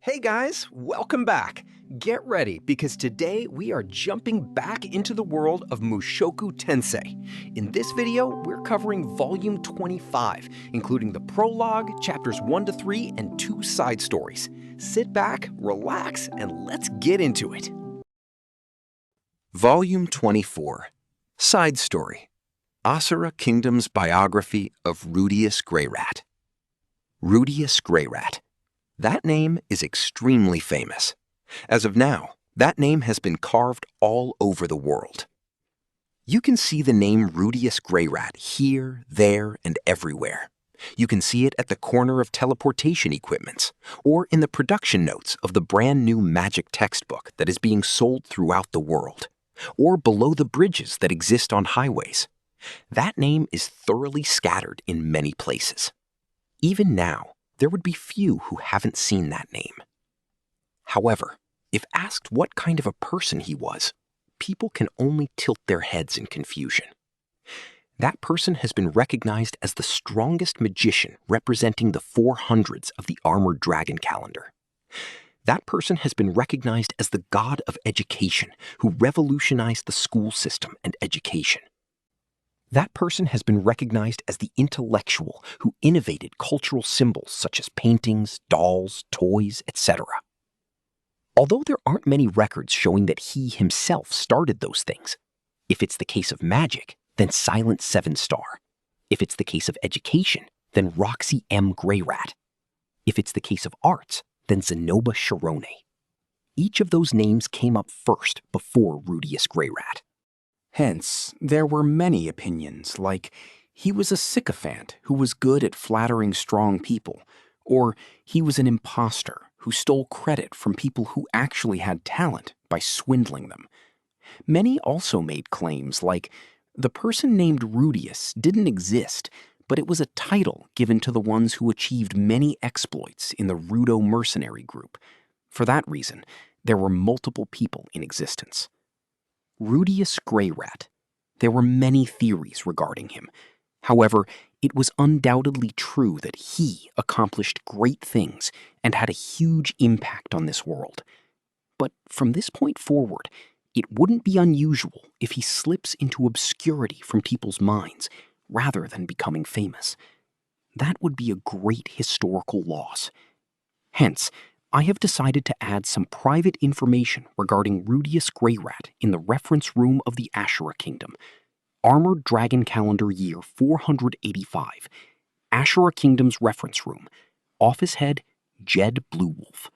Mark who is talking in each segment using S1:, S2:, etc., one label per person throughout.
S1: Hey guys, welcome back. Get ready because today we are jumping back into the world of Mushoku Tensei. In this video, we're covering volume 25, including the prologue, chapters 1 to 3, and 2 side stories. Sit back, relax, and let's get into it. Volume 24, Side Story, Asura Kingdom's biography of Rudeus Greyrat. Rudeus Greyrat. That name is extremely famous. As of now, that name has been carved all over the world. You can see the name Rudeus Greyrat here, there, and everywhere. You can see it at the corner of teleportation equipments, or in the production notes of the brand new magic textbook that is being sold throughout the world, or below the bridges that exist on highways. That name is thoroughly scattered in many places. Even now, there would be few who haven't seen that name. However, if asked what kind of a person he was, people can only tilt their heads in confusion. That person has been recognized as the strongest magician representing the 400s of the armored dragon calendar. That person has been recognized as the god of education who revolutionized the school system and education. That person has been recognized as the intellectual who innovated cultural symbols such as paintings, dolls, toys, etc. Although there aren't many records showing that he himself started those things. If it's the case of magic, then Silent Seven Star. If it's the case of education, then Roxy M. Greyrat. If it's the case of arts, then Zenoba Shirone. Each of those names came up first before Rudeus Greyrat.
S2: Hence, there were many opinions, like he was a sycophant who was good at flattering strong people, or he was an imposter who stole credit from people who actually had talent by swindling them. Many also made claims like the person named Rudeus didn't exist, but it was a title given to the ones who achieved many exploits in the Rudo mercenary group. For that reason, there were multiple people in existence. Rudeus Greyrat. There were many theories regarding him. However, it was undoubtedly true that he accomplished great things and had a huge impact on this world. But from this point forward, it wouldn't be unusual if he slips into obscurity from people's minds rather than becoming famous. That would be a great historical loss. Hence, I have decided to add some private information regarding Rudeus Greyrat in the reference room of the Asura Kingdom. Armored Dragon Calendar Year 485. Asura Kingdom's reference room. Office Head, Jed Bluewolf.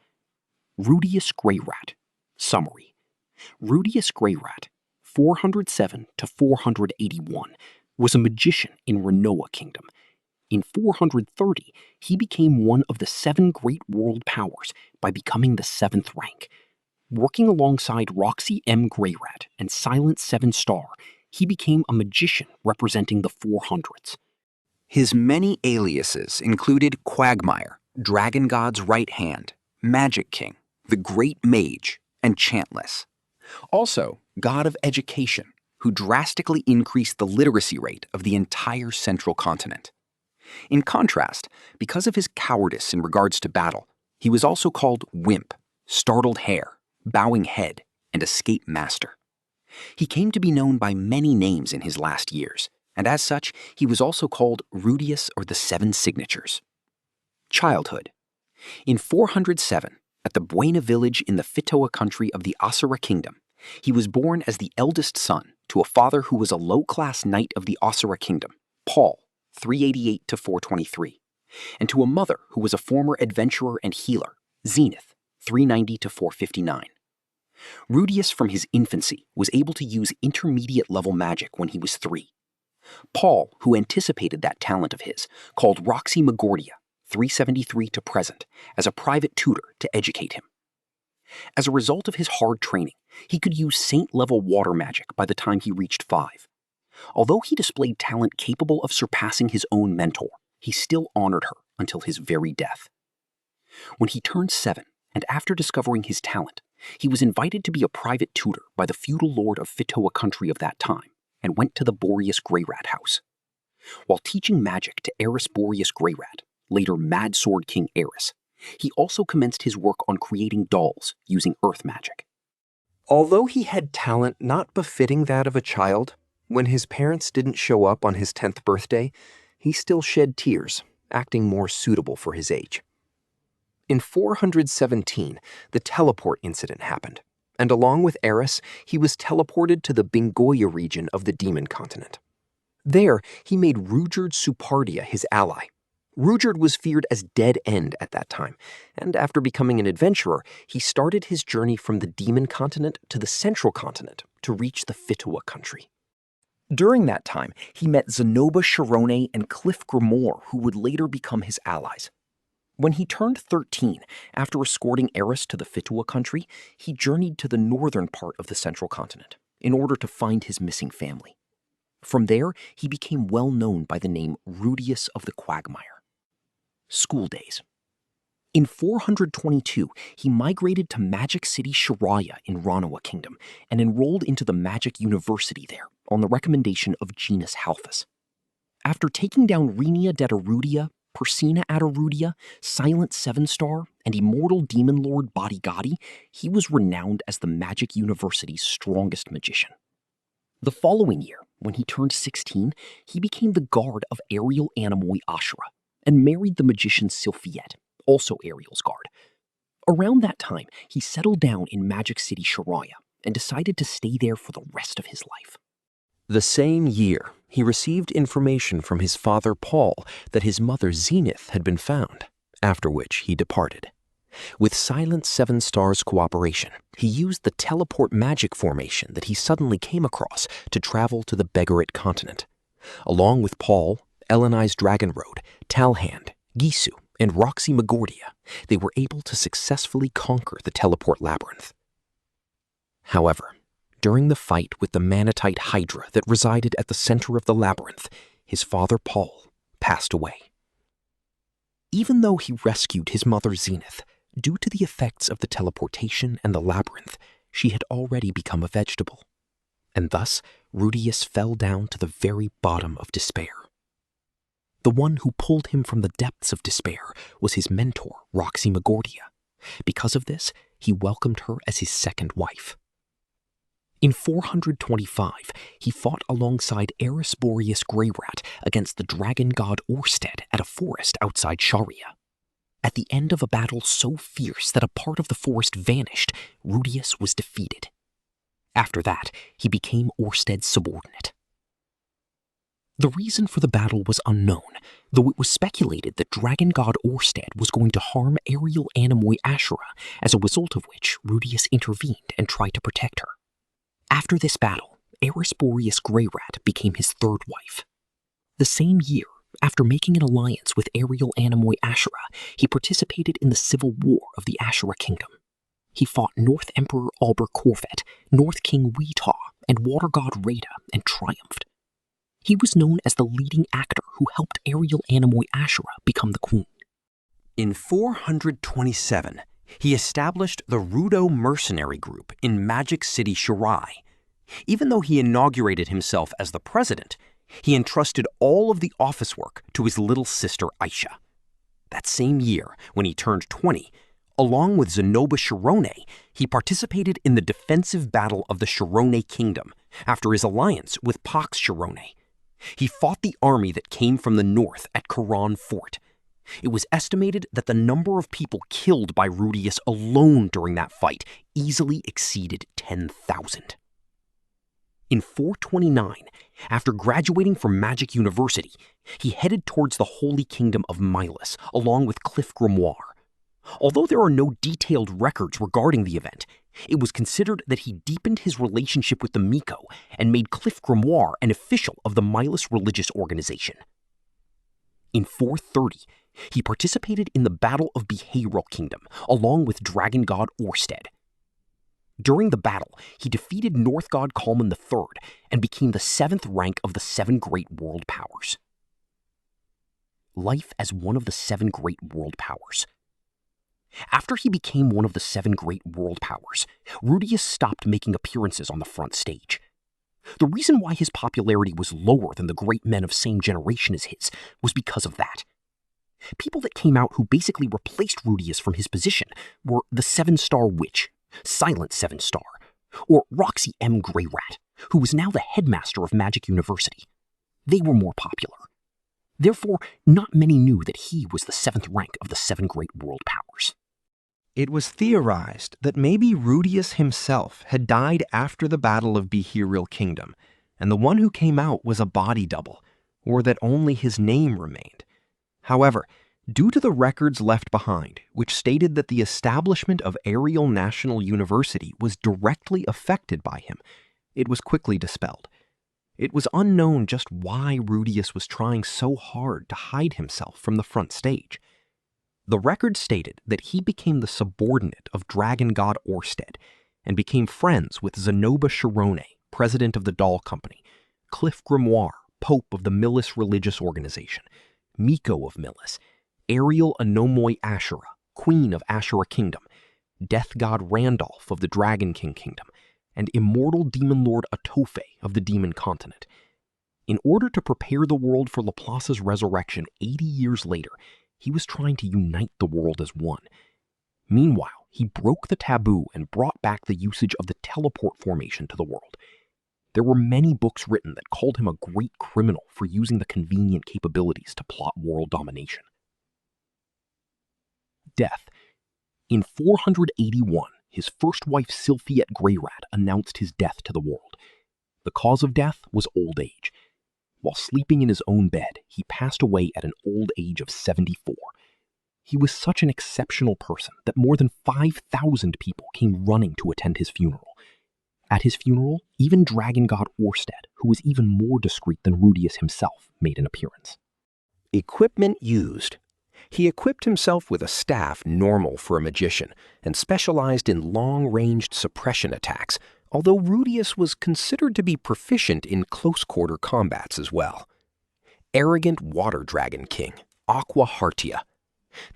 S2: Rudeus Greyrat. Summary. Rudeus Greyrat, 407 to 481, was a magician in Renoa Kingdom. In 430, he became one of the 7 great world powers by becoming the 7th rank. Working alongside Roxy M. Greyrat and Silent Seven Star, he became a magician representing the 400s.
S1: His many aliases included Quagmire, Dragon God's right hand, Magic King, the Great Mage, and Chantless. Also, God of Education, who drastically increased the literacy rate of the entire central continent. In contrast, because of his cowardice in regards to battle, he was also called Wimp, Startled Hare, Bowing Head, and Escape Master. He came to be known by many names in his last years, and as such, he was also called Rudeus or the 7 Signatures. Childhood. In 407, at the Buena village in the Fitoa country of the Asura Kingdom, he was born as the eldest son to a father who was a low-class knight of the Asura Kingdom, Paul, 388 to 423, and to a mother who was a former adventurer and healer, Zenith, 390 to 459. Rudeus from his infancy was able to use intermediate level magic when he was 3. Paul, who anticipated that talent of his, called Roxy Magordia, 373 to present, as a private tutor to educate him. As a result of his hard training, he could use saint-level water magic by the time he reached 5. Although he displayed talent capable of surpassing his own mentor, he still honored her until his very death. When he turned 7, and after discovering his talent, he was invited to be a private tutor by the feudal lord of Fitoa country of that time, and went to the Boreas Greyrat house. While teaching magic to Eris Boreas Greyrat, later Mad Sword King Eris,
S2: He also commenced his work on creating dolls using earth magic.
S3: Although he had talent not befitting that of a child, when his parents didn't show up on his 10th birthday, he still shed tears, acting more suitable for his age. In 417, the teleport incident happened, and along with Eris, he was teleported to the Bingoya region of the Demon Continent. There, he made Rudeus Greyrat his ally. Rudeus was feared as dead end at that time, and after becoming an adventurer, he started his journey from the Demon Continent to the Central Continent to reach the Fituwa country.
S2: During that time, he met Zenoba Shirone and Cliff Grimoire, who would later become his allies. When he turned 13, after escorting Eris to the Fituwa country, he journeyed to the northern part of the Central Continent in order to find his missing family. From there, he became well known by the name Rudeus of the Quagmire. School days. In 422, he migrated to Magic City Shiraya in Ranawa Kingdom and enrolled into the Magic University there on the recommendation of Genus Halphus. After taking down Renia Detarudia, Persina Atarudia, Silent Seven-Star, and Immortal Demon Lord Bodigadi, he was renowned as the Magic University's strongest magician. The following year, when he turned 16, he became the guard of Ariel Anemoi Ashura and married the magician Sylphiette, also Ariel's guard. Around that time, he settled down in Magic City Shiraya and decided to stay there for the rest of his life.
S3: The same year, he received information from his father Paul that his mother Zenith had been found, after which he departed. With Silent Seven-Star's cooperation, he used the teleport magic formation that he suddenly came across to travel to the Begarit continent. Along with Paul, Eleni's Dragon Road, Talhand, Gisu, and Roxy Magordia, they were able to successfully conquer the teleport labyrinth. However, during the fight with the Manatite Hydra that resided at the center of the labyrinth, his father Paul passed away. Even though he rescued his mother Zenith, due to the effects of the teleportation and the labyrinth, she had already become a vegetable, and thus Rudeus fell down to the very bottom of despair. The one who pulled him from the depths of despair was his mentor, Roxy Magordia. Because of this, he welcomed her as his second wife. In 425, he fought alongside Eris Boreas Greyrat against the dragon god Orsted at a forest outside Sharia. At the end of a battle so fierce that a part of the forest vanished, Rudeus was defeated. After that, he became Orsted's subordinate. The reason for the battle was unknown, though it was speculated that dragon god Orsted was going to harm Ariel Anemoi Ashura, as a result of which Rudeus intervened and tried to protect her. After this battle, Eris Boreas Greyrat became his third wife. The same year, after making an alliance with Ariel Anemoi Ashura, he participated in the civil war of the Ashura Kingdom. He fought North Emperor Alber Corvet, North King Weetaw, and Water God Rada, and triumphed. He was known as the leading actor who helped Ariel Anemoi Ashura become the queen. In 427, he established the Rudo mercenary group in Magic City Shirai. Even though he inaugurated himself as the president, he entrusted all of the office work to his little sister Aisha. That same year, when he turned 20, along with Zenoba Shirone, he participated in the defensive battle of the Shirone Kingdom after his alliance with Pax Shirone. He fought the army that came from the north at Karan Fort. It was estimated that the number of people killed by Rudeus alone during that fight easily exceeded 10,000. In 429, after graduating from Magic University, he headed towards the Holy Kingdom of Milas, along with Cliff Grimoire. Although there are no detailed records regarding the event, it was considered that he deepened his relationship with the Miko and made Cliff Grimoire an official of the Milas religious organization. In 430, he participated in the Battle of Behavioral Kingdom, along with Dragon God Orsted. During the battle, he defeated North God Kalman III and became the 7th rank of the 7 great world powers. Life as one of the 7 great world powers. After he became one of the 7 great world powers, Rudeus stopped making appearances on the front stage. The reason why his popularity was lower than the great men of same generation as his was because of that.
S2: People that came out who basically replaced Rudeus from his position were the 7-star Witch, Silent 7-star, or Roxy M. Greyrat, who was now the headmaster of Magic University. They were more popular. Therefore, not many knew that he was the 7th rank of the 7 great world powers.
S3: It was theorized that maybe Rudeus himself had died after the Battle of Behiril Kingdom, and the one who came out was a body double, or that only his name remained. However, due to the records left behind, which stated that the establishment of Ariel National University was directly affected by him, it was quickly dispelled. It was unknown just why Rudeus was trying so hard to hide himself from the front stage. The record stated that he became the subordinate of Dragon God Orsted and became friends with Zenoba Shirone, president of the Doll Company, Cliff Grimoire, pope of the Millis religious organization, Miko of Millis, Ariel Anomoi Ashura, queen of Ashura Kingdom, Death God Randolph of the Dragon King Kingdom, and immortal demon lord Atofe of the Demon Continent. In order to prepare the world for Laplace's resurrection 80 years later, he was trying to unite the world as one. Meanwhile, he broke the taboo and brought back the usage of the teleport formation to the world. There were many books written that called him a great criminal for using the convenient capabilities to plot world domination. Death. In 481, his first wife Sylphiette Greyrat announced his death to the world. The cause of death was old age. While sleeping in his own bed, he passed away at an old age of 74. He was such an exceptional person that more than 5,000 people came running to attend his funeral. At his funeral, even Dragon God Orsted, who was even more discreet than Rudeus himself, made an appearance.
S1: Equipment used. He equipped himself with a staff normal for a magician and specialized in long-ranged suppression attacks, although Rudeus was considered to be proficient in close-quarter combats as well. Arrogant Water Dragon King, Aqua Hartia.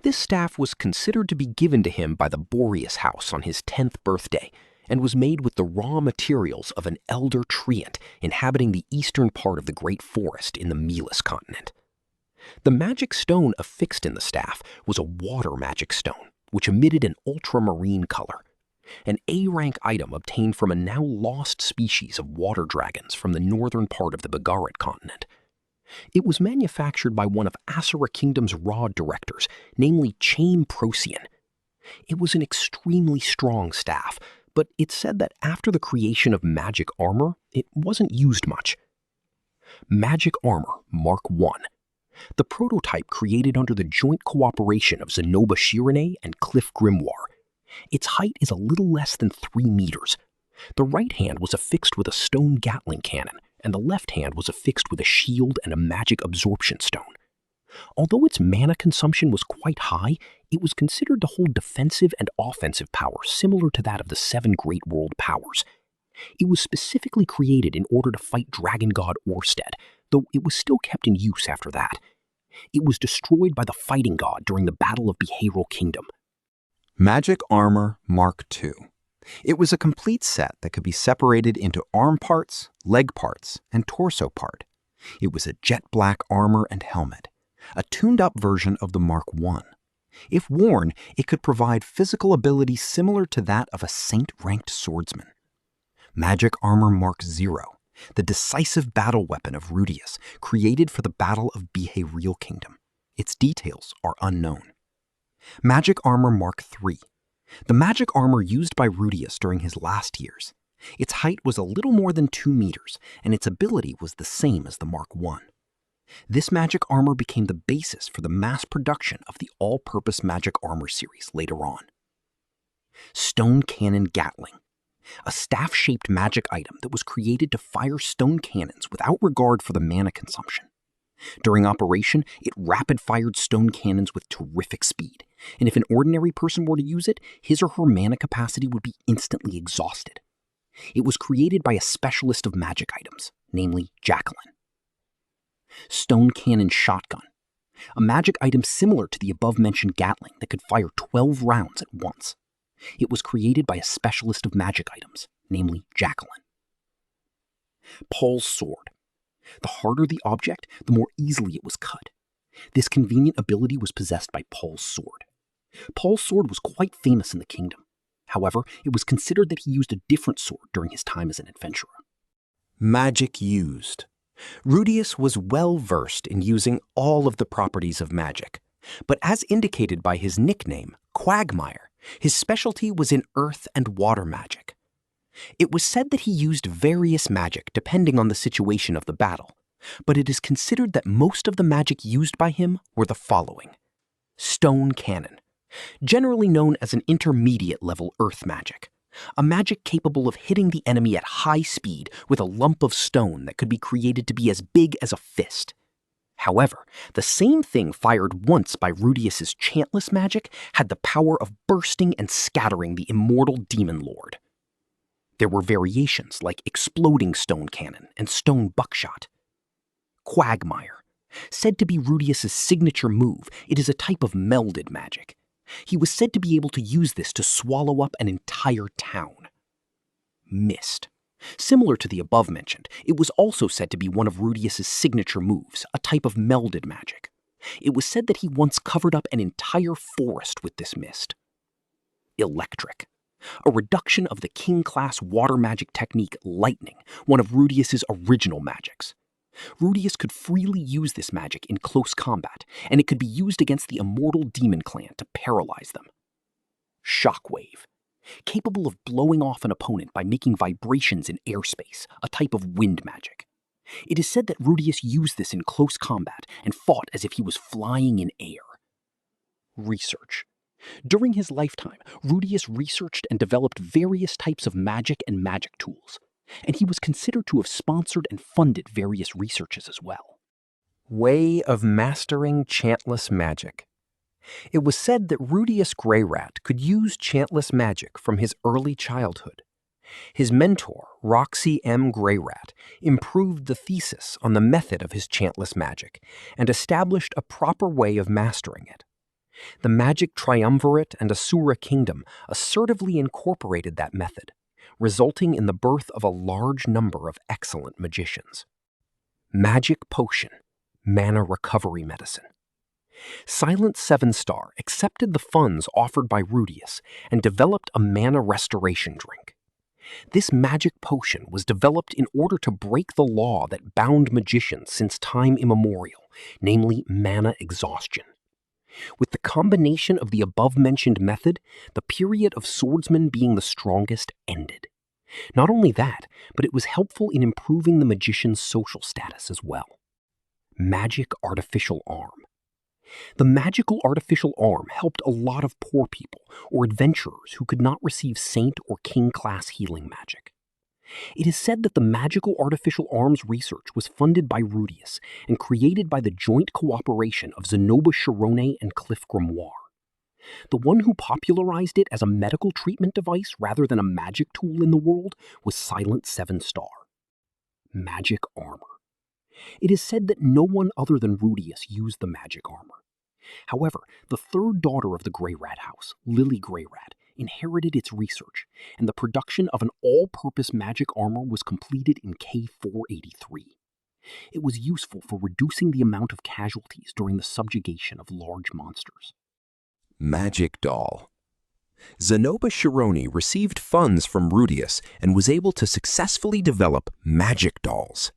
S1: This staff was considered to be given to him by the Boreas House on his 10th birthday, and was made with the raw materials of an elder treant inhabiting the eastern part of the Great Forest in the Melis continent. The magic stone affixed in the staff was a water magic stone, which emitted an ultramarine color, an A-rank item obtained from a now lost species of water dragons from the northern part of the Begarit continent. It was manufactured by one of Asura Kingdom's rod directors, namely Chain Procyon. It was an extremely strong staff, but it said that after the creation of magic armor, it wasn't used much. Magic Armor Mark I. The prototype created under the joint cooperation of Zenoba Shirone and Cliff Grimoire. Its height is a little less than 3 meters. The right hand was affixed with a stone Gatling cannon, and the left hand was affixed with a shield and a magic absorption stone. Although its mana consumption was quite high, it was considered to hold defensive and offensive power similar to that of the 7 great world powers. It was specifically created in order to fight Dragon God Orsted, though it was still kept in use after that. It was destroyed by the fighting god during the Battle of Behiril Kingdom.
S2: Magic Armor Mark II. It was a complete set that could be separated into arm parts, leg parts, and torso part. It was a jet black armor and helmet, a tuned-up version of the Mark I. If worn, it could provide physical ability similar to that of a saint-ranked swordsman. Magic Armor Mark Zero, the decisive battle weapon of Rudeus, created for the Battle of Behiril Kingdom. Its details are unknown. Magic Armor Mark III, the magic armor used by Rudeus during his last years. Its height was a little more than 2 meters, and its ability was the same as the Mark I. This magic armor became the basis for the mass production of the all-purpose magic armor series later on. Stone Cannon Gatling, a staff-shaped magic item that was created to fire stone cannons without regard for the mana consumption. During operation, it rapid-fired stone cannons with terrific speed, and if an ordinary person were to use it, his or her mana capacity would be instantly exhausted. It was created by a specialist of magic items, namely Jacqueline. Stone Cannon Shotgun, a magic item similar to the above-mentioned Gatling that could fire 12 rounds at once. It was created by a specialist of magic items, namely Jacqueline. Paul's Sword. The harder the object, the more easily it was cut. This convenient ability was possessed by Paul's sword. Paul's sword was quite famous in the kingdom. However, it was considered that he used a different sword during his time as an adventurer.
S3: Magic used. Rudeus was well versed in using all of the properties of magic, but as indicated by his nickname, Quagmire, his specialty was in earth and water magic. It was said that he used various magic depending on the situation of the battle, but it is considered that most of the magic used by him were the following. Stone cannon, generally known as an intermediate level earth magic, a magic capable of hitting the enemy at high speed with a lump of stone that could be created to be as big as a fist. However, the same thing fired once by Rudeus's chantless magic had the power of bursting and scattering the immortal demon lord. There were variations like exploding stone cannon and stone buckshot. Quagmire, said to be Rudeus's signature move, it is a type of melded magic. He was said to be able to use this to swallow up an entire town. Mist. Similar to the above-mentioned, it was also said to be one of Rudeus's signature moves, a type of melded magic. It was said that he once covered up an entire forest with this mist. Electric. A reduction of the king-class water magic technique Lightning, one of Rudeus's original magics. Rudeus could freely use this magic in close combat, and it could be used against the immortal demon clan to paralyze them. Shockwave. Capable of blowing off an opponent by making vibrations in airspace, a type of wind magic. It is said that Rudeus used this in close combat and fought as if he was flying in air. Research. During his lifetime, Rudeus researched and developed various types of magic and magic tools, and he was considered to have sponsored and funded various researches as well. Way of mastering chantless magic. It was said that Rudeus Greyrat could use chantless magic from his early childhood. His mentor, Roxy M. Greyrat, improved the thesis on the method of his chantless magic and established a proper way of mastering it. The Magic Triumvirate and Asura Kingdom assertively incorporated that method, resulting in the birth of a large number of excellent magicians. Magic Potion, Mana Recovery Medicine. Silent 7-Star accepted the funds offered by Rudeus and developed a mana restoration drink. This magic potion was developed in order to break the law that bound magicians since time immemorial, namely mana exhaustion. With the combination of the above-mentioned method, the period of swordsmen being the strongest ended. Not only that, but it was helpful in improving the magician's social status as well. Magic Artificial Arm. The magical artificial arm helped a lot of poor people or adventurers who could not receive saint or king-class healing magic. It is said that the magical artificial arms research was funded by Rudeus and created by the joint cooperation of Zenoba Chirone and Cliff Grimoire. The one who popularized it as a medical treatment device rather than a magic tool in the world was Silent 7-Star. Magic Armor. It is said that no one other than Rudeus used the magic armor. However, the third daughter of the Greyrat house, Lily Greyrat, inherited its research, and the production of an all-purpose magic armor was completed in K483. It was useful for reducing the amount of casualties during the subjugation of large monsters.
S1: Magic Doll. Zenoba Chirone received funds from Rudeus and was able to successfully develop magic dolls.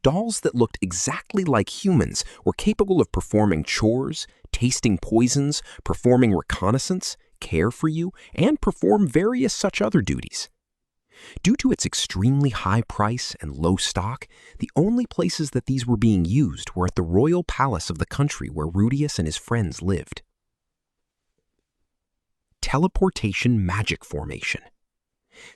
S1: Dolls that looked exactly like humans were capable of performing chores, tasting poisons, performing reconnaissance, care for you, and perform various such other duties. Due to its extremely high price and low stock, the only places that these were being used were at the royal palace of the country where Rudeus and his friends lived. Teleportation Magic Formation.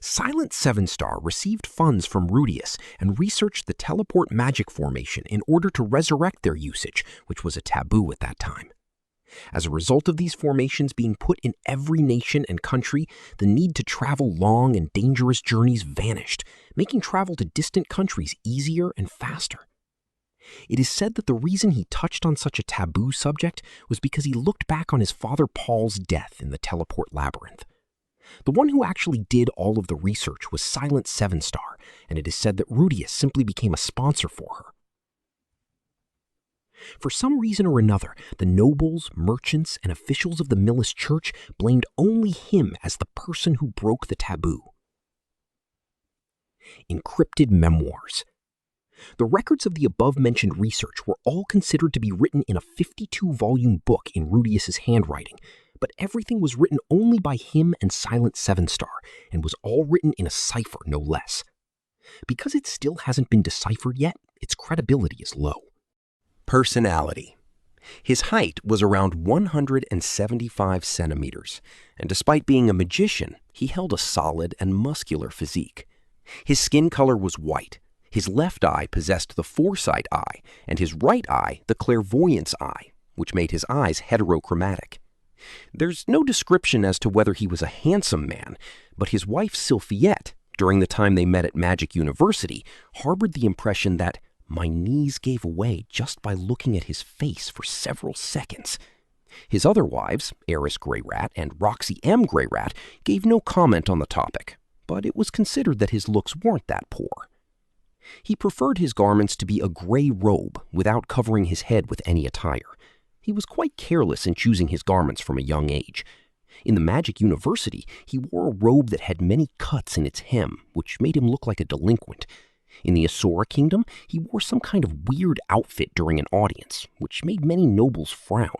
S1: Silent 7-Star received funds from Rudeus and researched the teleport magic formation in order to resurrect their usage, which was a taboo at that time. As a result of these formations being put in every nation and country, the need to travel long and dangerous journeys vanished, making travel to distant countries easier and faster. It is said that the reason he touched on such a taboo subject was because he looked back on his father Paul's death in the teleport labyrinth. The one who actually did all of the research was Silent 7-Star, and it is said that Rudeus simply became a sponsor for her.
S3: For some reason or another, the nobles, merchants, and officials of the Millis Church blamed only him as the person who broke the taboo. Encrypted memoirs. The records of the above-mentioned research were all considered to be written in a 52-volume book in Rudeus's handwriting, but everything was written only by him and Silent Seven Star, and was all written in a cipher, no less. Because it still hasn't been deciphered yet, its credibility is low.
S1: Personality. His height was around 175 centimeters, and despite being a magician, he held a solid and muscular physique. His skin color was white. His left eye possessed the foresight eye, and his right eye the clairvoyance eye, which made his eyes heterochromatic. There's no description as to whether he was a handsome man, but his wife Sylphiette, during the time they met at Magic University, harbored the impression that my knees gave away just by looking at his face for several seconds. His other wives, Eris Greyrat and Roxy M. Greyrat, gave no comment on the topic, but it was considered that his looks weren't that poor. He preferred his garments to be a gray robe without covering his head with any attire. He was quite careless in choosing his garments from a young age. In the Magic University, he wore a robe that had many cuts in its hem, which made him look like a delinquent. In the Asura Kingdom, he wore some kind of weird outfit during an audience, which made many nobles frown,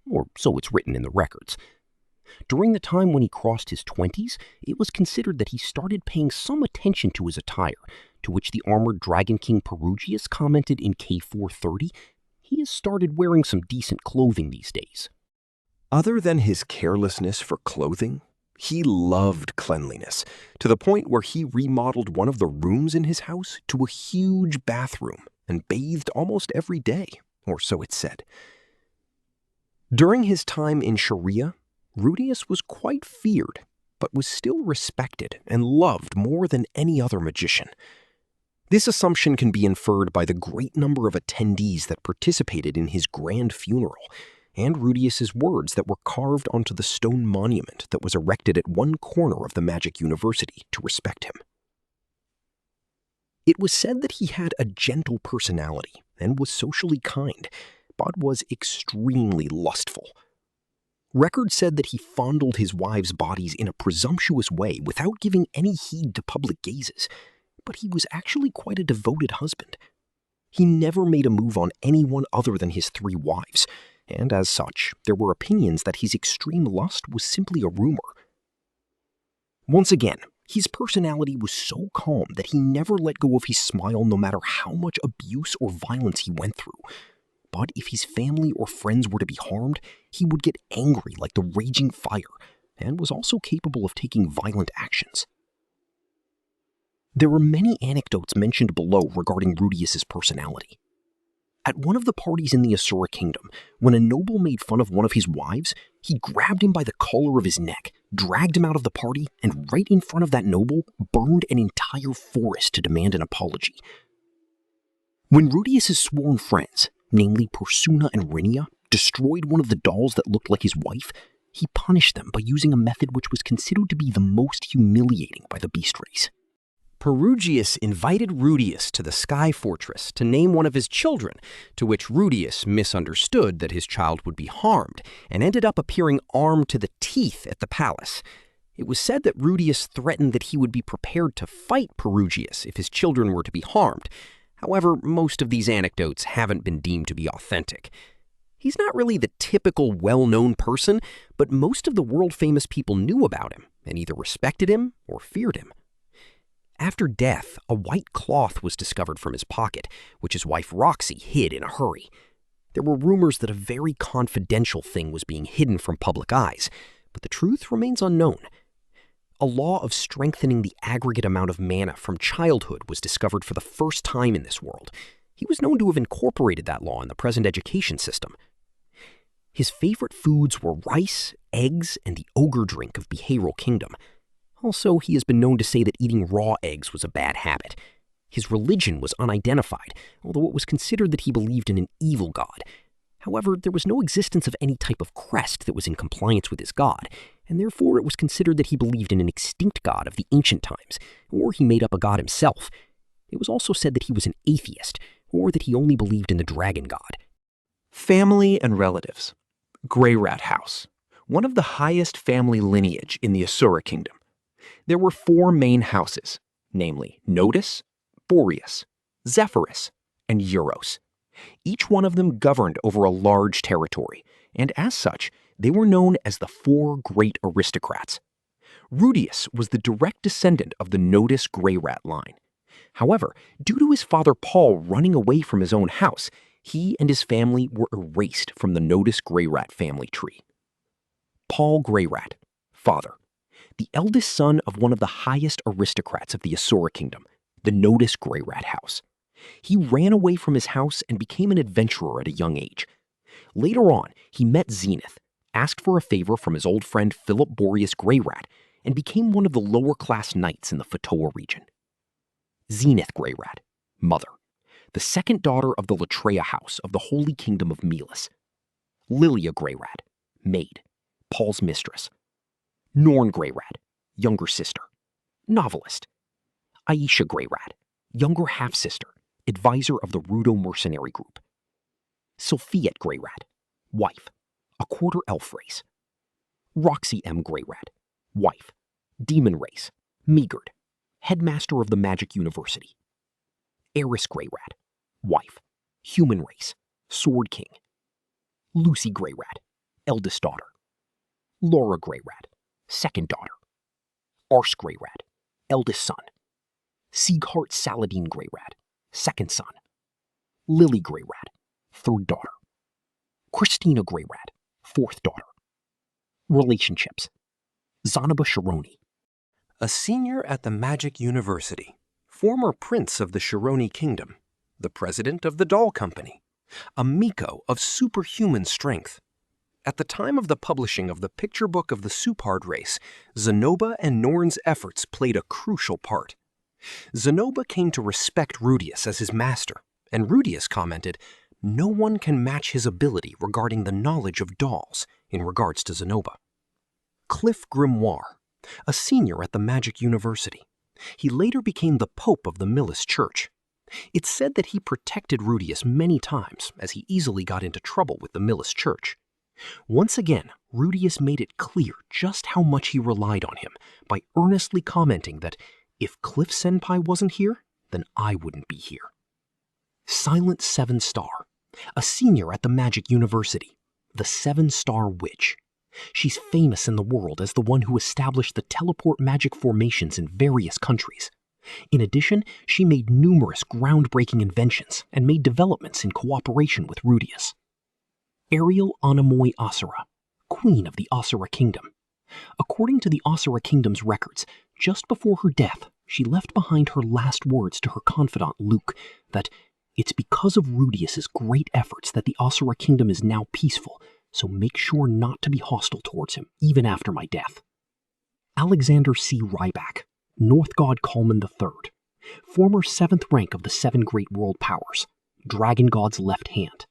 S1: or so it's written in the records. During the time when he crossed his 20s, it was considered that he started paying some attention to his attire, to which the armored Dragon King Perugius commented in K430, "He has started wearing some decent clothing these days."
S2: Other than his carelessness for clothing, he loved cleanliness, to the point where he remodeled one of the rooms in his house to a huge bathroom and bathed almost every day, or so it said. During his time in Sharia, Rudeus was quite feared, but was still respected and loved more than any other magician. This assumption can be inferred by the great number of attendees that participated in his grand funeral, and Rudeus's words that were carved onto the stone monument that was erected at one corner of the Magic University to respect him. It was said that he had a gentle personality and was socially kind, but was extremely lustful. Records said that he fondled his wives' bodies in a presumptuous way without giving any heed to public gazes, but he was actually quite a devoted husband. He never made a move on anyone other than his 3 wives, and as such, there were opinions that his extreme lust was simply a rumor. Once again, his personality was so calm that he never let go of his smile no matter how much abuse or violence he went through. But if his family or friends were to be harmed, he would get angry like the raging fire, and was also capable of taking violent actions. There are many anecdotes mentioned below regarding Rudeus's personality. At one of the parties in the Asura Kingdom, when a noble made fun of one of his wives, he grabbed him by the collar of his neck, dragged him out of the party, and right in front of that noble, burned an entire forest to demand an apology. When Rudeus's sworn friends, namely Persuna and Rinia, destroyed one of the dolls that looked like his wife, he punished them by using a method which was considered to be the most humiliating by the beast race.
S3: Perugius invited Rudeus to the Sky Fortress to name one of his children, to which Rudeus misunderstood that his child would be harmed, and ended up appearing armed to the teeth at the palace. It was said that Rudeus threatened that he would be prepared to fight Perugius if his children were to be harmed. However, most of these anecdotes haven't been deemed to be authentic. He's not really the typical well-known person, but most of the world-famous people knew about him and either respected him or feared him. After death, a white cloth was discovered from his pocket, which his wife Roxy hid in a hurry. There were rumors that a very confidential thing was being hidden from public eyes, but the truth remains unknown. A law of strengthening the aggregate amount of mana from childhood was discovered for the first time in this world. He was known to have incorporated that law in the present education system. His favorite foods were rice, eggs, and the ogre drink of Behavioral Kingdom. Also, he has been known to say that eating raw eggs was a bad habit. His religion was unidentified, although it was considered that he believed in an evil god. However, there was no existence of any type of crest that was in compliance with his god, and therefore it was considered that he believed in an extinct god of the ancient times, or he made up a god himself. It was also said that he was an atheist, or that he only believed in the dragon god.
S2: Family and relatives. Greyrat House, one of the highest family lineage in the Asura Kingdom. There were 4 main houses, namely Notus, Boreas, Zephyrus, and Euros. Each one of them governed over a large territory, and as such, they were known as the 4 great aristocrats. Rudeus was the direct descendant of the Rudeus Greyrat line. However, due to his father Paul running away from his own house, he and his family were erased from the Rudeus Greyrat family tree. Paul Greyrat, father. The eldest son of one of the highest aristocrats of the Asura Kingdom, the Rudeus Greyrat house. He ran away from his house and became an adventurer at a young age. Later on, he met Zenith, asked for a favor from his old friend Philip Boreas Greyrat, and became one of the lower-class knights in the Fatoa region. Zenith Greyrat, mother. The second daughter of the Latreia house of the Holy Kingdom of Melis. Lilia Greyrat, maid, Paul's mistress. Norn Greyrat, younger sister, novelist. Aisha Greyrat, younger half-sister, advisor of the Rudo mercenary group. Sophiette Greyrat, wife, a quarter elf race. Roxy M. Greyrat, wife, demon race, meagered, headmaster of the Magic University. Eris Greyrat, wife, human race, sword king. Lucy Greyrat, eldest daughter. Laura Greyrat, second daughter. Ars Greyrat, eldest son. Sieghart Saladin Greyrat, second son. Lily Greyrat, third daughter. Christina Greyrat, fourth daughter. Relationships. Zanaba Shironi, a senior at the Magic University, former prince of the Shironi Kingdom, the president of the doll company, a Miko of superhuman strength. At the time of the publishing of the picture book of the Supard race, Zenoba and Norn's efforts played a crucial part. Zenoba came to respect Rudeus as his master, and Rudeus commented, "No one can match his ability regarding the knowledge of dolls," in regards to Zenoba. Cliff Grimoire, a senior at the Magic University. He later became the Pope of the Millis Church. It's said that he protected Rudeus many times, as he easily got into trouble with the Millis Church. Once again, Rudeus made it clear just how much he relied on him by earnestly commenting that if Cliff Senpai wasn't here, then I wouldn't be here. Silent 7 Star, a senior at the Magic University, the 7-Star Witch. She's famous in the world as the one who established the teleport magic formations in various countries. In addition, she made numerous groundbreaking inventions and made developments in cooperation with Rudeus. Ariel Anamoy Asura, Queen of the Asura Kingdom. According to the Asura Kingdom's records, just before her death, she left behind her last words to her confidant Luke that it's because of Rudeus's great efforts that the Asura Kingdom is now peaceful, so make sure not to be hostile towards him, even after my death. Alexander C. Ryback, North God Kalman III, former 7th rank of the 7 great world powers, Dragon God's left hand.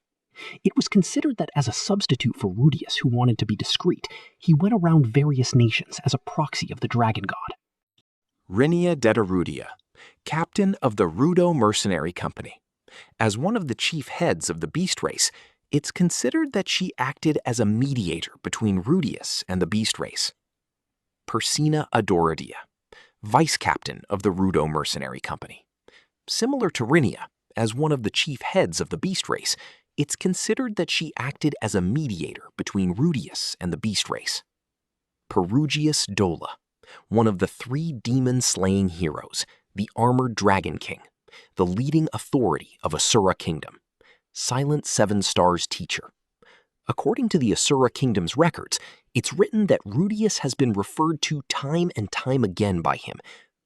S2: It was considered that as a substitute for Rudeus, who wanted to be discreet, he went around various nations as a proxy of the Dragon God. Rinia Detarudia, captain of the Rudo Mercenary Company. As one of the chief heads of the beast race, it's considered that she acted as a mediator between Rudeus and the beast race. Persina Adoradia, vice captain of the Rudo Mercenary Company. Similar to Rinia, as one of the chief heads of the beast race, it's considered that she acted as a mediator between Rudeus and the beast race. Perugius Dola, one of the 3 demon-slaying heroes, the Armored Dragon King, the leading authority of Asura Kingdom, Silent 7 Stars teacher. According to the Asura Kingdom's records, it's written that Rudeus has been referred to time and time again by him,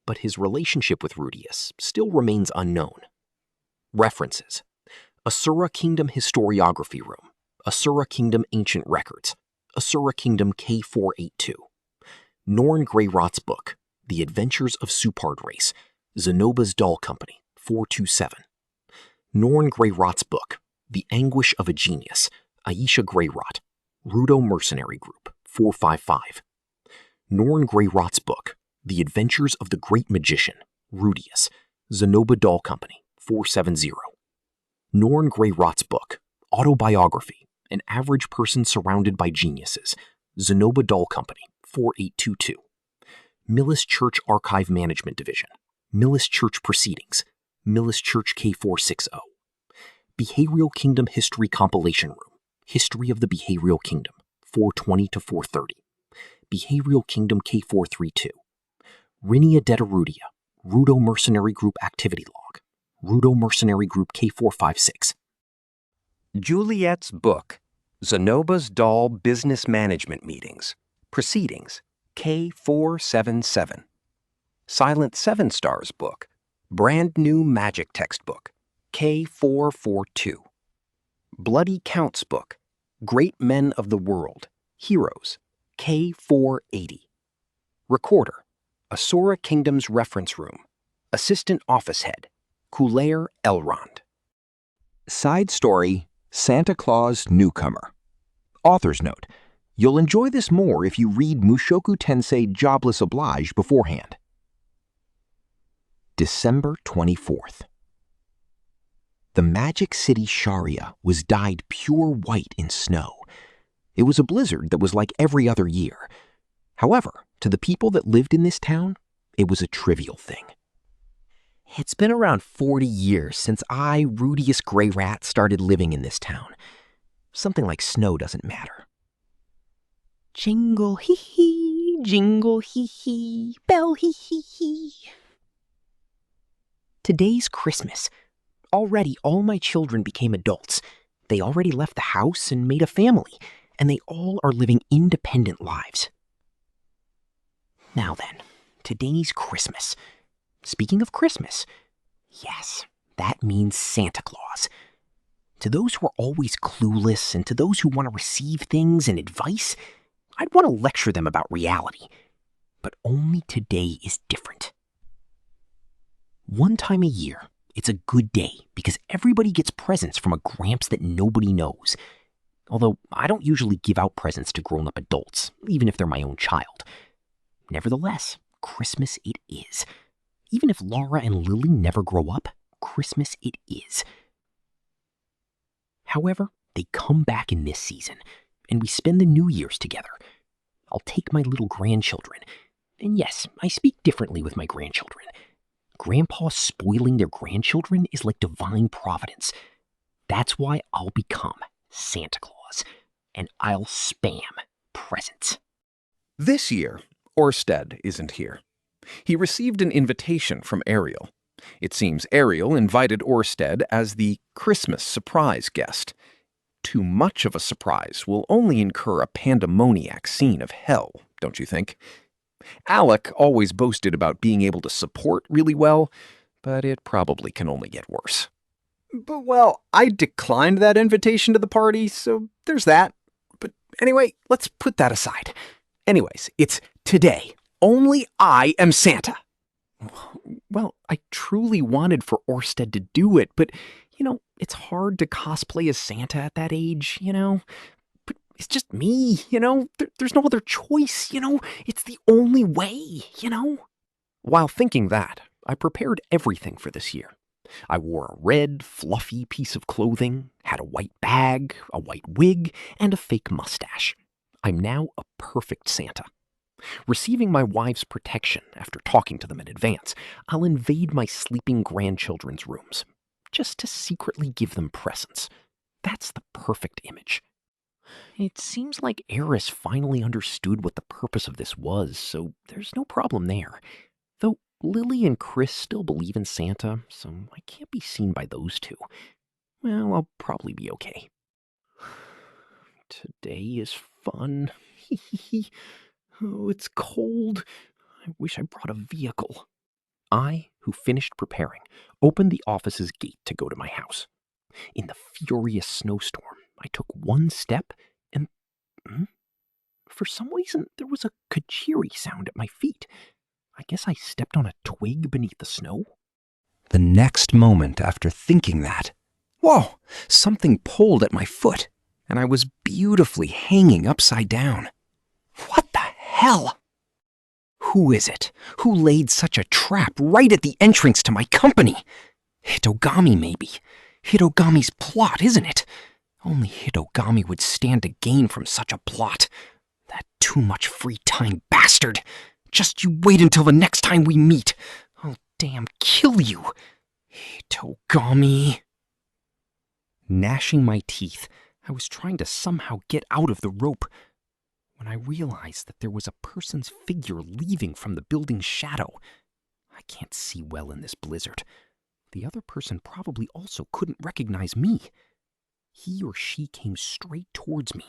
S2: but his relationship with Rudeus still remains unknown. References: Asura Kingdom Historiography Room, Asura Kingdom Ancient Records, Asura Kingdom K482. Norn Greyrat's book, The Adventures of Supard Race, Zenoba's Doll Company, 427. Norn Greyrat's book, The Anguish of a Genius, Aisha Greyrat, Rudo Mercenary Group, 455. Norn Greyrat's book, The Adventures of the Great Magician, Rudeus, Zenoba Doll Company, 470. Norn Greyrat's book,
S3: Autobiography, An Average Person Surrounded by Geniuses, Zenoba Doll Company, 4822. Millis Church Archive Management Division, Millis Church Proceedings, Millis Church K460. Behavioral Kingdom History Compilation Room, History of the Behavioral Kingdom, 420 to 430. Behavioral Kingdom K432. Rinia Detarudia, Rudo Mercenary Group Activity Log, Rudo Mercenary Group K456.
S1: Juliet's book, Zenoba's Doll Business Management Meetings, Proceedings, K477. Silent Seven Stars book, Brand New Magic Textbook, K442. Bloody Counts book, Great Men of the World, Heroes, K480. Recorder, Asura Kingdom's Reference Room, Assistant Office Head, Kulair Elrond. Side story, Santa Claus Newcomer. Author's note: you'll enjoy this more if you read Mushoku Tensei Jobless Oblige beforehand. December 24th. The magic city Sharia was dyed pure white in snow. It was a blizzard that was like every other year. However, to the people that lived in this town, it was a trivial thing.
S3: It's been around 40 years since I, Rudeus Greyrat, started living in this town. Something like snow doesn't matter. Jingle hee hee, jingle hee hee, bell hee hee hee. Today's Christmas. Already all my children became adults. They already left the house and made a family, and they all are living independent lives. Now then, today's Christmas. Speaking of Christmas, yes, that means Santa Claus. To those who are always clueless and to those who want to receive things and advice, I'd want to lecture them about reality. But only today is different. One time a year, it's a good day because everybody gets presents from a gramps that nobody knows. Although I don't usually give out presents to grown-up adults, even if they're my own child. Nevertheless, Christmas it is. Even if Laura and Lily never grow up, Christmas it is. However, they come back in this season, and we spend the New Year's together. I'll take my little grandchildren. And yes, I speak differently with my grandchildren. Grandpa spoiling their grandchildren is like divine providence. That's why I'll become Santa Claus, and I'll spam presents.
S2: This year, Orsted isn't here. He received an invitation from Ariel. It seems Ariel invited Orsted as the Christmas surprise guest. Too much of a surprise will only incur a pandemoniac scene of hell, don't you think? Alec always boasted about being able to support really well, but it probably can only get worse.
S4: But, well, I declined that invitation to the party, so there's that. But anyway, let's put that aside. Anyways, it's today. Only I am Santa.
S2: Well, I truly wanted for Orsted to do it, but, it's hard to cosplay as Santa at that age, But it's just me, There's no other choice, It's the only way, While thinking that, I prepared everything for this year. I wore a red, fluffy piece of clothing, had a white bag, a white wig, and a fake mustache. I'm now a perfect Santa. Receiving my wife's protection after talking to them in advance, I'll invade my sleeping grandchildren's rooms, just to secretly give them presents. That's the perfect image. It seems like Eris finally understood what the purpose of this was, so there's no problem there. Though Lily and Chris still believe in Santa, so I can't be seen by those two. Well, I'll probably be okay. Today is fun. Oh, it's cold. I wish I brought a vehicle. I, who finished preparing, opened the office's gate to go to my house. In the furious snowstorm, I took one step and... For some reason, there was a kachiri sound at my feet. I guess I stepped on a twig beneath the snow. The next moment after thinking that, whoa, something pulled at my foot, and I was beautifully hanging upside down. What the hell? Who is it? Who laid such a trap right at the entrance to my company? Hitogami, maybe. Hitogami's plot, isn't it? Only Hitogami would stand to gain from such a plot. That too much free time bastard! Just you wait until the next time we meet. I'll damn kill you, Hitogami. Gnashing my teeth, I was trying to somehow get out of the rope when I realized that there was a person's figure leaving from the building's shadow. I can't see well in this blizzard. The other person probably also couldn't recognize me. He or she came straight towards me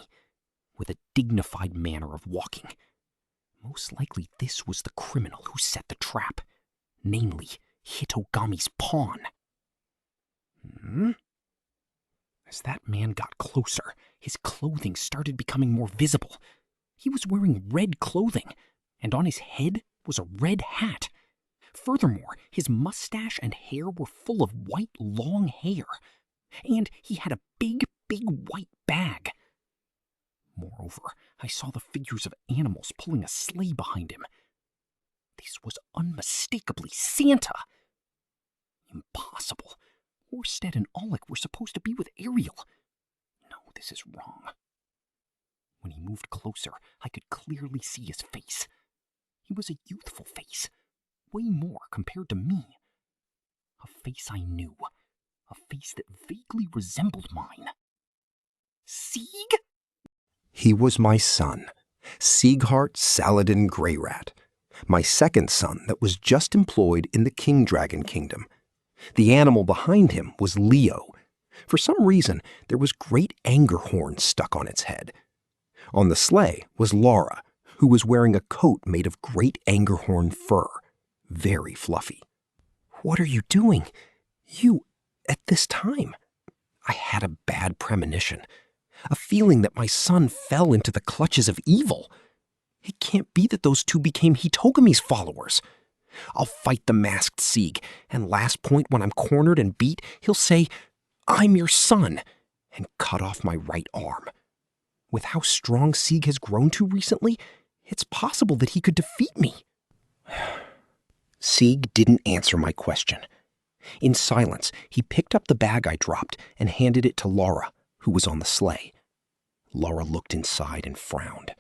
S2: with a dignified manner of walking. Most likely this was the criminal who set the trap, namely Hitogami's pawn. As that man got closer, his clothing started becoming more visible. He was wearing red clothing, and on his head was a red hat. Furthermore, his mustache and hair were full of white, long hair, and he had a big, big white bag. Moreover, I saw the figures of animals pulling a sleigh behind him. This was unmistakably Santa. Impossible. Orsted and Oleg were supposed to be with Ariel. No, this is wrong. When he moved closer, I could clearly see his face. He was a youthful face, way more compared to me. A face I knew, a face that vaguely resembled mine. Sieg?
S3: He was my son, Sieghart Saladin Greyrat, my second son that was just employed in the King Dragon Kingdom. The animal behind him was Leo. For some reason, there was great anger horns stuck on its head. On the sleigh was Laura, who was wearing a coat made of great anger horn fur, very fluffy.
S2: What are you doing? You, at this time?
S3: I had a bad premonition, a feeling that my son fell into the clutches of evil. It can't be that those two became Hitogami's followers. I'll fight the masked Sieg, and last point when I'm cornered and beat, he'll say, "I'm your son," and cut off my right arm. With how strong Sieg has grown to recently, it's possible that he could defeat me. Sieg didn't answer my question. In silence, he picked up the bag I dropped and handed it to Laura, who was on the sleigh. Laura looked inside and frowned.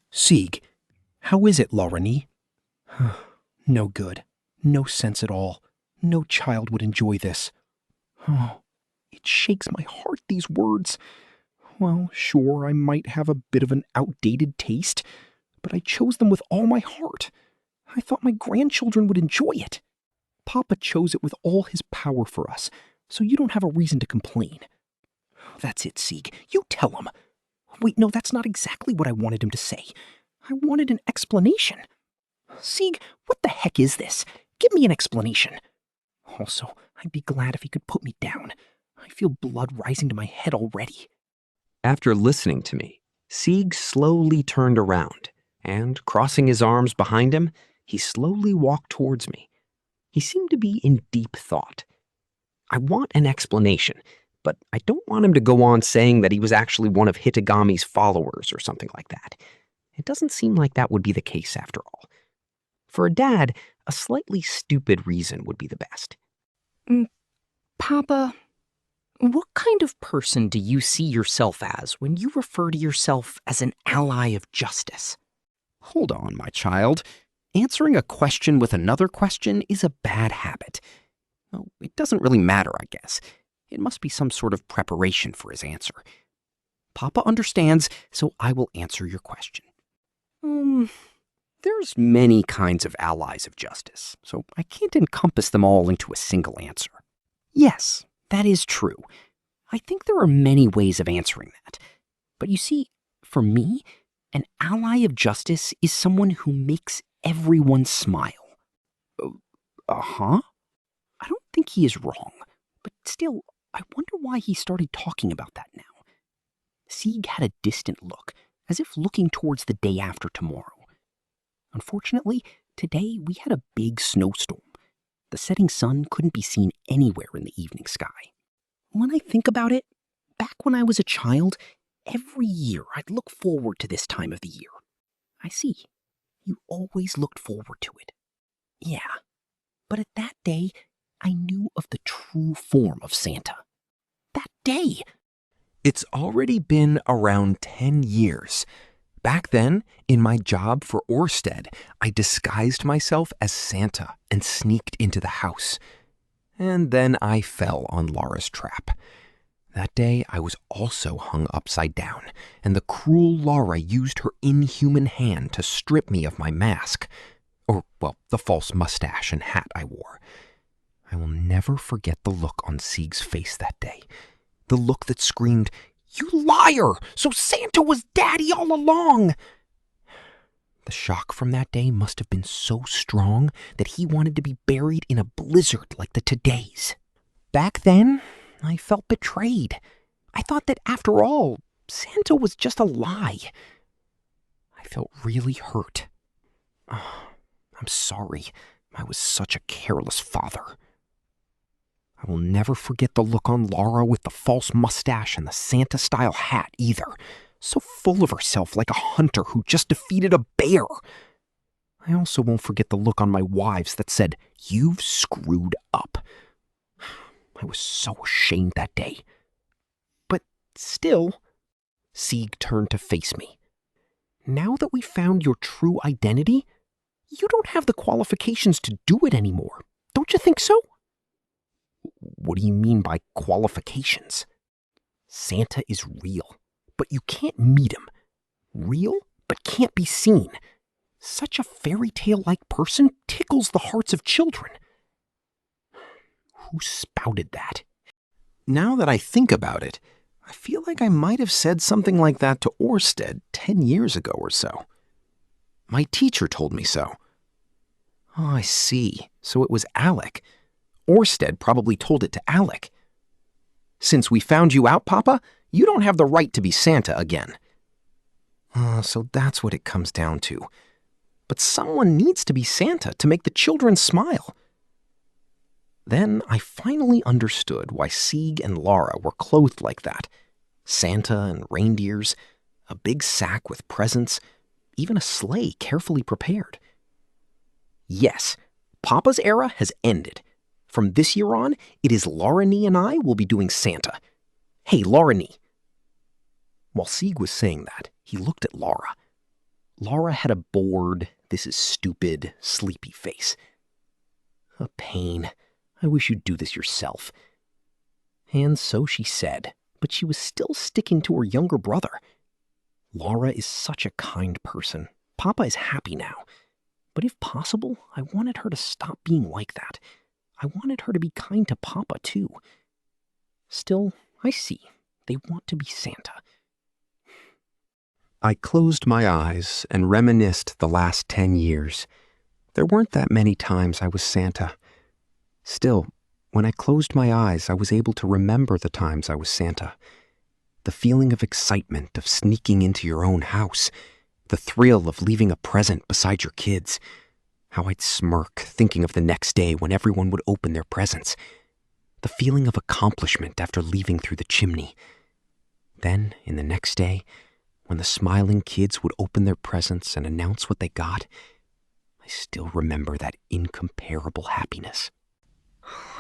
S3: "Sieg, how is it, Lauranie?"
S2: No good. No sense at all. No child would enjoy this. Oh, it shakes my heart, these words. Well, sure, I might have a bit of an outdated taste, but I chose them with all my heart. I thought my grandchildren would enjoy it. Papa chose it with all his power for us, so you don't have a reason to complain. That's it, Sieg. You tell him. Wait, no, that's not exactly what I wanted him to say. I wanted an explanation. Sieg, what the heck is this? Give me an explanation. Also, I'd be glad if he could put me down. I feel blood rising to my head already.
S3: After listening to me, Sieg slowly turned around, and crossing his arms behind him, he slowly walked towards me. He seemed to be in deep thought. I want an explanation, but I don't want him to go on saying that he was actually one of Hitogami's followers or something like that. It doesn't seem like that would be the case after all. For a dad, a slightly stupid reason would be the best.
S2: Papa, what kind of person do you see yourself as when you refer to yourself as an ally of justice? Hold on, my child. Answering a question with another question is a bad habit. Well, it doesn't really matter, I guess. It must be some sort of preparation for his answer. Papa understands, so I will answer your question. There's many kinds of allies of justice, so I can't encompass them all into a single answer. Yes, that is true. I think there are many ways of answering that. But you see, for me, an ally of justice is someone who makes everyone smile. I don't think he is wrong, but still, I wonder why he started talking about that now. Sieg had a distant look, as if looking towards the day after tomorrow. Unfortunately, today we had a big snowstorm. The setting sun couldn't be seen anywhere in the evening sky. When I think about it, back when I was a child, every year I'd look forward to this time of the year. I see. You always looked forward to it. Yeah, but at that day, I knew of the true form of Santa. That day!
S1: It's already been around 10 years. Back then, in my job for Orsted, I disguised myself as Santa and sneaked into the house. And then I fell on Laura's trap. That day, I was also hung upside down, and the cruel Laura used her inhuman hand to strip me of my mask. Or, well, the false mustache and hat I wore. I will never forget the look on Sieg's face that day. The look that screamed, "You liar! So Santa was Daddy all along!" The shock from that day must have been so strong that he wanted to be buried in a blizzard like the Todays. Back then, I felt betrayed. I thought that after all, Santa was just a lie. I felt really hurt. I'm sorry. I was such a careless father. I will never forget the look on Laura with the false mustache and the Santa-style hat either. So full of herself like a hunter who just defeated a bear. I also won't forget the look on my wives that said, "You've screwed up." I was so ashamed that day. But still, Sieg turned to face me. "Now that we found your true identity, you don't have the qualifications to do it anymore. Don't you think so?" "What do you mean by qualifications?" "Santa is real, but you can't meet him. Real, but can't be seen. Such a fairy tale-like person tickles the hearts of children." Who spouted that? Now that I think about it, I feel like I might have said something like that to Orsted 10 years ago or so. My teacher told me so. Oh, I see. So it was Alec. Orsted probably told it to Alec. "Since we found you out, Papa, you don't have the right to be Santa again." So that's what it comes down to. But someone needs to be Santa to make the children smile. Then I finally understood why Sieg and Laura were clothed like that. Santa and reindeers, a big sack with presents, even a sleigh carefully prepared. Yes, Papa's era has ended. From this year on, it is Laura-Nee and I will be doing Santa. Hey, Laura-Nee. While Sieg was saying that, he looked at Laura. Laura had a bored, "this is stupid," sleepy face. A pain. I wish you'd do this yourself. And so she said, but she was still sticking to her younger brother. Laura is such a kind person. Papa is happy now. But if possible, I wanted her to stop being like that. I wanted her to be kind to Papa, too. Still, I see. They want to be Santa. I closed my eyes and reminisced the last 10 years. There weren't that many times I was Santa. Still, when I closed my eyes, I was able to remember the times I was Santa. The feeling of excitement of sneaking into your own house. The thrill of leaving a present beside your kids. How I'd smirk thinking of the next day when everyone would open their presents. The feeling of accomplishment after leaving through the chimney. Then, in the next day, when the smiling kids would open their presents and announce what they got, I still remember that incomparable happiness.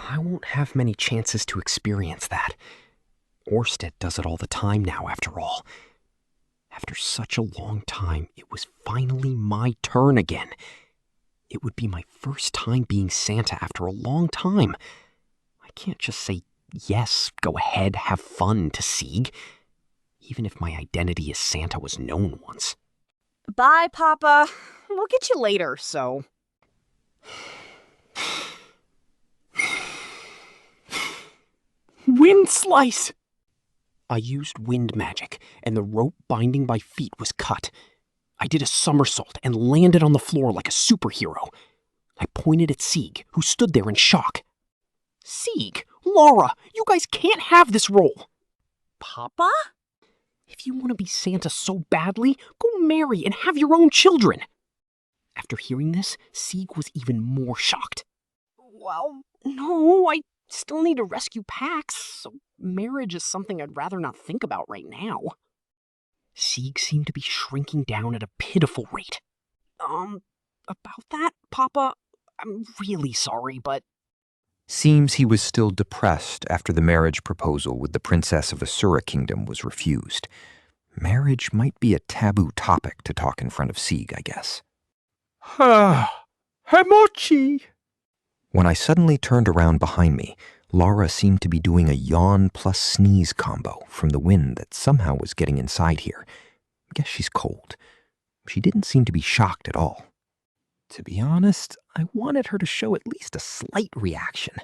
S1: I won't have many chances to experience that. Orsted does it all the time now, after all. After such a long time, it was finally my turn again. It would be my first time being Santa after a long time. I can't just say, "Yes, go ahead, have fun," to Sieg. Even if my identity as Santa was known once.
S5: Bye, Papa. We'll get you later, so...
S2: Wind slice!
S4: I used wind magic, and the rope binding my feet was cut. I did a somersault and landed on the floor like a superhero. I pointed at Sieg, who stood there in shock. "Sieg, Laura, you guys can't have this role."
S5: Papa?
S4: "If you want to be Santa so badly, go marry and have your own children." After hearing this, Sieg was even more shocked.
S5: Well, no, I still need to rescue Pax, so marriage is something I'd rather not think about right now.
S4: Sieg seemed to be shrinking down at a pitiful rate.
S5: About that, Papa, I'm really sorry, but...
S1: Seems he was still depressed after the marriage proposal with the princess of Asura Kingdom was refused. Marriage might be a taboo topic to talk in front of Sieg, I guess.
S2: Himochi!
S1: When I suddenly turned around behind me, Laura seemed to be doing a yawn plus sneeze combo from the wind that somehow was getting inside here. I guess she's cold. She didn't seem to be shocked at all. To be honest, I wanted her to show at least a slight reaction.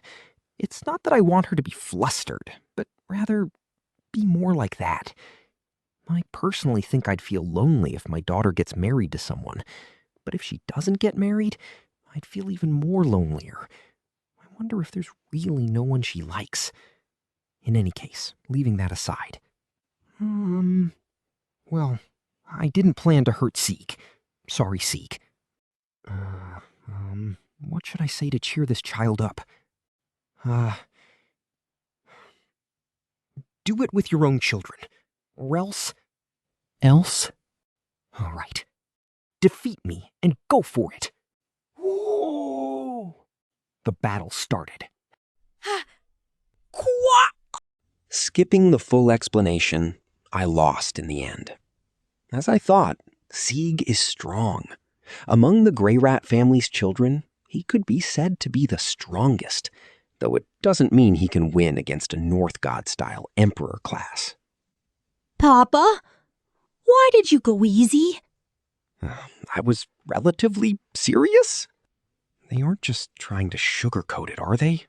S1: It's not that I want her to be flustered, but rather be more like that. I personally think I'd feel lonely if my daughter gets married to someone, but if she doesn't get married, I'd feel even more lonelier. I wonder if there's really no one she likes. In any case, leaving that aside. Well, I didn't plan to hurt Sieg. Sorry, Sieg. What should I say to cheer this child up? Do it with your own children, or else... Else? All right. Defeat me and go for it. Whoa! The battle started. Skipping the full explanation, I lost in the end. As I thought, Sieg is strong. Among the Greyrat family's children, he could be said to be the strongest, though it doesn't mean he can win against a North God-style Emperor class.
S6: Papa, why did you go easy?
S1: I was relatively serious? They aren't just trying to sugarcoat it, are they?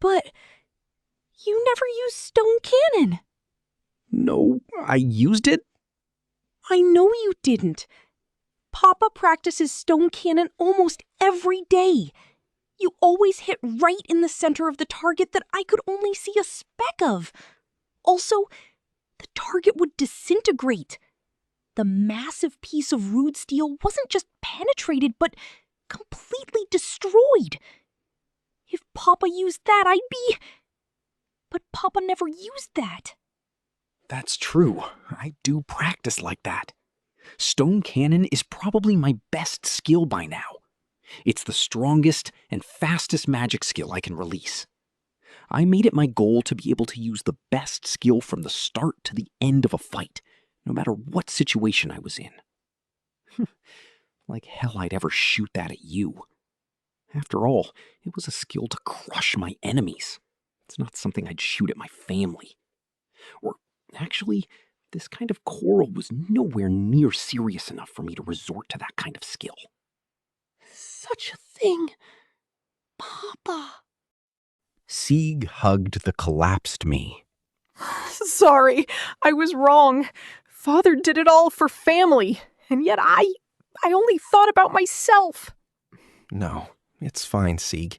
S6: But you never used stone cannon.
S1: No, I used it.
S5: I know you didn't. Papa practices stone cannon almost every day. You always hit right in the center of the target that I could only see a speck of. Also, the target would disintegrate. The massive piece of rude steel wasn't just penetrated, but completely destroyed. If Papa used that, I'd be... But Papa never used that.
S2: That's true. I do practice like that. Stone cannon is probably my best skill by now. It's the strongest and fastest magic skill I can release. I made it my goal to be able to use the best skill from the start to the end of a fight, no matter what situation I was in. Like hell I'd ever shoot that at you. After all, it was a skill to crush my enemies. It's not something I'd shoot at my family. Or actually, this kind of quarrel was nowhere near serious enough for me to resort to that kind of skill.
S5: Such a thing. Papa.
S2: Sieg hugged the collapsed me.
S7: Sorry, I was wrong. Father did it all for family, and yet I only thought about myself.
S1: No, it's fine, Sieg.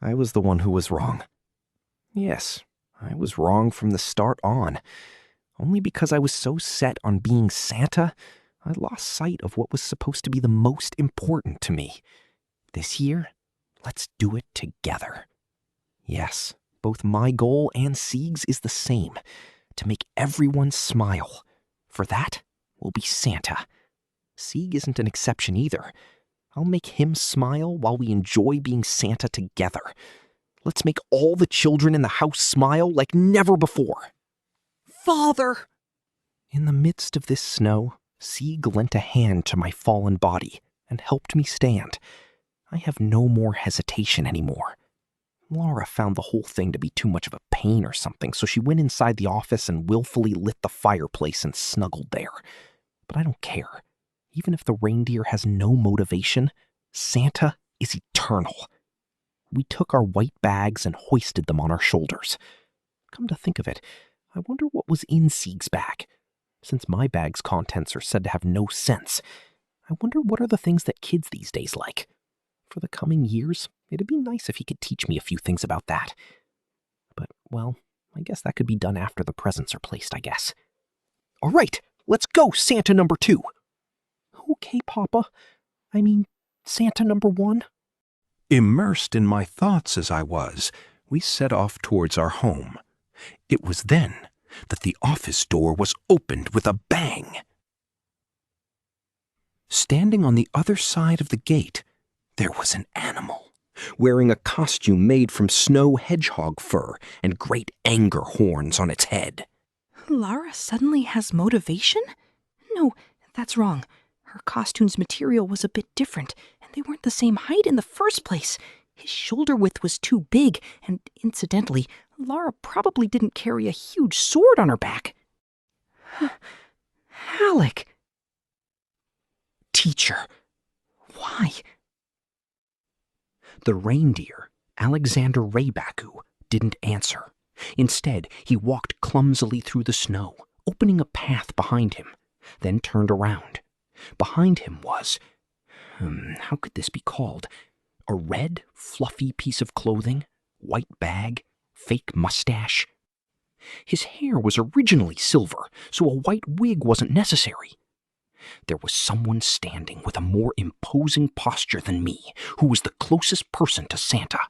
S1: I was the one who was wrong. Yes, I was wrong from the start on. Only because I was so set on being Santa, I lost sight of what was supposed to be the most important to me. This year, let's do it together. Yes, both my goal and Sieg's is the same, to make everyone smile. For that, we'll be Santa. Sieg isn't an exception either. I'll make him smile while we enjoy being Santa together. Let's make all the children in the house smile like never before.
S5: Father.
S1: In the midst of this snow, Sieg lent a hand to my fallen body and helped me stand. I have no more hesitation anymore. Laura found the whole thing to be too much of a pain or something, so she went inside the office and willfully lit the fireplace and snuggled there. But I don't care. Even if the reindeer has no motivation, Santa is eternal. We took our white bags and hoisted them on our shoulders. Come to think of it, I wonder what was in Sieg's bag. Since my bag's contents are said to have no sense, I wonder what are the things that kids these days like. For the coming years, it'd be nice if he could teach me a few things about that. But, well, I guess that could be done after the presents are placed, I guess. All right, let's go, Santa number 2. Okay, Papa. I mean, Santa number 1.
S8: Immersed in my thoughts as I was, we set off towards our home. It was then that the office door was opened with a bang. Standing on the other side of the gate, there was an animal,
S3: wearing a costume made from snow hedgehog fur and great anger horns on its head.
S5: Lara suddenly has motivation? No, that's wrong. Her costume's material was a bit different, and they weren't the same height in the first place. His shoulder width was too big, and incidentally, Lara probably didn't carry a huge sword on her back. Alec.
S2: Teacher, why? The reindeer, Alexander Raybaku, didn't answer. Instead, he walked clumsily through the snow, opening a path behind him, then turned around. Behind him was, how could this be called? A red, fluffy piece of clothing, white bag, fake mustache. His hair was originally silver, so a white wig wasn't necessary. There was someone standing with a more imposing posture than me, who was the closest person to Santa.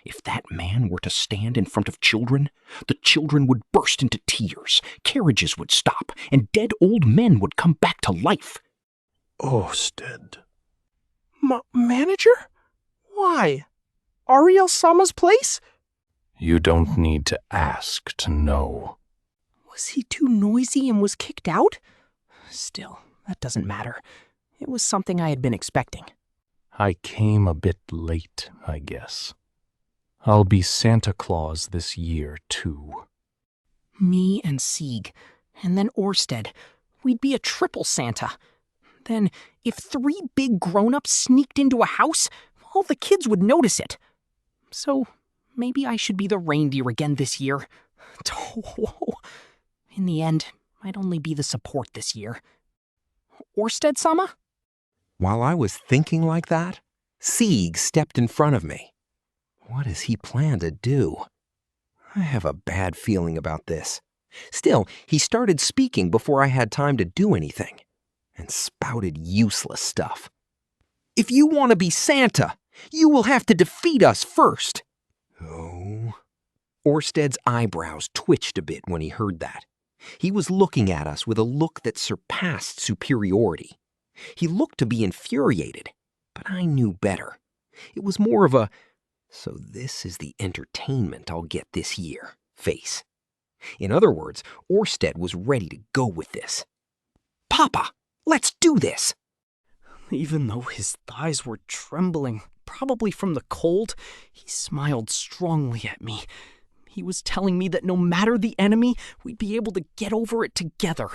S2: If that man were to stand in front of children, the children would burst into tears, carriages would stop, and dead old men would come back to life.
S9: Orsted. Manager? Why? Ariel-sama's place?
S8: You don't need to ask to know.
S4: Was he too noisy and was kicked out? Still, that doesn't matter. It was something I had been expecting.
S8: I came a bit late, I guess. I'll be Santa Claus this year, too.
S4: Me and Sieg, and then Orsted. We'd be a triple Santa. Then, if 3 big grown-ups sneaked into a house, all the kids would notice it. So, maybe I should be the reindeer again this year. In the end, I'd only be the support this year. Orsted-sama?
S1: While I was thinking like that, Sieg stepped in front of me. What does he plan to do? I have a bad feeling about this. Still, he started speaking before I had time to do anything, and spouted useless stuff. If you want to be Santa, you will have to defeat us first. Oh. Orsted's eyebrows twitched a bit when he heard that. He was looking at us with a look that surpassed superiority. He looked to be infuriated, but I knew better. It was more of a, so this is the entertainment I'll get this year, face. In other words, Orsted was ready to go with this. Papa, let's do this!
S4: Even though his thighs were trembling, probably from the cold, he smiled strongly at me. He was telling me that no matter the enemy, we'd be able to get over it together.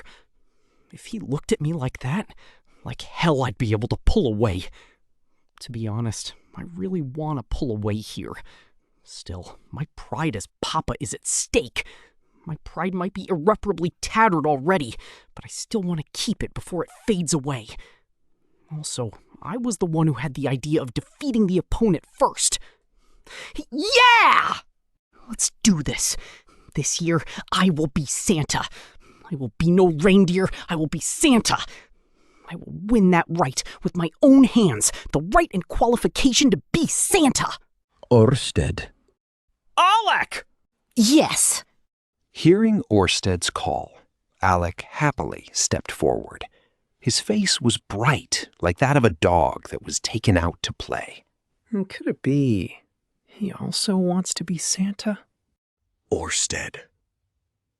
S4: If he looked at me like that, like hell I'd be able to pull away. To be honest, I really want to pull away here. Still, my pride as Papa is at stake. My pride might be irreparably tattered already, but I still want to keep it before it fades away. Also, I was the one who had the idea of defeating the opponent first. Yeah! Let's do this. This year, I will be Santa. I will be no reindeer, I will be Santa. I will win that right with my own hands, the right and qualification to be Santa.
S1: Orsted.
S2: Alec!
S5: Yes.
S3: Hearing Orsted's call, Alec happily stepped forward. His face was bright, like that of a dog that was taken out to play.
S2: Could it be he also wants to be Santa?
S9: Orsted.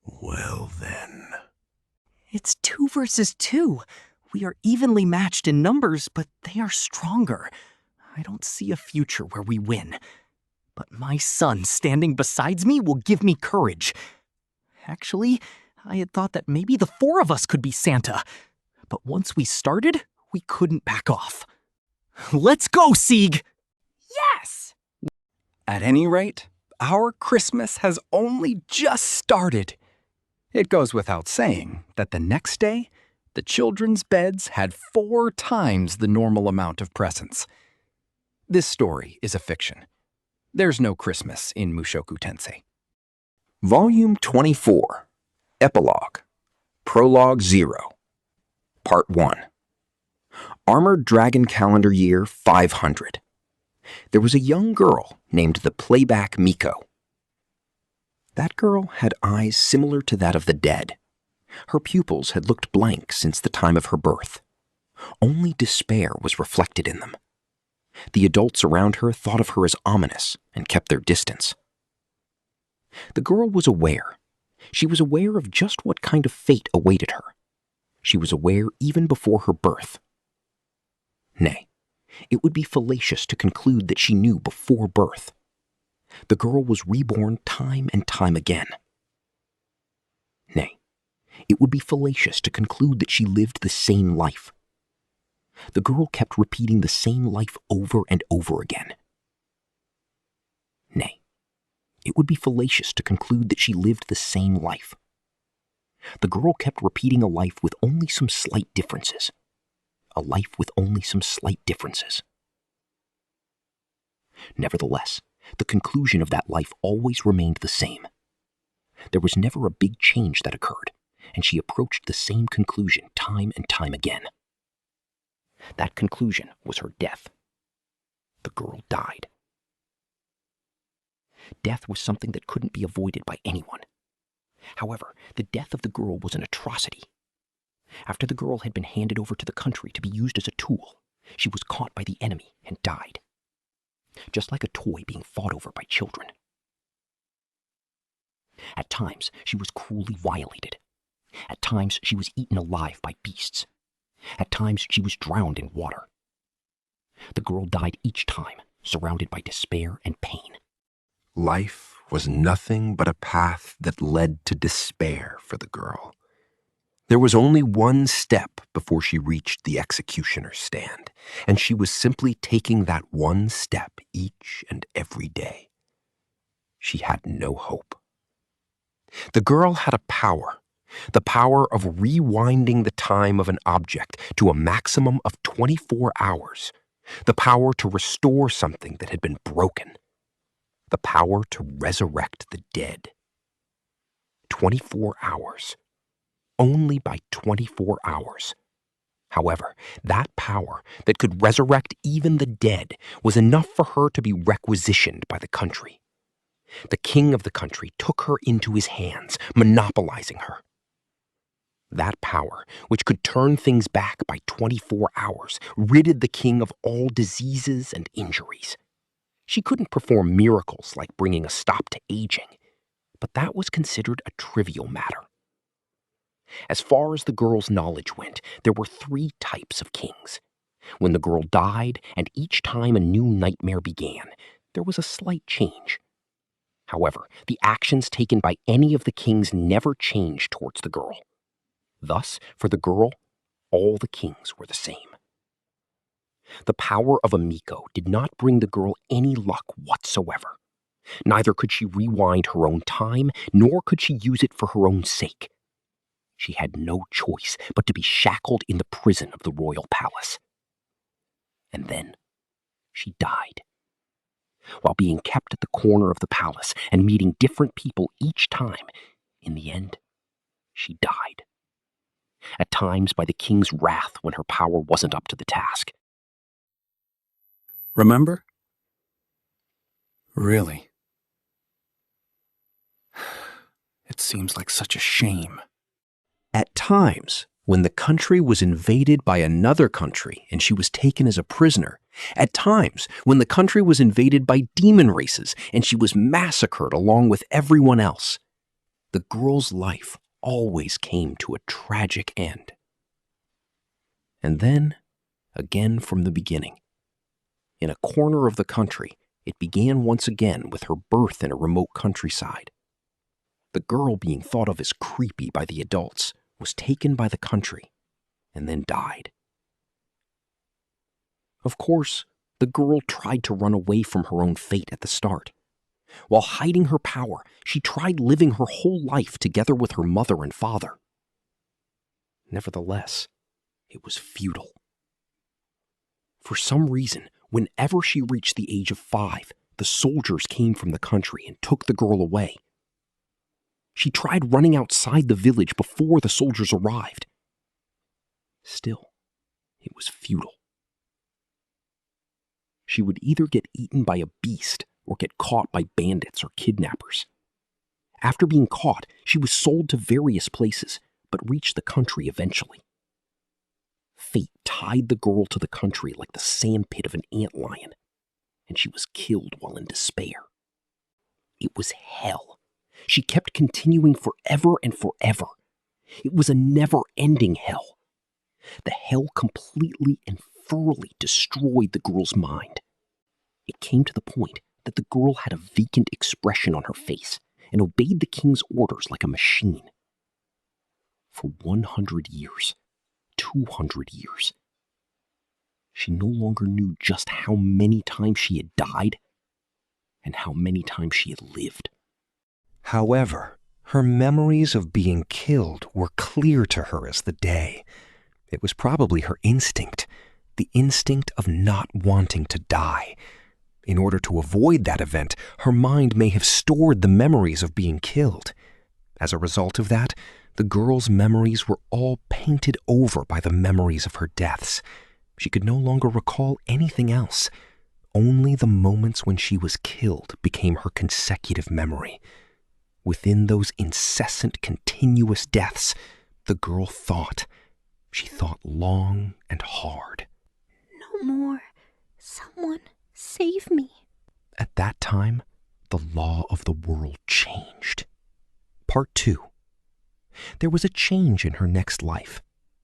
S9: Well then.
S4: It's 2 versus 2. We are evenly matched in numbers, but they are stronger. I don't see a future where we win. But my son standing beside me will give me courage. Actually, I had thought that maybe the 4 of us could be Santa. But once we started, we couldn't back off. Let's go, Sieg!
S2: Yes! At any rate, our Christmas has only just started. It goes without saying that the next day, the children's beds had 4 times the normal amount of presents. This story is a fiction. There's no Christmas in Mushoku Tensei.
S1: Volume 24, Epilogue, Prologue 0, Part 1. Armored Dragon Calendar Year 500. There was a young girl named the Playback Miko. That girl had eyes similar to that of the dead. Her pupils had looked blank since the time of her birth. Only despair was reflected in them.
S2: The adults around her thought of her as ominous and kept their distance. The girl was aware. She was aware of just what kind of fate awaited her. She was aware even before her birth. Nay, it would be fallacious to conclude that she knew before birth. The girl was reborn time and time again. Nay, it would be fallacious to conclude that she lived the same life. The girl kept repeating the same life over and over again. Nay, it would be fallacious to conclude that she lived the same life. The girl kept repeating a life with only some slight differences. A life with only some slight differences. Nevertheless, the conclusion of that life always remained the same. There was never a big change that occurred, and she approached the same conclusion time and time again. That conclusion was her death. The girl died. Death was something that couldn't be avoided by anyone. However, the death of the girl was an atrocity. After the girl had been handed over to the country to be used as a tool, she was caught by the enemy and died. Just like a toy being fought over by children. At times, she was cruelly violated. At times, she was eaten alive by beasts. At times, she was drowned in water. The girl died each time, surrounded by despair and pain.
S8: Life was nothing but a path that led to despair for the girl. There was only one step before she reached the executioner's stand, and she was simply taking that one step each and every day. She had no hope. The girl had a power, the power of rewinding the time of an object to a maximum of 24 hours, the power to restore something that had been broken, the power to resurrect the dead. 24 hours. Only by 24 hours. However, that power that could resurrect even the dead was enough for her to be requisitioned by the country. The king of the country took her into his hands, monopolizing her. That power, which could turn things back by 24 hours, ridded the king of all diseases and injuries. She couldn't perform miracles like bringing a stop to aging, but that was considered a trivial matter. As far as the girl's knowledge went, there were 3 types of kings. When the girl died, and each time a new nightmare began, there was a slight change. However, the actions taken by any of the kings never changed towards the girl. Thus, for the girl, all the kings were the same. The power of a Miko did not bring the girl any luck whatsoever. Neither could she rewind her own time, nor could she use it for her own sake. She had no choice but to be shackled in the prison of the royal palace. And then she died. While being kept at the corner of the palace and meeting different people each time, in the end, she died. At times by the king's wrath when her power wasn't up to the task.
S2: Remember? Really? It seems like such a shame. At times, when the country was invaded by another country and she was taken as a prisoner, at times when the country was invaded by demon races and she was massacred along with everyone else, the girl's life always came to a tragic end. And then, again from the beginning. In a corner of the country, it began once again with her birth in a remote countryside. The girl being thought of as creepy by the adults was taken by the country and then died. Of course, the girl tried to run away from her own fate at the start. While hiding her power, she tried living her whole life together with her mother and father. Nevertheless, it was futile. For some reason, whenever she reached the age of 5, the soldiers came from the country and took the girl away. She tried running outside the village before the soldiers arrived. Still, it was futile. She would either get eaten by a beast or get caught by bandits or kidnappers. After being caught, she was sold to various places, but reached the country eventually.
S4: Fate tied the girl to the country like the sandpit of an antlion, and she was killed while in despair. It was hell. She kept continuing forever and forever. It was a never-ending hell. The hell completely and thoroughly destroyed the girl's mind. It came to the point that the girl had a vacant expression on her face and obeyed the king's orders like a machine. For 100 years, 200 years, she no longer knew just how many times she had died and how many times she had lived.
S8: However, her memories of being killed were clear to her as the day. It was probably her instinct, the instinct of not wanting to die. In order to avoid that event, her mind may have stored the memories of being killed. As a result of that, the girl's memories were all painted over by the memories of her deaths. She could no longer recall anything else. Only the moments when she was killed became her consecutive memory. Within those incessant, continuous deaths, the girl thought. She thought long and hard.
S6: No more. Someone save me.
S8: At that time, the law of the world changed. Part 2. There was a change in her next life.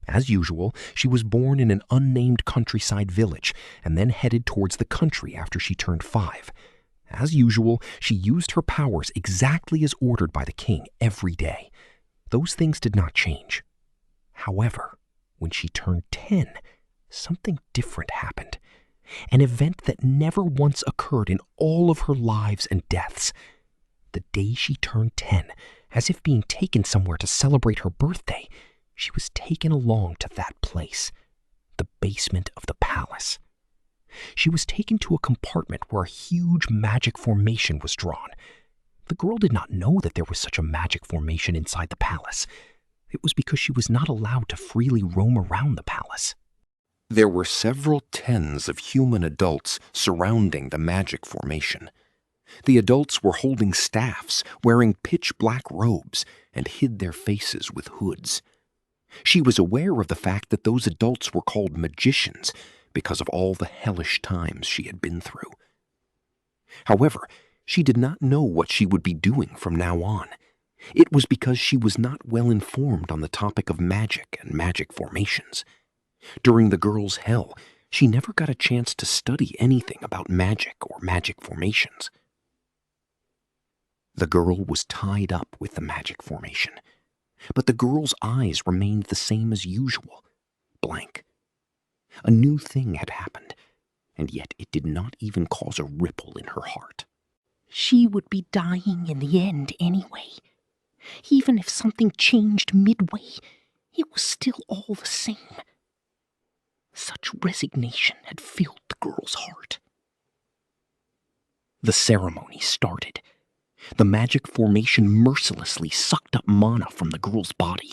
S8: As usual, she was born in an unnamed countryside village and then headed towards the country after she turned 5. As usual, she used her powers exactly as ordered by the king every day. Those things did not change. However, when she turned 10, something different happened. An event that never once occurred in all of her lives and deaths. The day she turned 10, as if being taken somewhere to celebrate her birthday, she was taken along to that place, the basement of the palace. She was taken to a compartment where a huge magic formation was drawn. The girl did not know that there was such a magic formation inside the palace. It was because she was not allowed to freely roam around the palace.
S1: There were several tens of human adults surrounding the magic formation. The adults were holding staffs, wearing pitch-black robes, and hid their faces with hoods. She was aware of the fact that those adults were called magicians because of all the hellish times she had been through. However, she did not know what she would be doing from now on. It was because she was not well informed on the topic of magic and magic formations. During the girl's hell, she never got a chance to study anything about magic or magic formations. The girl was tied up with the magic formation, but the girl's eyes remained the same as usual, blank. A new thing had happened, and yet it did not even cause a ripple in her heart.
S4: She would be dying in the end anyway. Even if something changed midway, it was still all the same. Such resignation had filled the girl's heart. The ceremony started. The magic formation mercilessly sucked up mana from the girl's body.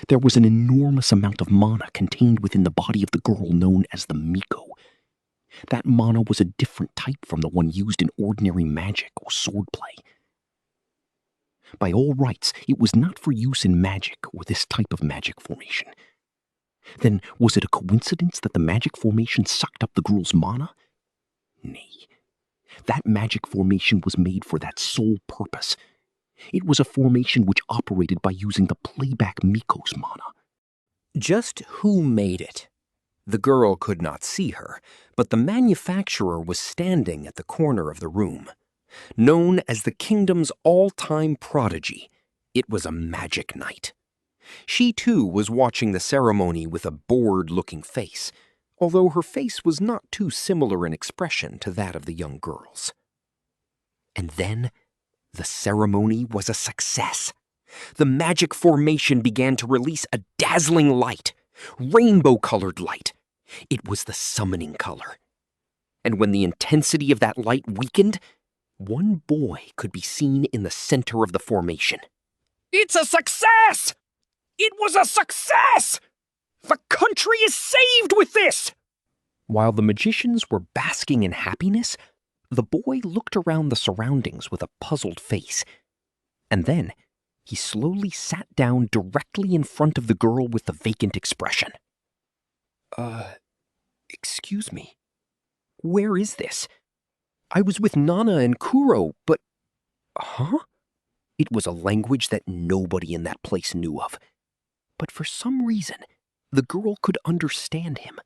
S4: There was an enormous amount of mana contained within the body of the girl known as the Miko. That mana was a different type from the one used in ordinary magic or swordplay. By all rights, it was not for use in magic or this type of magic formation. Then, was it a coincidence that the magic formation sucked up the girl's mana? Nay. That magic formation was made for that sole purpose. It was a formation which operated by using the playback Miko's mana.
S3: Just who made it? The girl could not see her, but the manufacturer was standing at the corner of the room. Known as the kingdom's all-time prodigy, it was a magic knight. She too was watching the ceremony with a bored-looking face, although her face was not too similar in expression to that of the young girl's. And then, the ceremony was a success. The magic formation began to release a dazzling light, rainbow-colored light. It was the summoning color. And when the intensity of that light weakened, one boy could be seen in the center of the formation.
S4: It's a success! It was a success! The country is saved with this!
S3: While the magicians were basking in happiness, the boy looked around the surroundings with a puzzled face. And then, he slowly sat down directly in front of the girl with the vacant expression.
S2: Excuse me. Where is this? I was with Nana and Kuro, but... Huh? It was a language that nobody in that place knew of. But for some reason, the girl could understand him.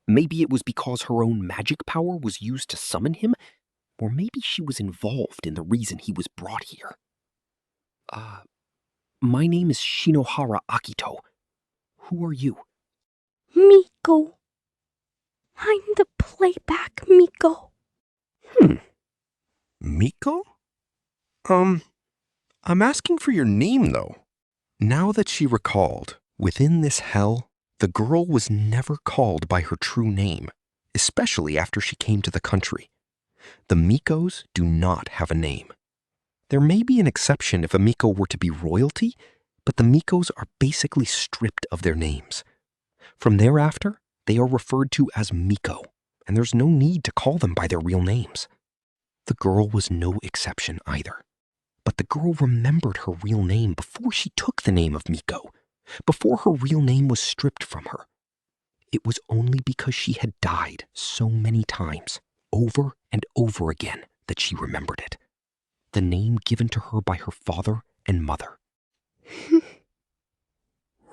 S2: Maybe it was because her own magic power was used to summon him, or maybe she was involved in the reason he was brought here. My name is Shinohara Akito. Who are you?
S6: Miko. I'm the playback Miko.
S8: Miko? I'm asking for your name, though. Now that she recalled, within this hell, the girl was never called by her true name, especially after she came to the country. The Mikos do not have a name. There may be an exception if a Miko were to be royalty, but the Mikos are basically stripped of their names. From thereafter, they are referred to as Miko, and there's no need to call them by their real names. The girl was no exception either. But the girl remembered her real name before she took the name of Miko, before her real name was stripped from her. It was only because she had died so many times, over and over again, that she remembered it. The name given to her by her father and mother.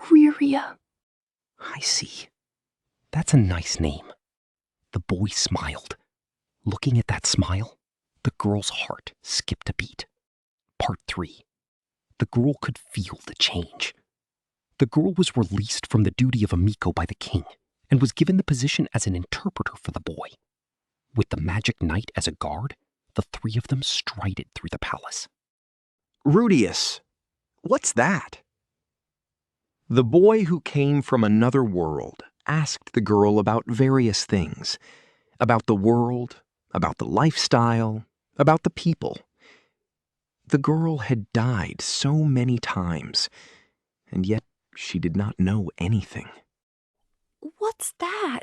S6: Riria.
S2: I see. That's a nice name. The boy smiled. Looking at that smile, the girl's heart skipped a beat. Part 3. The girl could feel the change. The girl was released from the duty of a Miko by the king and was given the position as an interpreter for the boy. With the magic knight as a guard, the three of them strided through the palace.
S1: Rudeus, what's that? The boy who came from another world asked the girl about various things. About the world, about the lifestyle, about the people. The girl had died so many times, and yet she did not know anything.
S5: What's that?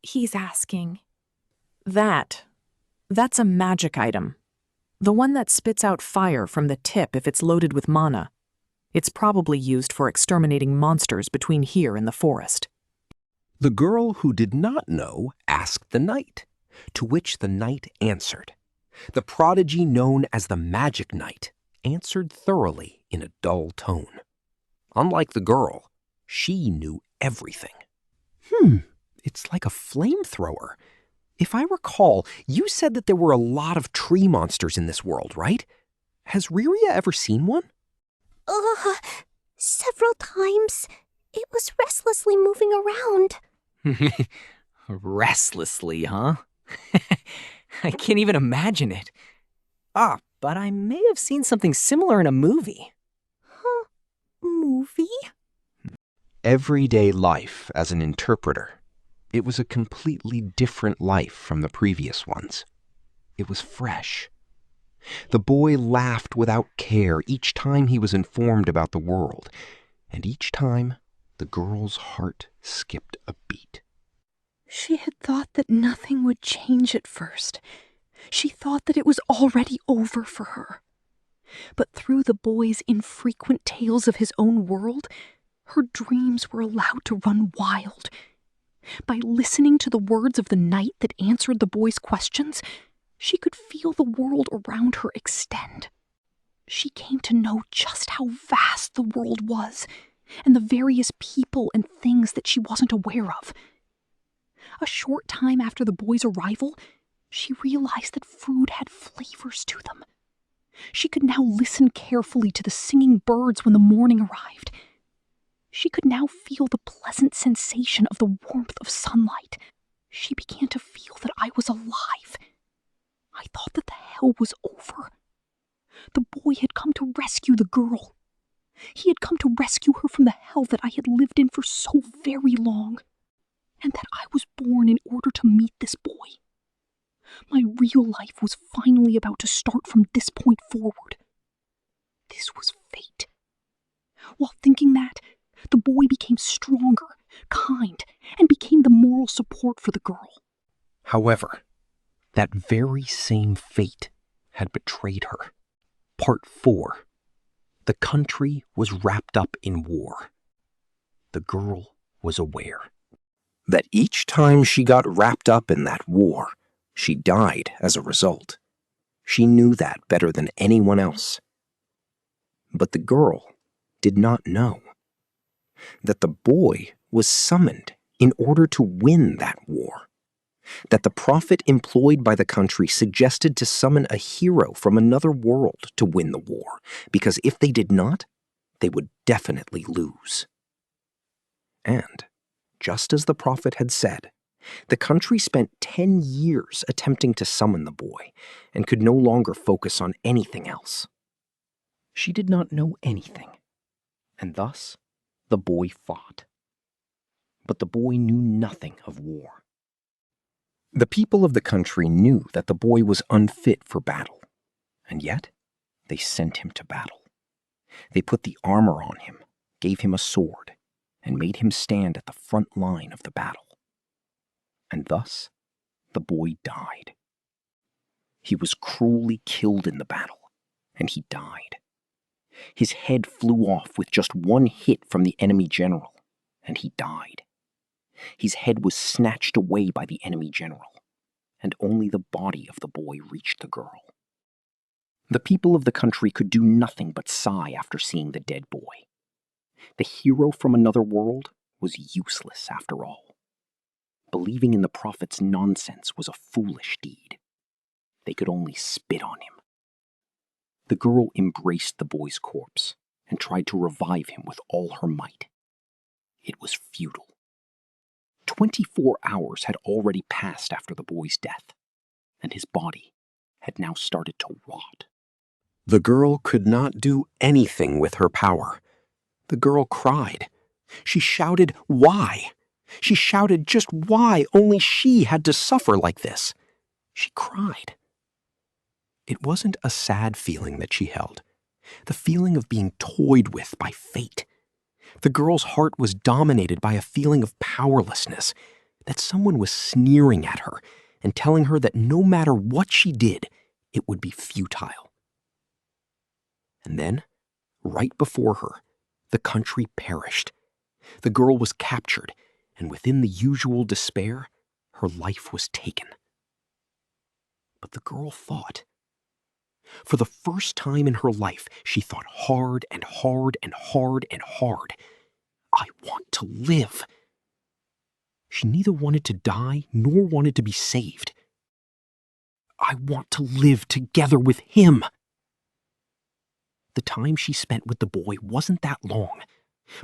S5: He's asking. That's a magic item. The one that spits out fire from the tip if it's loaded with mana. It's probably used for exterminating monsters between here and the forest.
S3: The girl who did not know asked the knight, to which the knight answered. The prodigy known as the Magic Knight answered thoroughly in a dull tone. Unlike the girl, she knew everything. It's like a flamethrower. If I recall, you said that there were a lot of tree monsters in this world, right? Has Riria ever seen one?
S6: Several times. It was restlessly moving around.
S4: Restlessly, huh? I can't even imagine it. But I may have seen something similar in a movie.
S6: Movie?
S1: Everyday life as an interpreter. It was a completely different life from the previous ones. It was fresh. The boy laughed without care each time he was informed about the world, and each time the girl's heart skipped a beat.
S5: She had thought that nothing would change at first. She thought that it was already over for her. But through the boy's infrequent tales of his own world, her dreams were allowed to run wild. By listening to the words of the knight that answered the boy's questions, she could feel the world around her extend. She came to know just how vast the world was, and the various people and things that she wasn't aware of. A short time after the boy's arrival, she realized that food had flavors to them. She could now listen carefully to the singing birds when the morning arrived. She could now feel the pleasant sensation of the warmth of sunlight. She began to feel that I was alive. I thought that the hell was over. The boy had come to rescue the girl. He had come to rescue her from the hell that I had lived in for so very long, and that I was born in order to meet this boy. My real life was finally about to start from this point forward. This was fate. While thinking that, the boy became stronger, kind, and became the moral support for the girl.
S2: However, that very same fate had betrayed her. Part 4. The country was wrapped up in war. The girl was aware. That each time she got wrapped up in that war, she died as a result. She knew that better than anyone else. But the girl did not know that the boy was summoned in order to win that war. That the prophet employed by the country suggested to summon a hero from another world to win the war, because if they did not, they would definitely lose. And, just as the prophet had said, the country spent 10 years attempting to summon the boy and could no longer focus on anything else. She did not know anything, and thus the boy fought. But the boy knew nothing of war. The people of the country knew that the boy was unfit for battle, and yet they sent him to battle. They put the armor on him, gave him a sword, and made him stand at the front line of the battle. And thus the boy died. He was cruelly killed in the battle, and he died. His head flew off with just one hit from the enemy general, and he died. His head was snatched away by the enemy general, and only the body of the boy reached the girl. The people of the country could do nothing but sigh after seeing the dead boy. The hero from another world was useless after all. Believing in the prophet's nonsense was a foolish deed. They could only spit on him. The girl embraced the boy's corpse and tried to revive him with all her might. It was futile. 24 hours had already passed after the boy's death, and his body had now started to rot. The girl could not do anything with her power. The girl cried. She shouted, "Why?" She shouted just why only she had to suffer like this. She cried. It wasn't a sad feeling that she held, the feeling of being toyed with by fate. The girl's heart was dominated by a feeling of powerlessness, that someone was sneering at her and telling her that no matter what she did, it would be futile. And then, right before her, the country perished. The girl was captured, and within the usual despair, her life was taken. But the girl fought. For the first time in her life, she thought hard and hard and hard and hard. I want to live. She neither wanted to die nor wanted to be saved. I want to live together with him. The time she spent with the boy wasn't that long,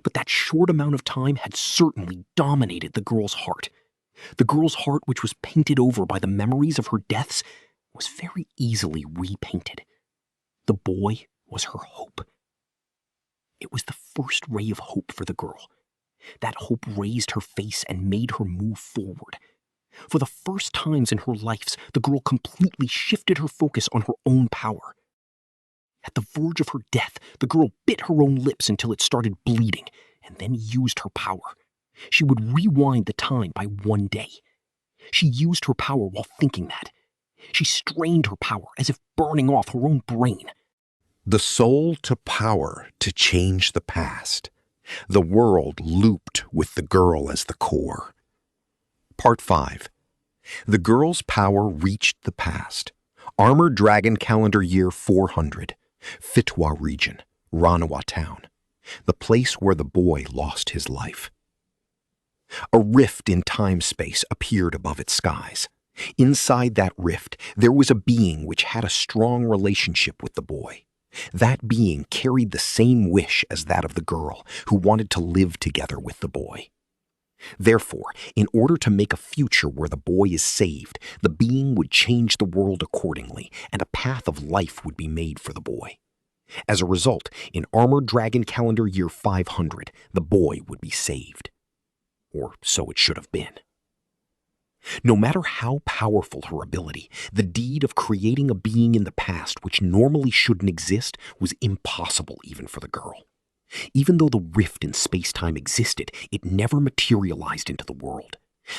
S2: but that short amount of time had certainly dominated the girl's heart. The girl's heart, which was painted over by the memories of her deaths, was very easily repainted. The boy was her hope. It was the first ray of hope for the girl. That hope raised her face and made her move forward. For the first times in her life, the girl completely shifted her focus on her own power. At the verge of her death, the girl bit her own lips until it started bleeding, and then used her power. She would rewind the time by 1 day. She used her power while thinking that. She strained her power as if burning off her own brain.
S8: The soul to power to change the past. The world looped with the girl as the core. Part 5. The girl's power reached the past. Armored Dragon calendar year 400. Fitwa region, Ranawa town. The place where the boy lost his life. A rift in time-space appeared above its skies. Inside that rift, there was a being which had a strong relationship with the boy. That being carried the same wish as that of the girl, who wanted to live together with the boy. Therefore, in order to make a future where the boy is saved, the being would change the world accordingly, and a path of life would be made for the boy. As a result, in Armored Dragon calendar year 500, the boy would be saved. Or so it should have been. No matter how powerful her ability, the deed of creating a being in the past which normally shouldn't exist was impossible even for the girl. Even though the rift in space-time existed, it never materialized into the world.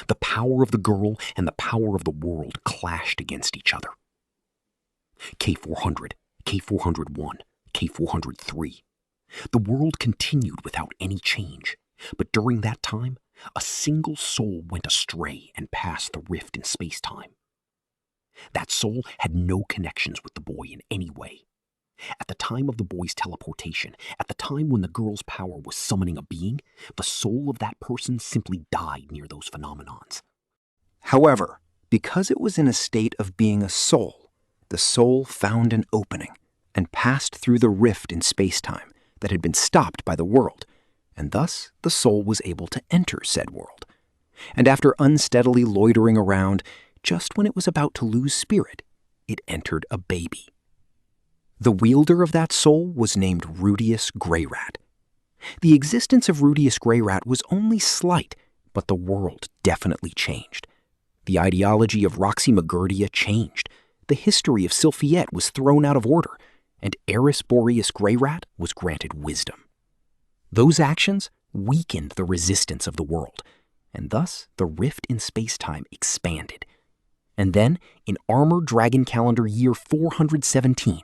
S8: The power of the girl and the power of the world clashed against each other. K400, K401, K403. The world continued without any change, but during that time,
S4: A single soul went astray and passed the rift in space-time. That soul had no connections with the boy in any way. At the time of the boy's teleportation, at the time when the girl's power was summoning a being, the soul of that person simply died near those phenomenons.
S2: However, because it was in a state of being a soul, the soul found an opening and passed through the rift in space-time that had been stopped by the world, and thus the soul was able to enter said world. And after unsteadily loitering around, just when it was about to lose spirit, it entered a baby. The wielder of that soul was named Rudeus Greyrat. The existence of Rudeus Greyrat was only slight, but the world definitely changed. The ideology of Roxy Magurdia changed. The history of Sylphiette was thrown out of order, and Eris Boreas Greyrat was granted wisdom. Those actions weakened the resistance of the world, and thus the rift in space-time expanded. And then, in Armored Dragon Calendar year 417,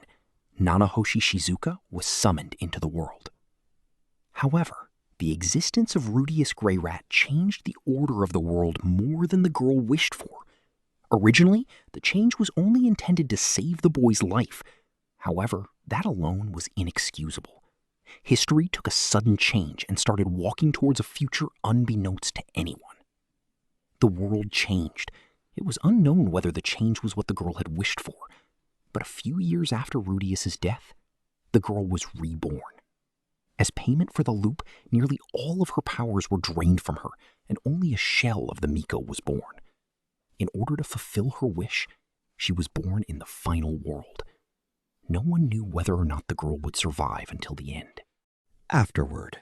S2: Nanahoshi Shizuka was summoned into the world. However, the existence of Rudeus Greyrat changed the order of the world more than the girl wished for. Originally, the change was only intended to save the boy's life. However, that alone was inexcusable. History took a sudden change and started walking towards a future unbeknownst to anyone. The world changed. It was unknown whether the change was what the girl had wished for. But a few years after Rudeus's death, the girl was reborn. As payment for the loop, nearly all of her powers were drained from her, and only a shell of the Miko was born. In order to fulfill her wish, she was born in the final world. No one knew whether or not the girl would survive until the end.
S3: Afterward.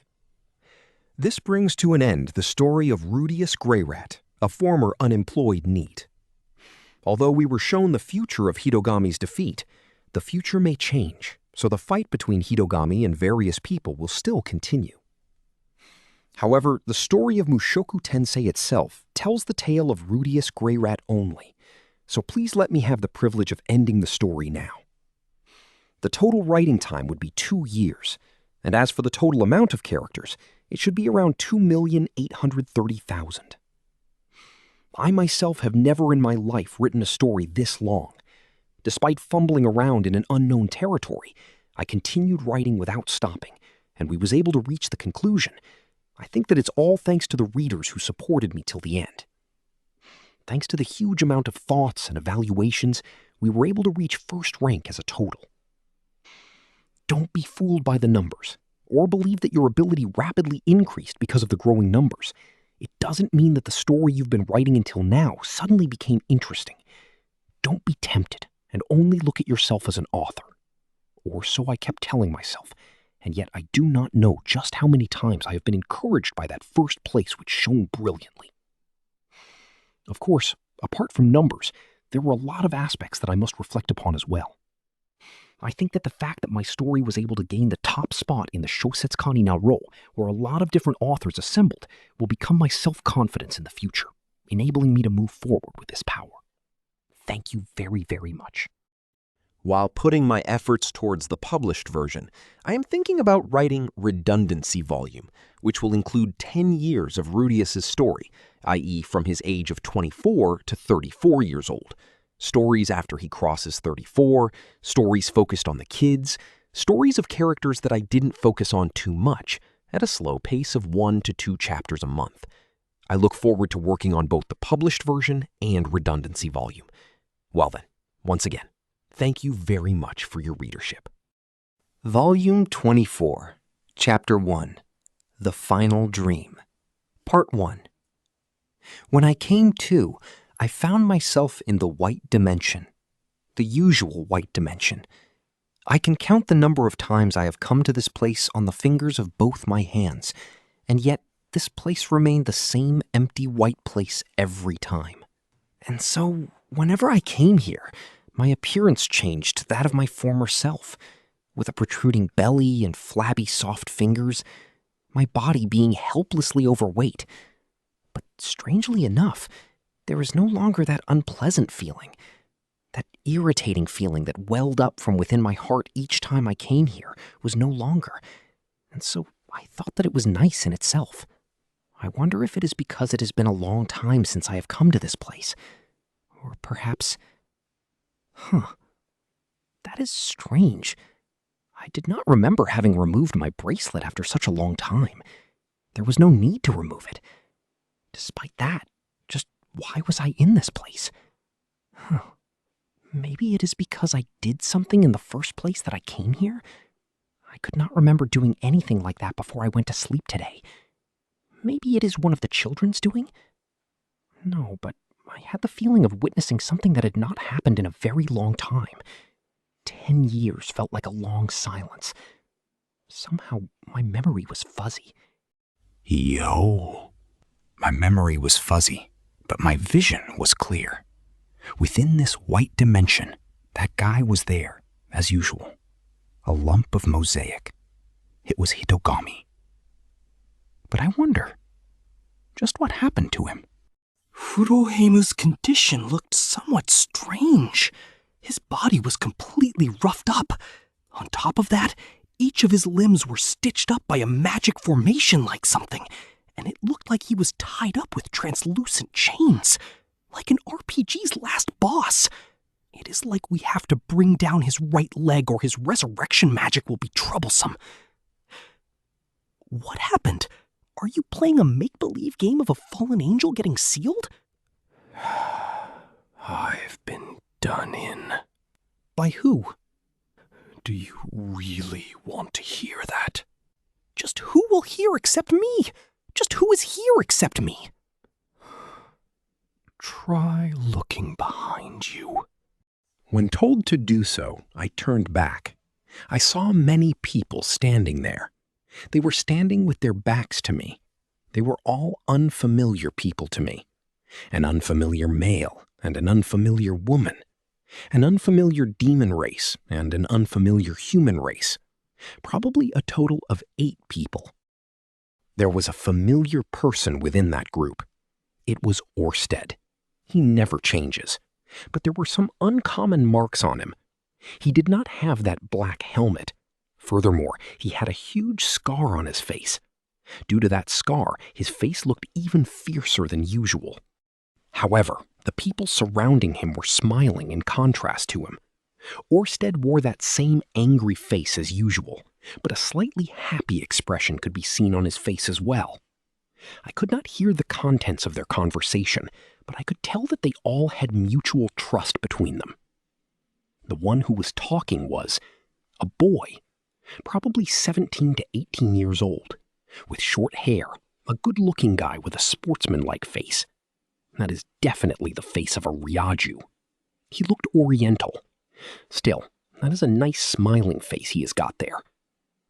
S3: This brings to an end the story of Rudeus Greyrat, a former unemployed NEET. Although we were shown the future of Hidogami's defeat, the future may change, so the fight between Hidogami and various people will still continue. However, the story of Mushoku Tensei itself tells the tale of Rudeus Greyrat only, so please let me have the privilege of ending the story now. The total writing time would be 2 years, and as for the total amount of characters, it should be around 2,830,000. I myself have never in my life written a story this long. Despite fumbling around in an unknown territory, I continued writing without stopping, and we was able to reach the conclusion. I think that it's all thanks to the readers who supported me till the end. Thanks to the huge amount of thoughts and evaluations, we were able to reach first rank as a total. Don't be fooled by the numbers, or believe that your ability rapidly increased because of the growing numbers. It doesn't mean that the story you've been writing until now suddenly became interesting. Don't be tempted, and only look at yourself as an author. Or so I kept telling myself, and yet I do not know just how many times I have been encouraged by that first place which shone brilliantly. Of course, apart from numbers, there were a lot of aspects that I must reflect upon as well. I think that the fact that my story was able to gain the top spot in the Shosetskani Naro, where a lot of different authors assembled, will become my self-confidence in the future, enabling me to move forward with this power. Thank you very, very much. While putting my efforts towards the published version, I am thinking about writing Redundancy Volume, which will include 10 years of Rudeus's story, i.e. from his age of 24 to 34 years old. Stories after he crosses 34, stories focused on the kids, stories of characters that I didn't focus on too much, at a slow pace of 1 to 2 chapters a month. I look forward to working on both the published version and Redundancy Volume. Well then, once again, thank you very much for your readership.
S2: Volume 24, Chapter 1, The Final Dream, Part 1. When I came to, I found myself in the white dimension, the usual white dimension. I can count the number of times I have come to this place on the fingers of both my hands, and yet this place remained the same empty white place every time. And so, whenever I came here, my appearance changed to that of my former self, with a protruding belly and flabby soft fingers, my body being helplessly overweight. But strangely enough, there is no longer that unpleasant feeling, that irritating feeling that welled up from within my heart each time I came here was no longer, and so I thought that it was nice in itself.
S4: I wonder if it is because it has been a long time since I have come to this place. Or perhaps... That is strange. I did not remember having removed my bracelet after such a long time. There was no need to remove it. Despite that, just why was I in this place? Maybe it is because I did something in the first place that I came here? I could not remember doing anything like that before I went to sleep today. Maybe it is one of the children's doing? No, but I had the feeling of witnessing something that had not happened in a very long time. 10 years felt like a long silence. Somehow, my memory was fuzzy.
S2: Yo. My memory was fuzzy, but my vision was clear. Within this white dimension, that guy was there, as usual. A lump of mosaic. It was Hitogami. But I wonder, just what happened to him?
S9: Furuheimu's condition looked somewhat strange. His body was completely roughed up. On top of that, each of his limbs were stitched up by a magic formation like something, and it looked like he was tied up with translucent chains, like an RPG's last boss. It is like we have to bring down his right leg or his resurrection magic will be troublesome. What happened? Are you playing a make-believe game of a fallen angel getting sealed? I've been done in. By who? Do you really want to hear that? Just who will hear except me? Just who is here except me? Try looking behind you.
S2: When told to do so, I turned back. I saw many people standing there. They were standing with their backs to me. They were all unfamiliar people to me. An unfamiliar male and an unfamiliar woman. An unfamiliar demon race and an unfamiliar human race. Probably a total of 8 people. There was a familiar person within that group. It was Orsted. He never changes. But there were some uncommon marks on him. He did not have that black helmet. Furthermore, he had a huge scar on his face. Due to that scar, his face looked even fiercer than usual. However, the people surrounding him were smiling in contrast to him. Orsted wore that same angry face as usual, but a slightly happy expression could be seen on his face as well. I could not hear the contents of their conversation, but I could tell that they all had mutual trust between them. The one who was talking was a boy, probably 17 to 18 years old, with short hair, a good-looking guy with a sportsman-like face. That is definitely the face of a Ryaju. He looked oriental. Still, that is a nice smiling face he has got there.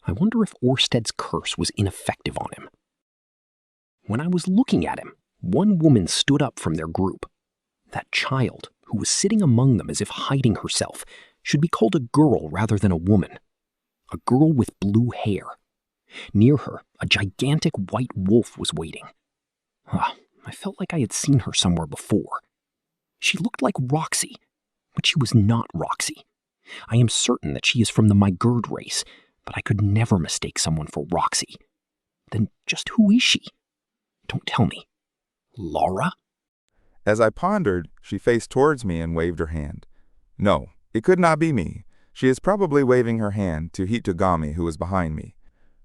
S2: I wonder if Orsted's curse was ineffective on him. When I was looking at him, one woman stood up from their group. That child, who was sitting among them as if hiding herself, should be called a girl rather than a woman. A girl with blue hair. Near her, a gigantic white wolf was waiting. I felt like I had seen her somewhere before. She looked like Roxy, but she was not Roxy. I am certain that she is from the Mygurd race, but I could never mistake someone for Roxy. Then just who is she? Don't tell me. Laura?
S10: As I pondered, she faced towards me and waved her hand. No, it could not be me. She is probably waving her hand to Hitogami, who was behind me.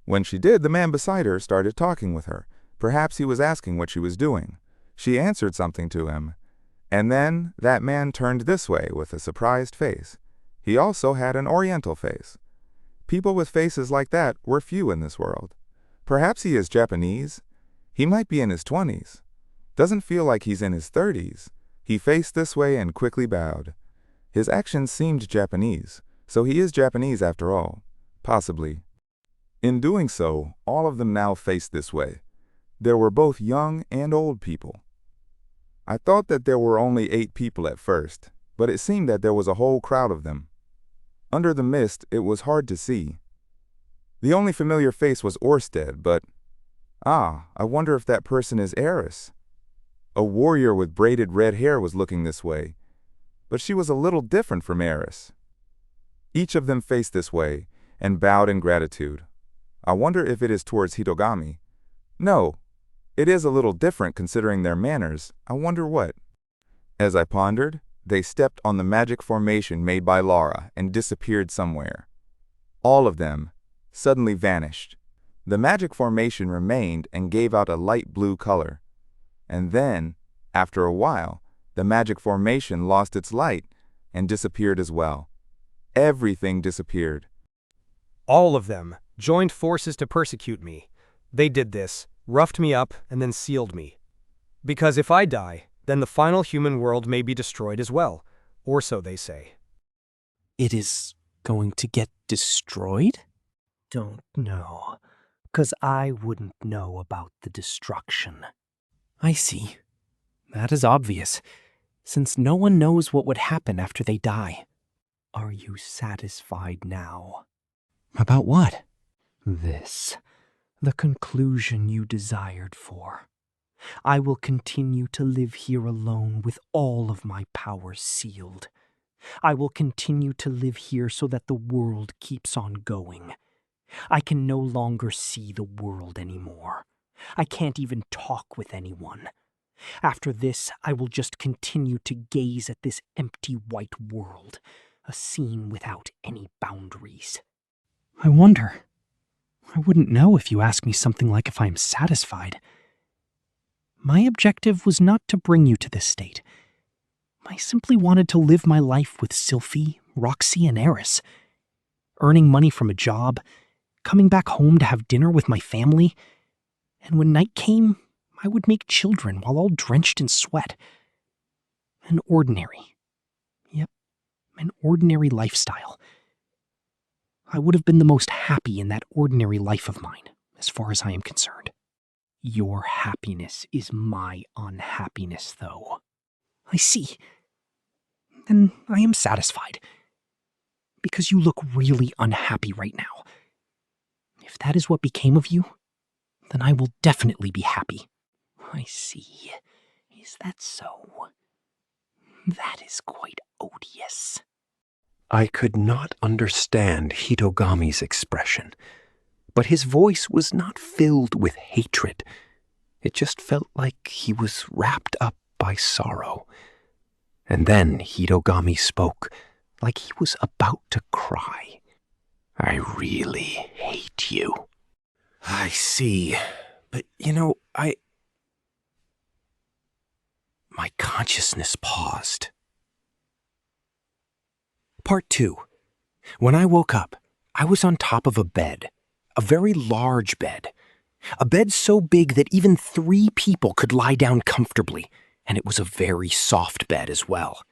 S10: When she did, the man beside her started talking with her. Perhaps he was asking what she was doing. She answered something to him. And then that man turned this way with a surprised face. He also had an oriental face. People with faces like that were few in this world. Perhaps he is Japanese. He might be in his 20s. Doesn't feel like he's in his 30s. He faced this way and quickly bowed. His actions seemed Japanese, so he is Japanese after all. Possibly. In doing so, all of them now faced this way. There were both young and old people. I thought that there were only 8 people at first, but it seemed that there was a whole crowd of them. Under the mist, it was hard to see. The only familiar face was Orsted, but I wonder if that person is Eris. A warrior with braided red hair was looking this way, but she was a little different from Eris. Each of them faced this way and bowed in gratitude. I wonder if it is towards Hitogami. No, It is a little different considering their manners. I wonder what. As I pondered, they stepped on the magic formation made by Laura and disappeared somewhere. All of them suddenly vanished. The magic formation remained and gave out a light blue color. And then, after a while, the magic formation lost its light and disappeared as well. Everything disappeared.
S11: All of them joined forces to persecute me. They did this, roughed me up, and then sealed me. Because if I die, then the final human world may be destroyed as well, or so they say.
S2: It is going to get destroyed?
S9: Don't know, 'cause I wouldn't know about the destruction.
S2: I see. That is obvious, since no one knows what would happen after they die.
S9: Are you satisfied now?
S2: About what?
S9: This. The conclusion you desired for. I will continue to live here alone with all of my powers sealed. I will continue to live here so that the world keeps on going. I can no longer see the world anymore. I can't even talk with anyone. After this, I will just continue to gaze at this empty white world, a scene without any boundaries.
S2: I wonder. I wouldn't know if you asked me something like if I am satisfied. My objective was not to bring you to this state. I simply wanted to live my life with Sylphie, Roxy, and Eris. Earning money from a job, coming back home to have dinner with my family, and when night came, I would make children while all drenched in sweat. An ordinary lifestyle. I would have been the most happy in that ordinary life of mine, as far as I am concerned.
S9: Your happiness is my unhappiness, though.
S2: I see. Then I am satisfied. Because you look really unhappy right now. If that is what became of you, then I will definitely be happy.
S9: I see. Is that so? That is quite odious.
S8: I could not understand Hitogami's expression, but his voice was not filled with hatred. It just felt like he was wrapped up by sorrow. And then Hitogami spoke, like he was about to cry. I really hate you.
S3: I see. But, My consciousness paused. Part 2. When I woke up, I was on top of a bed. A very large bed. A bed so big that even 3 people could lie down comfortably, and it was a very soft bed as well.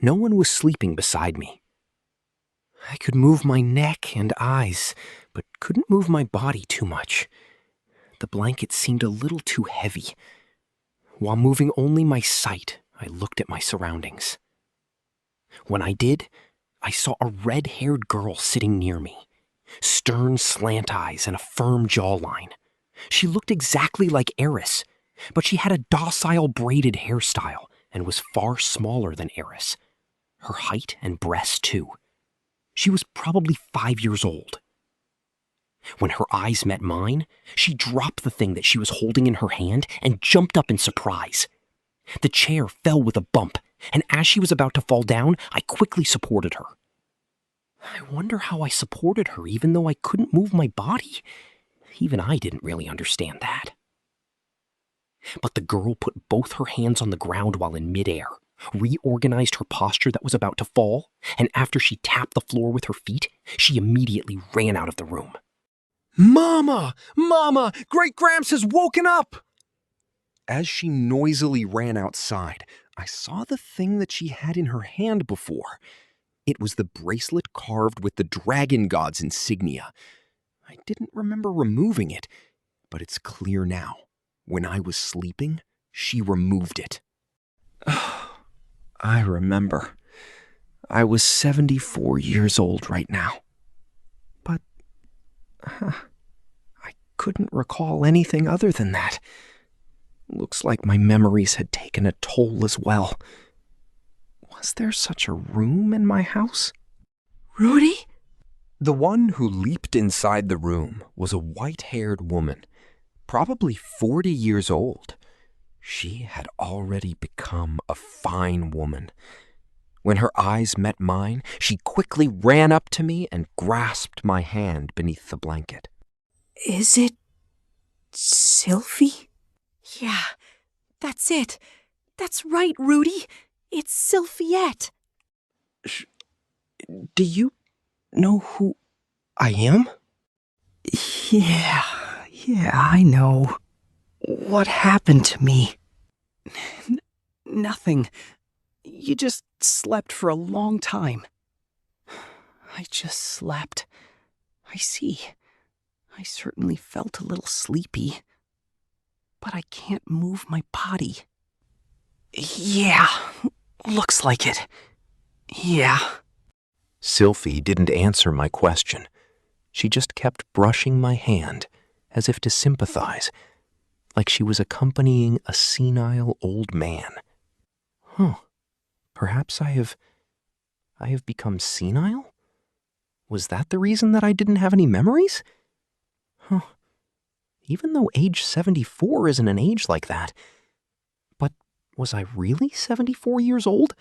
S3: No one was sleeping beside me. I could move my neck and eyes, but couldn't move my body too much. The blanket seemed a little too heavy. While moving only my sight, I looked at my surroundings. When I did, I saw a red-haired girl sitting near me. Stern slant eyes and a firm jawline. She looked exactly like Eris, but she had a docile braided hairstyle and was far smaller than Eris. Her height and breasts, too. She was probably 5 years old. When her eyes met mine, she dropped the thing that she was holding in her hand and jumped up in surprise. The chair fell with a bump, and as she was about to fall down, I quickly supported her. I wonder how I supported her even though I couldn't move my body. Even I didn't really understand that. But the girl put both her hands on the ground while in midair, reorganized her posture that was about to fall, and after she tapped the floor with her feet, she immediately ran out of the room.
S2: Mama! Mama! Great Gramps has woken up!
S3: As she noisily ran outside, I saw the thing that she had in her hand before. It was the bracelet carved with the dragon god's insignia. I didn't remember removing it, but it's clear now. When I was sleeping, she removed it. I remember. I was 74 years old right now. But I couldn't recall anything other than that. Looks like my memories had taken a toll as well. Was there such a room in my house?
S6: Rudy?
S3: The one who leaped inside the room was a white-haired woman. probably 40 years old. She had already become a fine woman. When her eyes met mine, she quickly ran up to me and grasped my hand beneath the blanket.
S6: Is it Sylphie?
S5: Yeah, that's it. That's right, Rudy. It's Sylphiette.
S4: Do you know who I am?
S9: Yeah, I know.
S4: What happened to me?
S9: Nothing. You just slept for a long time. I just slept. I see. I certainly felt a little sleepy. But I can't move my body.
S4: Yeah, looks like it. Yeah.
S3: Sylphie didn't answer my question. She just kept brushing my hand, as if to sympathize, like she was accompanying a senile old man. Perhaps I have become senile? Was that the reason that I didn't have any memories? Even though age 74 isn't an age like that. But was I really 74 years old?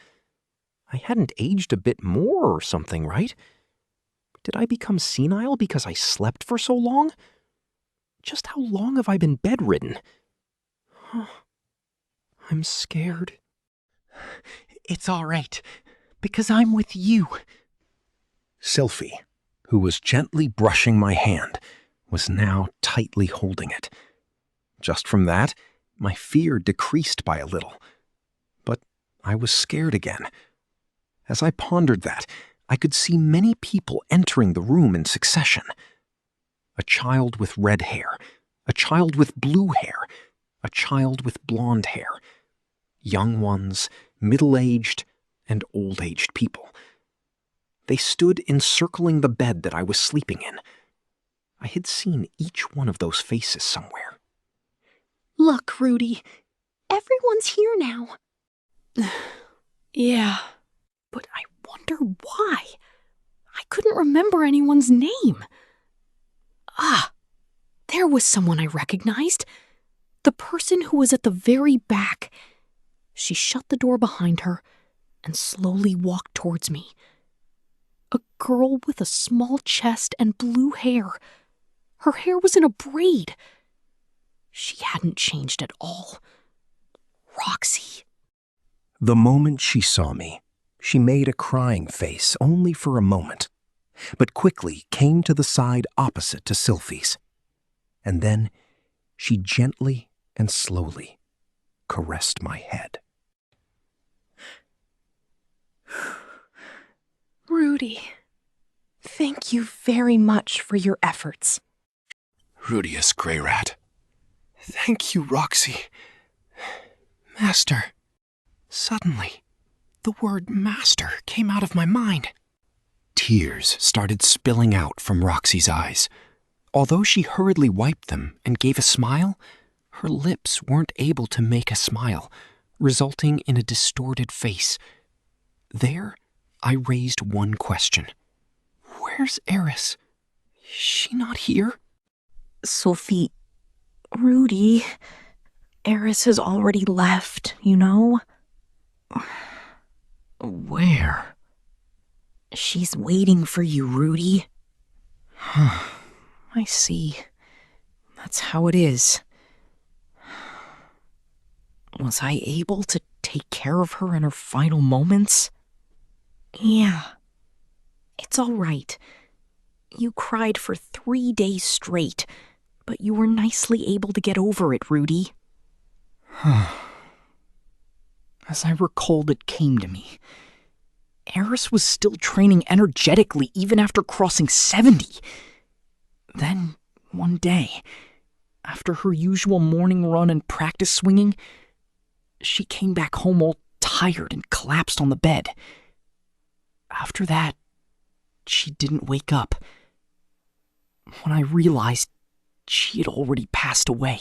S3: I hadn't aged a bit more or something, right? Did I become senile because I slept for so long? Just how long have I been bedridden? I'm scared.
S2: It's all right, because I'm with you. Sylphie, who was gently brushing my hand, was now tightly holding it. Just from that, my fear decreased by a little. But I was scared again. As I pondered that, I could see many people entering the room in succession. A child with red hair, a child with blue hair, a child with blonde hair. Young ones, middle-aged, and old-aged people. They stood encircling the bed that I was sleeping in. I had seen each one of those faces somewhere.
S5: Look, Rudy. Everyone's here now.
S6: Yeah, but I wonder why. I couldn't remember anyone's name. Ah, there was someone I recognized. The person who was at the very back. She shut the door behind her and slowly walked towards me. A girl with a small chest and blue hair. Her hair was in a braid. She hadn't changed at all. Roxy.
S2: The moment she saw me, she made a crying face only for a moment, but quickly came to the side opposite to Sylphie's. And then she gently and slowly caressed my head.
S5: Rudy, thank you very much for your efforts.
S2: Rudeus Greyrat. Thank you, Roxy. Master. Suddenly, the word master came out of my mind. Tears started spilling out from Roxy's eyes. Although she hurriedly wiped them and gave a smile, her lips weren't able to make a smile, resulting in a distorted face. There, I raised one question. Where's Eris? Is she not here?
S5: Sophie, Rudy, Eris has already left, you know?
S2: Where?
S5: She's waiting for you, Rudy.
S2: I see. That's how it is.
S5: Was I able to take care of her in her final moments? Yeah. It's all right. You cried for 3 days straight, but you were nicely able to get over it, Rudy.
S9: As I recalled, it came to me. Eris was still training energetically even after crossing 70. Then, one day, after her usual morning run and practice swinging, she came back home all tired and collapsed on the bed. After that, she didn't wake up. When I realized she had already passed away.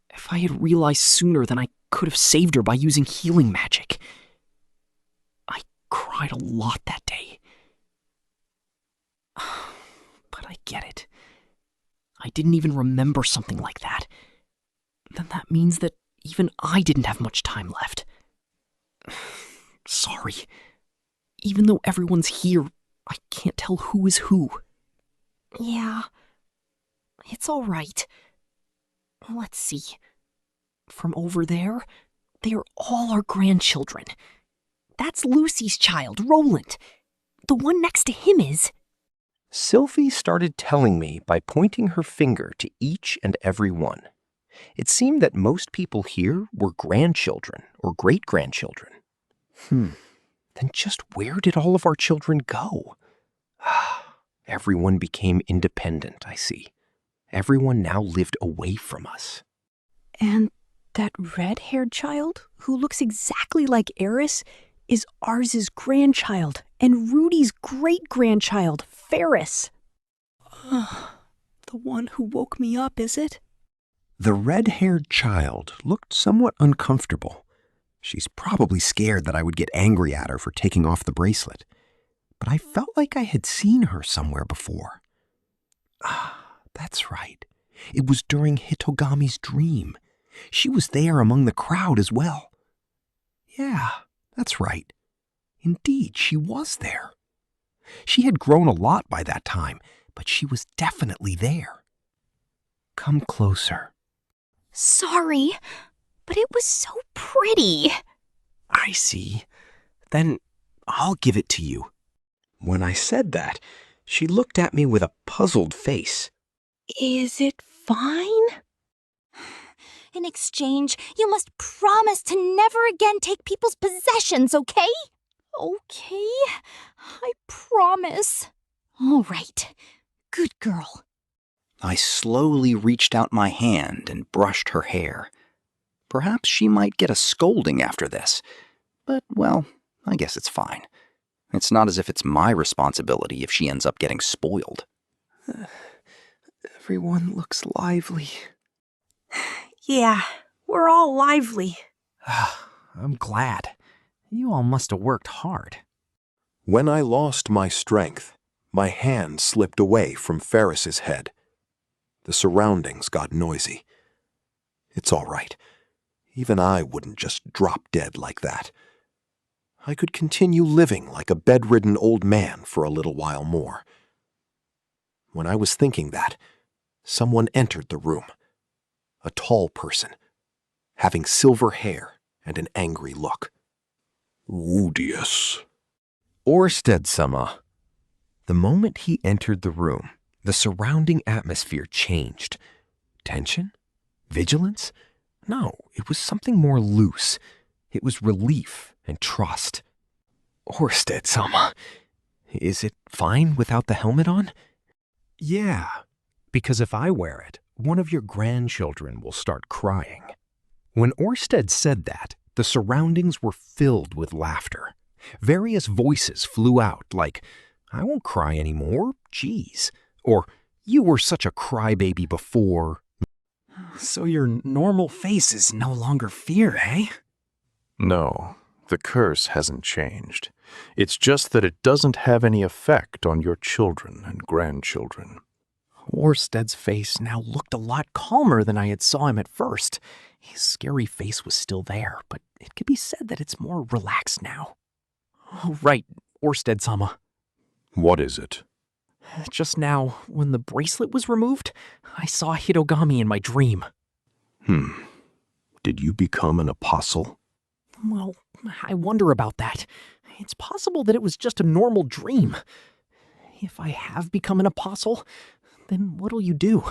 S9: If I had realized sooner, then I could have saved her by using healing magic. I cried a lot that day. But I get it.
S4: I didn't even remember something like that. Then that means that even I didn't have much time left. Sorry. Even though everyone's here, I can't tell who is who.
S6: Yeah, it's all right. Let's see.
S4: From over there, they are all our grandchildren. That's Lucy's child, Roland. The one next to him is...
S3: Sylvie started telling me by pointing her finger to each and every one. It seemed that most people here were grandchildren or great-grandchildren. Then just where did all of our children go? Everyone became independent, I see. Everyone now lived away from us.
S5: And that red-haired child, who looks exactly like Eris, is Ars's grandchild and Rudy's great-grandchild, Ferris. The one who woke me up, is it?
S2: The red-haired child looked somewhat uncomfortable. She's probably scared that I would get angry at her for taking off the bracelet. But I felt like I had seen her somewhere before. That's right. It was during Hitogami's dream. She was there among the crowd as well. Yeah, that's right. Indeed, she was there. She had grown a lot by that time, but she was definitely there. Come closer.
S6: Sorry, but it was so pretty.
S2: I see. Then I'll give it to you. When I said that, she looked at me with a puzzled face.
S5: Is it fine?
S6: In exchange, you must promise to never again take people's possessions, okay? Okay, I promise. All right, good girl.
S2: I slowly reached out my hand and brushed her hair. Perhaps she might get a scolding after this. But, well, I guess it's fine. It's not as if it's my responsibility if she ends up getting spoiled. Everyone looks lively.
S5: Yeah, we're all lively.
S2: I'm glad. You all must have worked hard.
S8: When I lost my strength, my hand slipped away from Ferris's head. The surroundings got noisy. It's all right. Even I wouldn't just drop dead like that. I could continue living like a bedridden old man for a little while more. When I was thinking that, someone entered the room. A tall person, having silver hair and an angry look. Rudeus.
S3: Orsted-sama. The moment he entered the room, the surrounding atmosphere changed. Tension? Vigilance? No, it was something more loose. It was relief and trust. Orsted-sama, is it fine without the helmet on?
S11: Yeah, because if I wear it, one of your grandchildren will start crying.
S3: When Orsted said that, the surroundings were filled with laughter. Various voices flew out like, I won't cry anymore, geez. Or, you were such a crybaby before.
S2: So your normal face is no longer fear, eh?
S12: No, the curse hasn't changed. It's just that it doesn't have any effect on your children and grandchildren.
S4: Orsted's face now looked a lot calmer than I had saw him at first. His scary face was still there, but it could be said that it's more relaxed now. Oh, right, Orsted-sama.
S12: What is it?
S4: Just now, when the bracelet was removed, I saw Hitogami in my dream.
S12: Did you become an apostle?
S4: Well, I wonder about that. It's possible that it was just a normal dream. If I have become an apostle, then what'll you do?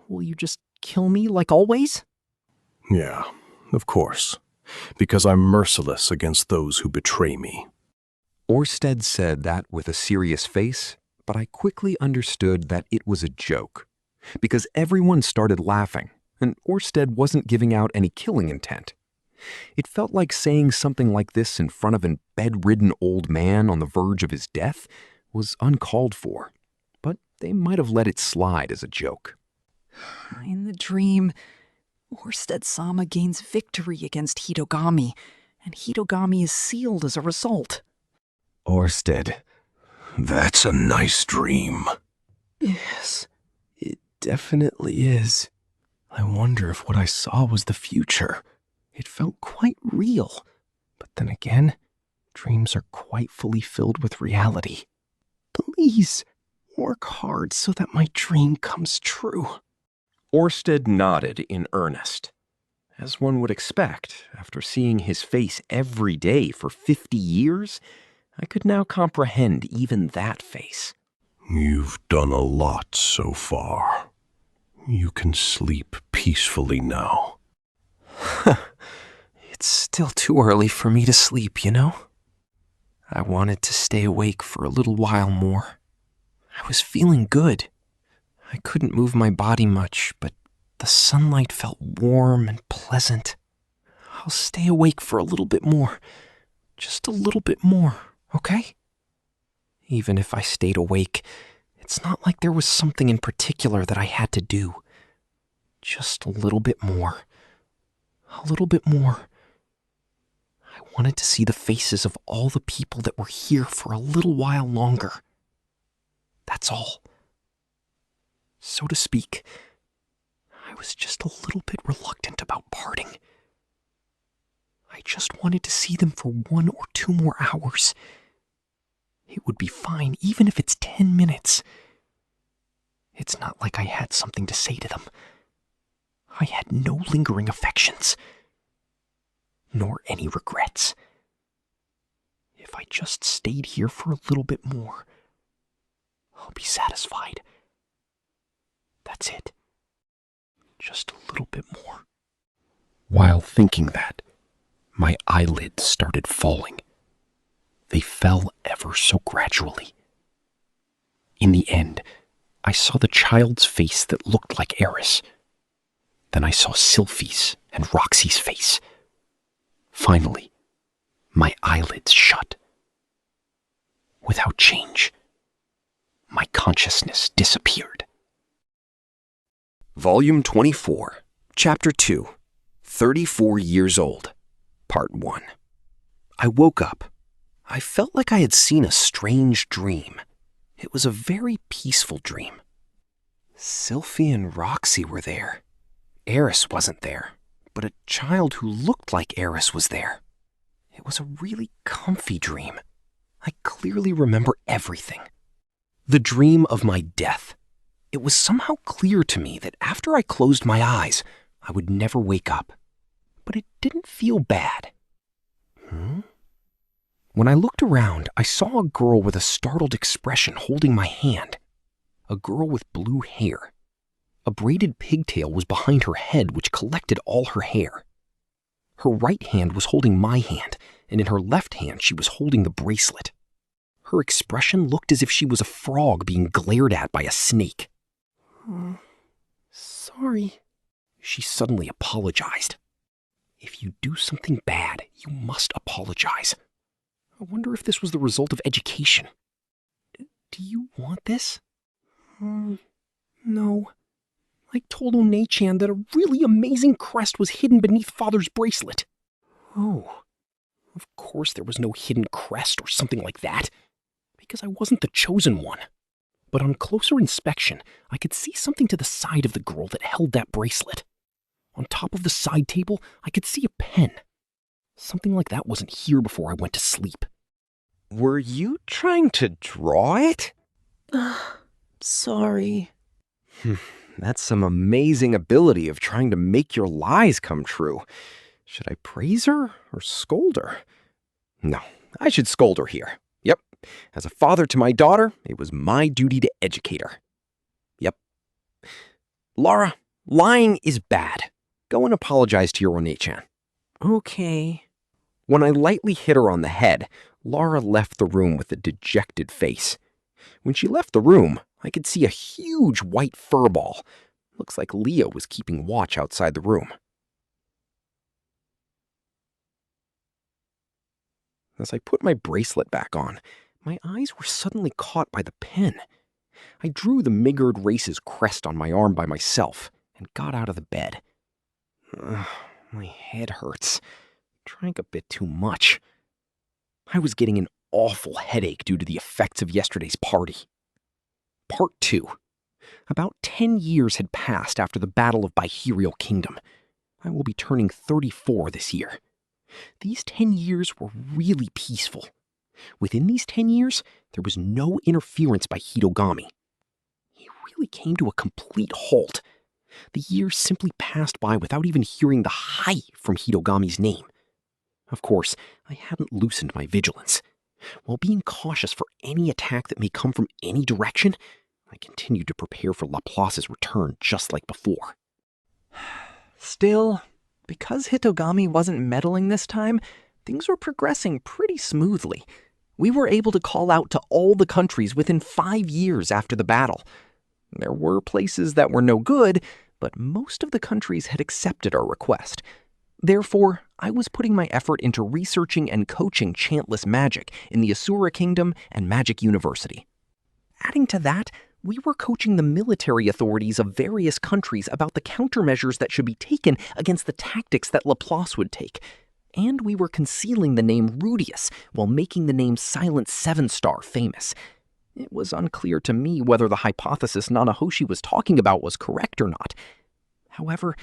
S4: Will you just kill me like always?
S12: Yeah, of course. Because I'm merciless against those who betray me.
S3: Orsted said that with a serious face, but I quickly understood that it was a joke. Because everyone started laughing, and Orsted wasn't giving out any killing intent. It felt like saying something like this in front of a bedridden old man on the verge of his death was uncalled for. But they might have let it slide as a joke.
S13: In the dream, Orsted-sama gains victory against Hitogami, and Hitogami is sealed as a result.
S3: Orsted.
S12: That's a nice dream.
S2: Yes, it definitely is. I wonder if what I saw was the future. It felt quite real. But then again, dreams are quite fully filled with reality. Please, work hard so that my dream comes true.
S3: Orsted nodded in earnest. As one would expect, after seeing his face every day for 50 years, I could now comprehend even that face.
S12: You've done a lot so far. You can sleep peacefully now.
S2: It's still too early for me to sleep, you know? I wanted to stay awake for a little while more. I was feeling good. I couldn't move my body much, but the sunlight felt warm and pleasant. I'll stay awake for a little bit more. Just a little bit more, okay? Even if I stayed awake, it's not like there was something in particular that I had to do. Just a little bit more. A little bit more. I wanted to see the faces of all the people that were here for a little while longer. That's all. So to speak, I was just a little bit reluctant about parting. I just wanted to see them for 1 or 2 more hours. It would be fine, even if it's 10 minutes. It's not like I had something to say to them. I had no lingering affections, nor any regrets. If I just stayed here for a little bit more, I'll be satisfied. That's it. Just a little bit more. While thinking that, my eyelids started falling. They fell ever so gradually. In the end, I saw the child's face that looked like Eris. Then I saw Sylphie's and Roxy's face. Finally, my eyelids shut. Without change, my consciousness disappeared. Volume 24, Chapter 2, 34 Years Old, Part 1. I woke up. I felt like I had seen a strange dream. It was a very peaceful dream. Sylphie and Roxy were there. Eris wasn't there, but a child who looked like Eris was there. It was a really comfy dream. I clearly remember everything. The dream of my death. It was somehow clear to me that after I closed my eyes, I would never wake up. But it didn't feel bad. When I looked around, I saw a girl with a startled expression holding my hand. A girl with blue hair. A braided pigtail was behind her head, which collected all her hair. Her right hand was holding my hand, and in her left hand she was holding the bracelet. Her expression looked as if she was a frog being glared at by a snake. Sorry, she suddenly apologized. If you do something bad, you must apologize. I wonder if this was the result of education. Do you want this? No. I told One-chan that a really amazing crest was hidden beneath Father's bracelet. Oh, of course there was no hidden crest or something like that, because I wasn't the chosen one. But on closer inspection, I could see something to the side of the girl that held that bracelet. On top of the side table, I could see a pen. Something like that wasn't here before I went to sleep.
S3: Were you trying to draw it?
S5: Sorry.
S3: That's some amazing ability of trying to make your lies come true. Should I praise her or scold her? No, I should scold her here. Yep. As a father to my daughter, it was my duty to educate her. Yep. Laura, lying is bad. Go and apologize to your One-chan.
S5: Okay.
S3: When I lightly hit her on the head, Laura left the room with a dejected face. When she left the room, I could see a huge white fur ball. Looks like Leo was keeping watch outside the room. As I put my bracelet back on, my eyes were suddenly caught by the pen. I drew the Migard race's crest on my arm by myself and got out of the bed. My head hurts. Drank a bit too much. I was getting an awful headache due to the effects of yesterday's party. Part 2.
S2: About 10 years had passed after the Battle of Bihirial Kingdom. I will be turning 34 this year. These 10 years were really peaceful. Within these 10 years, there was no interference by Hitogami. He really came to a complete halt. The years simply passed by without even hearing the "hi" from Hitogami's name. Of course, I hadn't loosened my vigilance. While being cautious for any attack that may come from any direction, I continued to prepare for Laplace's return just like before.
S9: Still, because Hitogami wasn't meddling this time, things were progressing pretty smoothly. We were able to call out to all the countries within 5 years after the battle. There were places that were no good, but most of the countries had accepted our request. Therefore, I was putting my effort into researching and coaching chantless magic in the Asura Kingdom and Magic University. Adding to that, we were coaching the military authorities of various countries about the countermeasures that should be taken against the tactics that Laplace would take. And we were concealing the name Rudeus while making the name Silent Seven Star famous. It was unclear to me whether the hypothesis Nanahoshi was talking about was correct or not. However,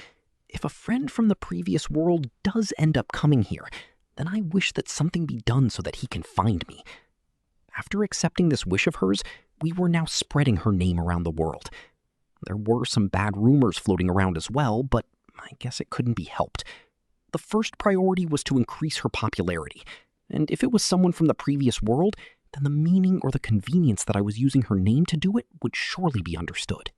S9: if a friend from the previous world does end up coming here, then I wish that something be done so that he can find me. After accepting this wish of hers, we were now spreading her name around the world. There were some bad rumors floating around as well, but I guess it couldn't be helped. The first priority was to increase her popularity, and if it was someone from the previous world, then the meaning or the convenience that I was using her name to do it would surely be understood.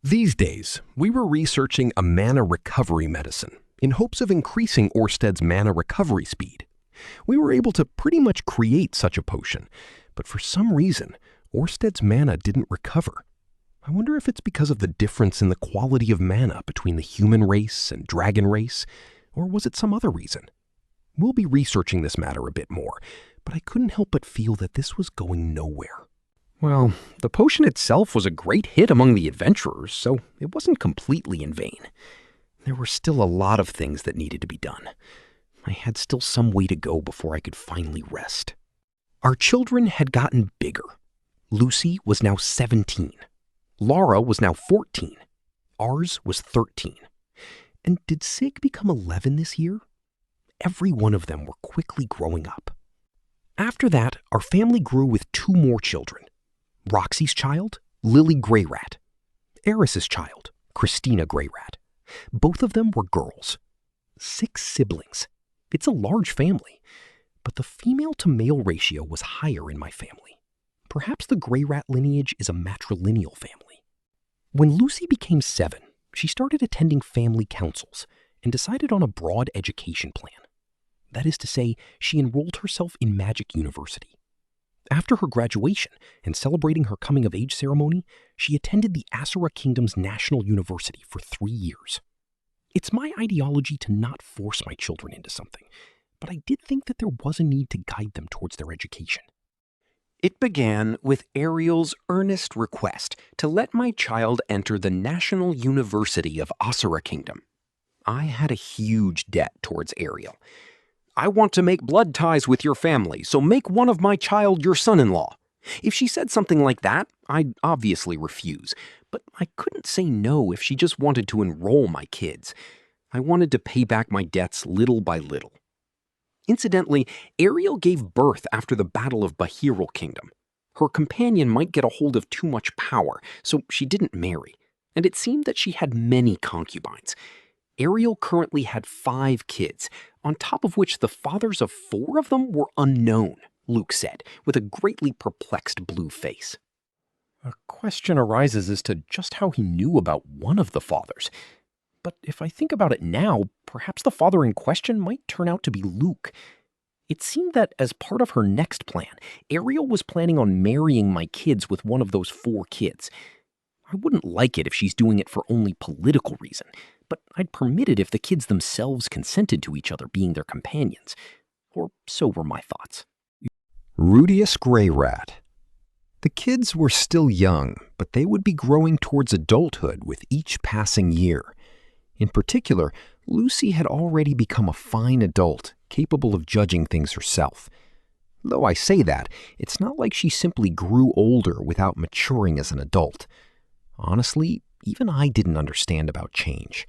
S8: These days, we were researching a mana recovery medicine in hopes of increasing Orsted's mana recovery speed. We were able to pretty much create such a potion, but for some reason, Orsted's mana didn't recover. I wonder if it's because of the difference in the quality of mana between the human race and dragon race, or was it some other reason? We'll be researching this matter a bit more, but I couldn't help but feel that this was going nowhere.
S2: Well, the potion itself was a great hit among the adventurers, so it wasn't completely in vain. There were still a lot of things that needed to be done. I had still some way to go before I could finally rest. Our children had gotten bigger. Lucy was now 17. Laura was now 14. Ours was 13. And did Sig become 11 this year? Every one of them were quickly growing up. After that, our family grew with 2 more children. Roxy's child, Lily Greyrat. Eris's child, Christina Greyrat. Both of them were girls. 6 siblings. It's a large family, but the female-to-male ratio was higher in my family. Perhaps the Greyrat lineage is a matrilineal family. When Lucy became 7, she started attending family councils and decided on a broad education plan. That is to say, she enrolled herself in Magic University. After her graduation and celebrating her coming-of-age ceremony, she attended the Asura Kingdom's National University for 3 years. It's my ideology to not force my children into something, but I did think that there was a need to guide them towards their education. It began with Ariel's earnest request to let my child enter the National University of Asura Kingdom. I had a huge debt towards Ariel. I want to make blood ties with your family, so make one of my child your son-in-law. If she said something like that, I'd obviously refuse, but I couldn't say no if she just wanted to enroll my kids. I wanted to pay back my debts little by little. Incidentally, Ariel gave birth after the Battle of Bihirial Kingdom. Her companion might get a hold of too much power, so she didn't marry, and it seemed that she had many concubines. Ariel currently had 5 kids, on top of which the fathers of 4 of them were unknown, Luke said, with a greatly perplexed blue face. A question arises as to just how he knew about one of the fathers. But if I think about it now, perhaps the father in question might turn out to be Luke. It seemed that as part of her next plan, Ariel was planning on marrying my kids with one of those 4 kids. I wouldn't like it if she's doing it for only political reason, but I'd permit it if the kids themselves consented to each other being their companions. Or so were my thoughts.
S8: Rudeus Greyrat. The kids were still young, but they would be growing towards adulthood with each passing year. In particular, Lucy had already become a fine adult, capable of judging things herself. Though I say that, it's not like she simply grew older without maturing as an adult.
S3: Honestly, even I didn't understand about change.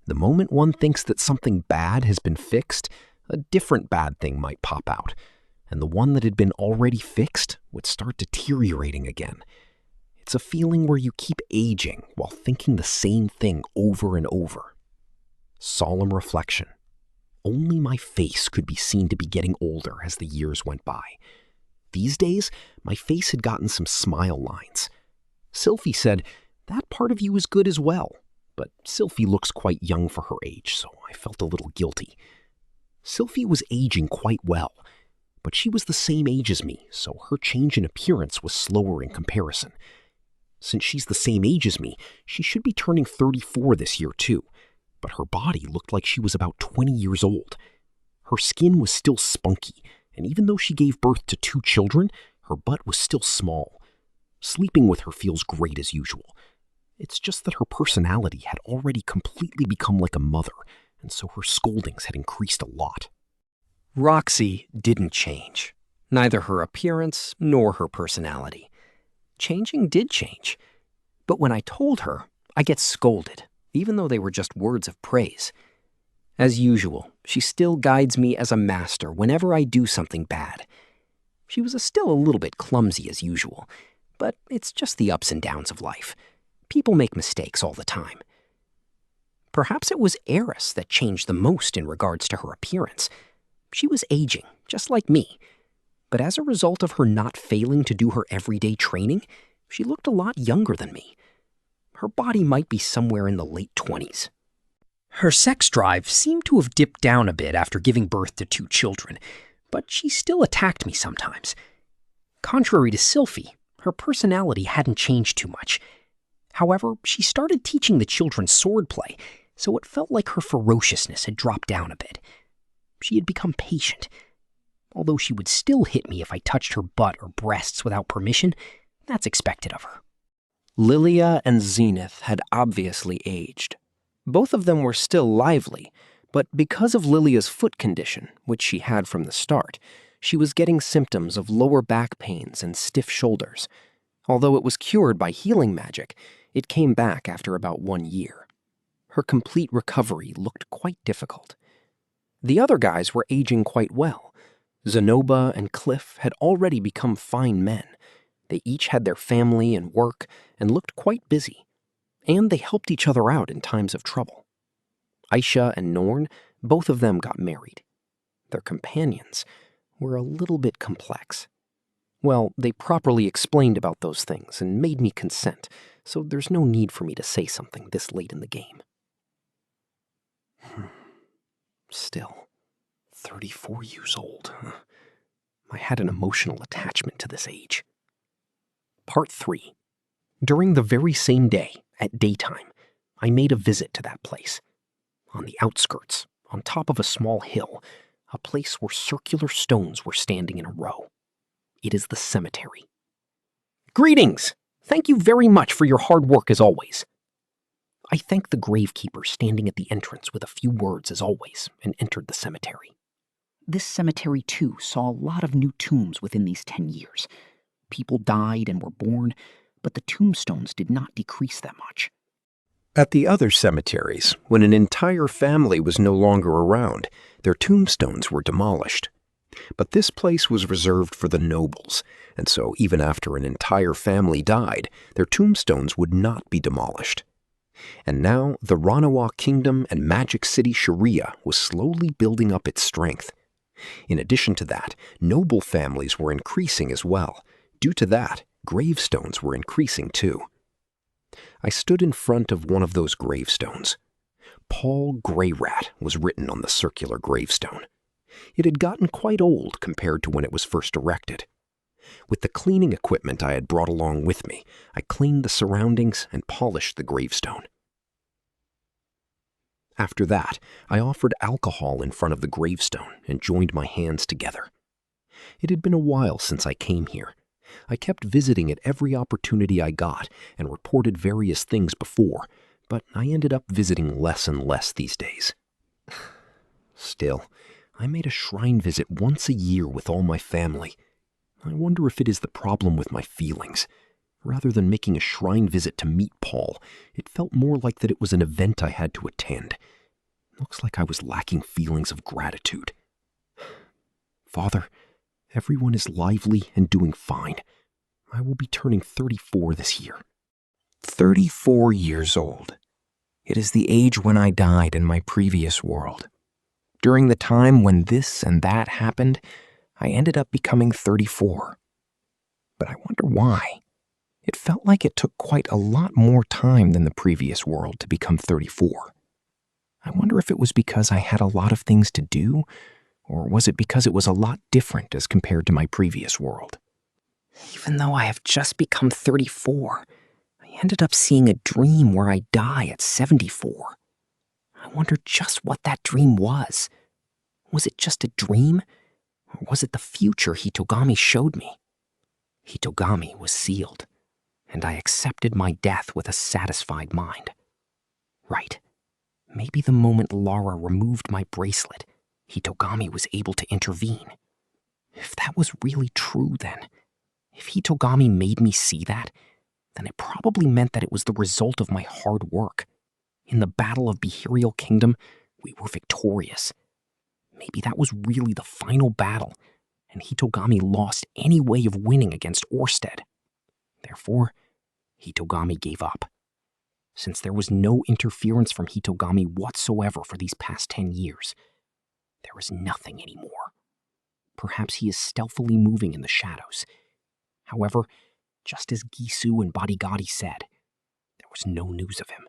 S3: The moment one thinks that something bad has been fixed, a different bad thing might pop out, and the one that had been already fixed would start deteriorating again. It's a feeling where you keep aging while thinking the same thing over and over. Solemn reflection. Only my face could be seen to be getting older as the years went by. These days, my face had gotten some smile lines. Sylphie said, "That part of you is good as well." But Sylphie looks quite young for her age, so I felt a little guilty. Sylphie was aging quite well, but she was the same age as me, so her change in appearance was slower in comparison. Since she's the same age as me, she should be turning 34 this year too, but her body looked like she was about 20 years old. Her skin was still spunky, and even though she gave birth to 2 children, her butt was still small. Sleeping with her feels great as usual. It's just that her personality had already completely become like a mother, and so her scoldings had increased a lot.
S2: Roxy didn't change. Neither her appearance nor her personality. Changing did change. But when I told her, I get scolded, even though they were just words of praise. As usual, she still guides me as a master whenever I do something bad. She was still a little bit clumsy as usual, but it's just the ups and downs of life. People make mistakes all the time. Perhaps it was Eris that changed the most in regards to her appearance. She was aging, just like me. But as a result of her not failing to do her everyday training, she looked a lot younger than me. Her body might be somewhere in the late 20s. Her sex drive seemed to have dipped down a bit after giving birth to 2 children, but she still attacked me sometimes. Contrary to Sylphie, her personality hadn't changed too much. However, she started teaching the children swordplay, so it felt like her ferociousness had dropped down a bit. She had become patient. Although she would still hit me if I touched her butt or breasts without permission, that's expected of her.
S14: Lilia and Zenith had obviously aged. Both of them were still lively, but because of Lilia's foot condition, which she had from the start, she was getting symptoms of lower back pains and stiff shoulders. Although it was cured by healing magic, it came back after about 1 year. Her complete recovery looked quite difficult. The other guys were aging quite well. Zenoba and Cliff had already become fine men. They each had their family and work and looked quite busy. And they helped each other out in times of trouble. Aisha and Norn, both of them got married. Their companions were a little bit complex. Well, they properly explained about those things and made me consent, so there's no need for me to say something this late in the game. Still, 34 years old. I had an emotional attachment to this age. Part 3. During the very same day, at daytime, I made a visit to that place. On the outskirts, on top of a small hill, a place where circular stones were standing in a row. It is the cemetery. Greetings! Thank you very much for your hard work as always. I thanked the gravekeeper standing at the entrance with a few words as always and entered the cemetery.
S4: This cemetery, too, saw a lot of new tombs within these 10 years. People died and were born, but the tombstones did not decrease that much.
S3: At the other cemeteries, when an entire family was no longer around, their tombstones were demolished. But this place was reserved for the nobles, and so even after an entire family died, their tombstones would not be demolished. And now the Ranawa Kingdom and Magic City Sharia was slowly building up its strength. In addition to that, noble families were increasing as well. Due to that, gravestones were increasing too. I stood in front of one of those gravestones. Paul Greyrat was written on the circular gravestone. It had gotten quite old compared to when it was first erected. With the cleaning equipment I had brought along with me, I cleaned the surroundings and polished the gravestone. After that, I offered alcohol in front of the gravestone and joined my hands together. It had been a while since I came here. I kept visiting it every opportunity I got and reported various things before, but I ended up visiting less and less these days. Still, I made a shrine visit once a year with all my family. I wonder if it is the problem with my feelings, Rather than making a shrine visit to meet Paul, it felt more like that it was an event I had to attend. Looks like I was lacking feelings of gratitude. Father, everyone is lively and doing fine. I will be turning 34 this year.
S2: 34 years old. It is the age when I died in my previous world. During the time when this and that happened, I ended up becoming 34. But I wonder why. It felt like it took quite a lot more time than the previous world to become 34. I wonder if it was because I had a lot of things to do, or was it because it was a lot different as compared to my previous world? Even though I have just become 34, I ended up seeing a dream where I die at 74. I wonder just what that dream was. Was it just a dream, or was it the future Hitogami showed me? Hitogami was sealed, and I accepted my death with a satisfied mind. Right. Maybe the moment Lara removed my bracelet, Hitogami was able to intervene. If that was really true, then, if Hitogami made me see that, then it probably meant that it was the result of my hard work. In the Battle of Behirial Kingdom, we were victorious. Maybe that was really the final battle, and Hitogami lost any way of winning against Orsted. Therefore, Hitogami gave up. Since there was no interference from Hitogami whatsoever for these past 10 years, there was nothing anymore. Perhaps he is stealthily moving in the shadows. However, just as Gisu and Badigadi said, there was no news of him,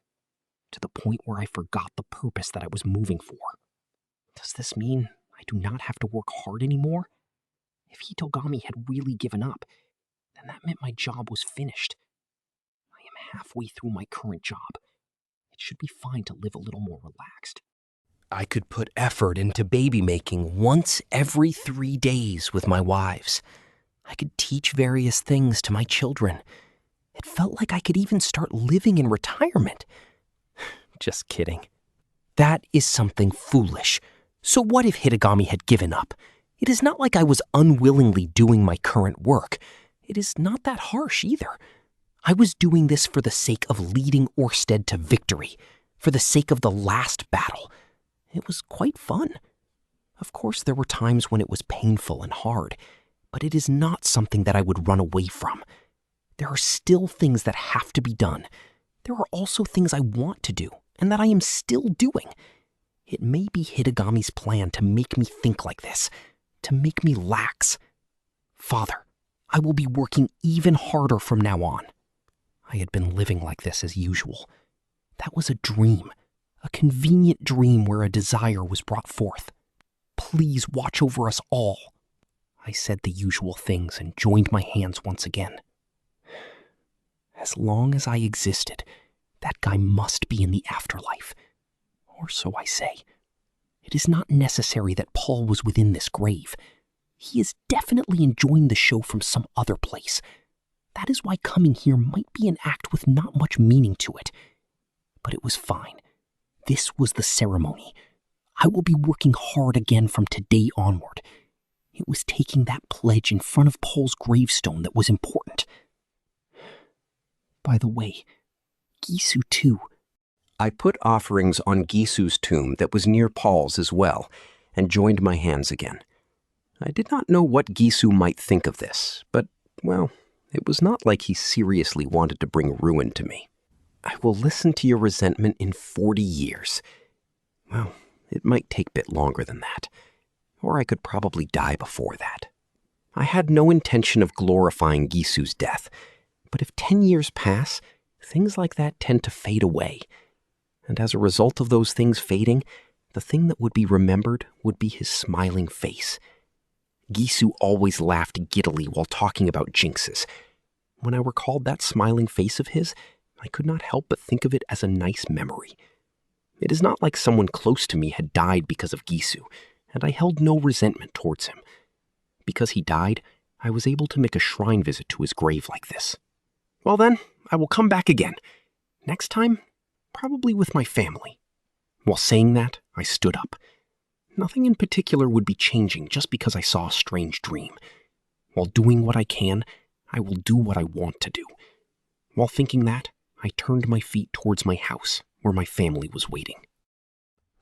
S2: to the point where I forgot the purpose that I was moving for. Does this mean I do not have to work hard anymore? If Hitogami had really given up, then that meant my job was finished. I am halfway through my current job. It should be fine to live a little more relaxed. I could put effort into baby making once every 3 days with my wives. I could teach various things to my children. It felt like I could even start living in retirement. Just kidding. That is something foolish. So what if Hitogami had given up? It is not like I was unwillingly doing my current work. It is not that harsh either. I was doing this for the sake of leading Orsted to victory, for the sake of the last battle. It was quite fun. Of course, there were times when it was painful and hard, but it is not something that I would run away from. There are still things that have to be done. There are also things I want to do, and that I am still doing. It may be Hitogami's plan to make me think like this, to make me lax. Father, I will be working even harder from now on. I had been living like this as usual. That was a dream, a convenient dream where a desire was brought forth. Please watch over us all. I said the usual things and joined my hands once again. As long as I existed, that guy must be in the afterlife. Or so I say. It is not necessary that Paul was within this grave. He is definitely enjoying the show from some other place. That is why coming here might be an act with not much meaning to it. But it was fine. This was the ceremony. I will be working hard again from today onward. It was taking that pledge in front of Paul's gravestone that was important. By the way, Gisu too.
S3: I put offerings on Gisu's tomb that was near Paul's as well, and joined my hands again. I did not know what Gisu might think of this, but, well, it was not like he seriously wanted to bring ruin to me. I will listen to your resentment in 40 years. Well, it might take a bit longer than that, or I could probably die before that. I had no intention of glorifying Gisu's death, but if 10 years pass, things like that tend to fade away. And as a result of those things fading, the thing that would be remembered would be his smiling face. Gisu always laughed giddily while talking about jinxes. When I recalled that smiling face of his, I could not help but think of it as a nice memory. It is not like someone close to me had died because of Gisu, and I held no resentment towards him. Because he died, I was able to make a shrine visit to his grave like this. Well then, I will come back again. Next time, probably with my family. While saying that, I stood up. Nothing in particular would be changing just because I saw a strange dream. While doing what I can, I will do what I want to do.
S4: While thinking that, I turned my feet towards my house, where my family was waiting.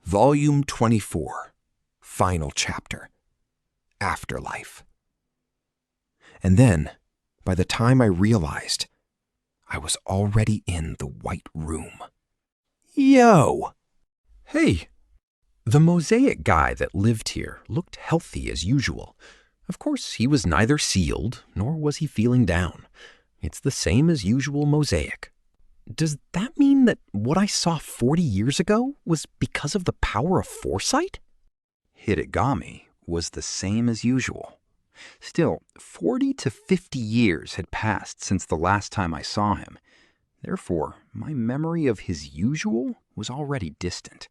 S1: Volume 24, Final Chapter, Afterlife. And then, by the time I realized, I was already in the White Room. Yo! Hey! The mosaic guy that lived here looked healthy as usual. Of course, he was neither sealed, nor was he feeling down. It's the same as usual mosaic. Does that mean that what I saw 40 years ago was because of the power of foresight? Hitogami was the same as usual. Still, 40 to 50 years had passed since the last time I saw him. Therefore, my memory of his usual was already distant.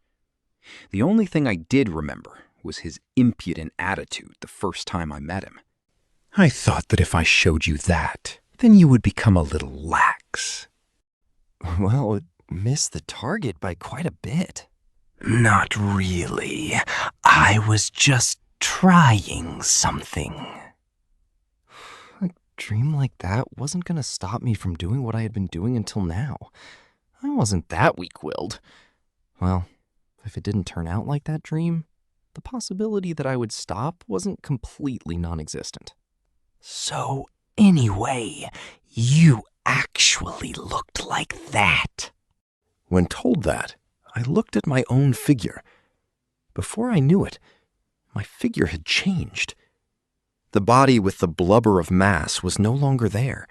S1: The only thing I did remember was his impudent attitude the first time I met him. I thought that if I showed you that, then you would become a little lax. Well, it missed the target by quite a bit.
S9: Not really. I was just trying something.
S15: A dream like that wasn't going to stop me from doing what I had been doing until now. I wasn't that weak-willed. Well, if it didn't turn out like that dream, the possibility that I would stop wasn't completely non-existent.
S9: So, anyway, you actually looked like that.
S1: When told that, I looked at my own figure. Before I knew it, my figure had changed. The body with the blubber of mass was no longer there.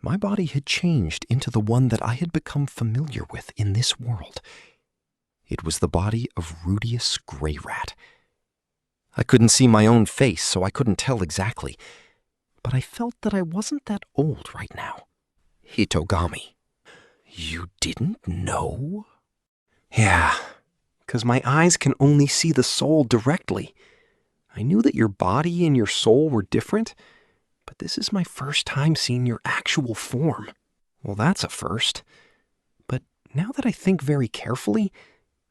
S1: My body had changed into the one that I had become familiar with in this world. It was the body of Rudeus Greyrat. I couldn't see my own face, so I couldn't tell exactly, but I felt that I wasn't that old right now. Hitogami. You didn't know? Yeah, 'cause my eyes can only see the soul directly. I knew that your body and your soul were different, but this is my first time seeing your actual form. Well, that's a first. But now that I think very carefully,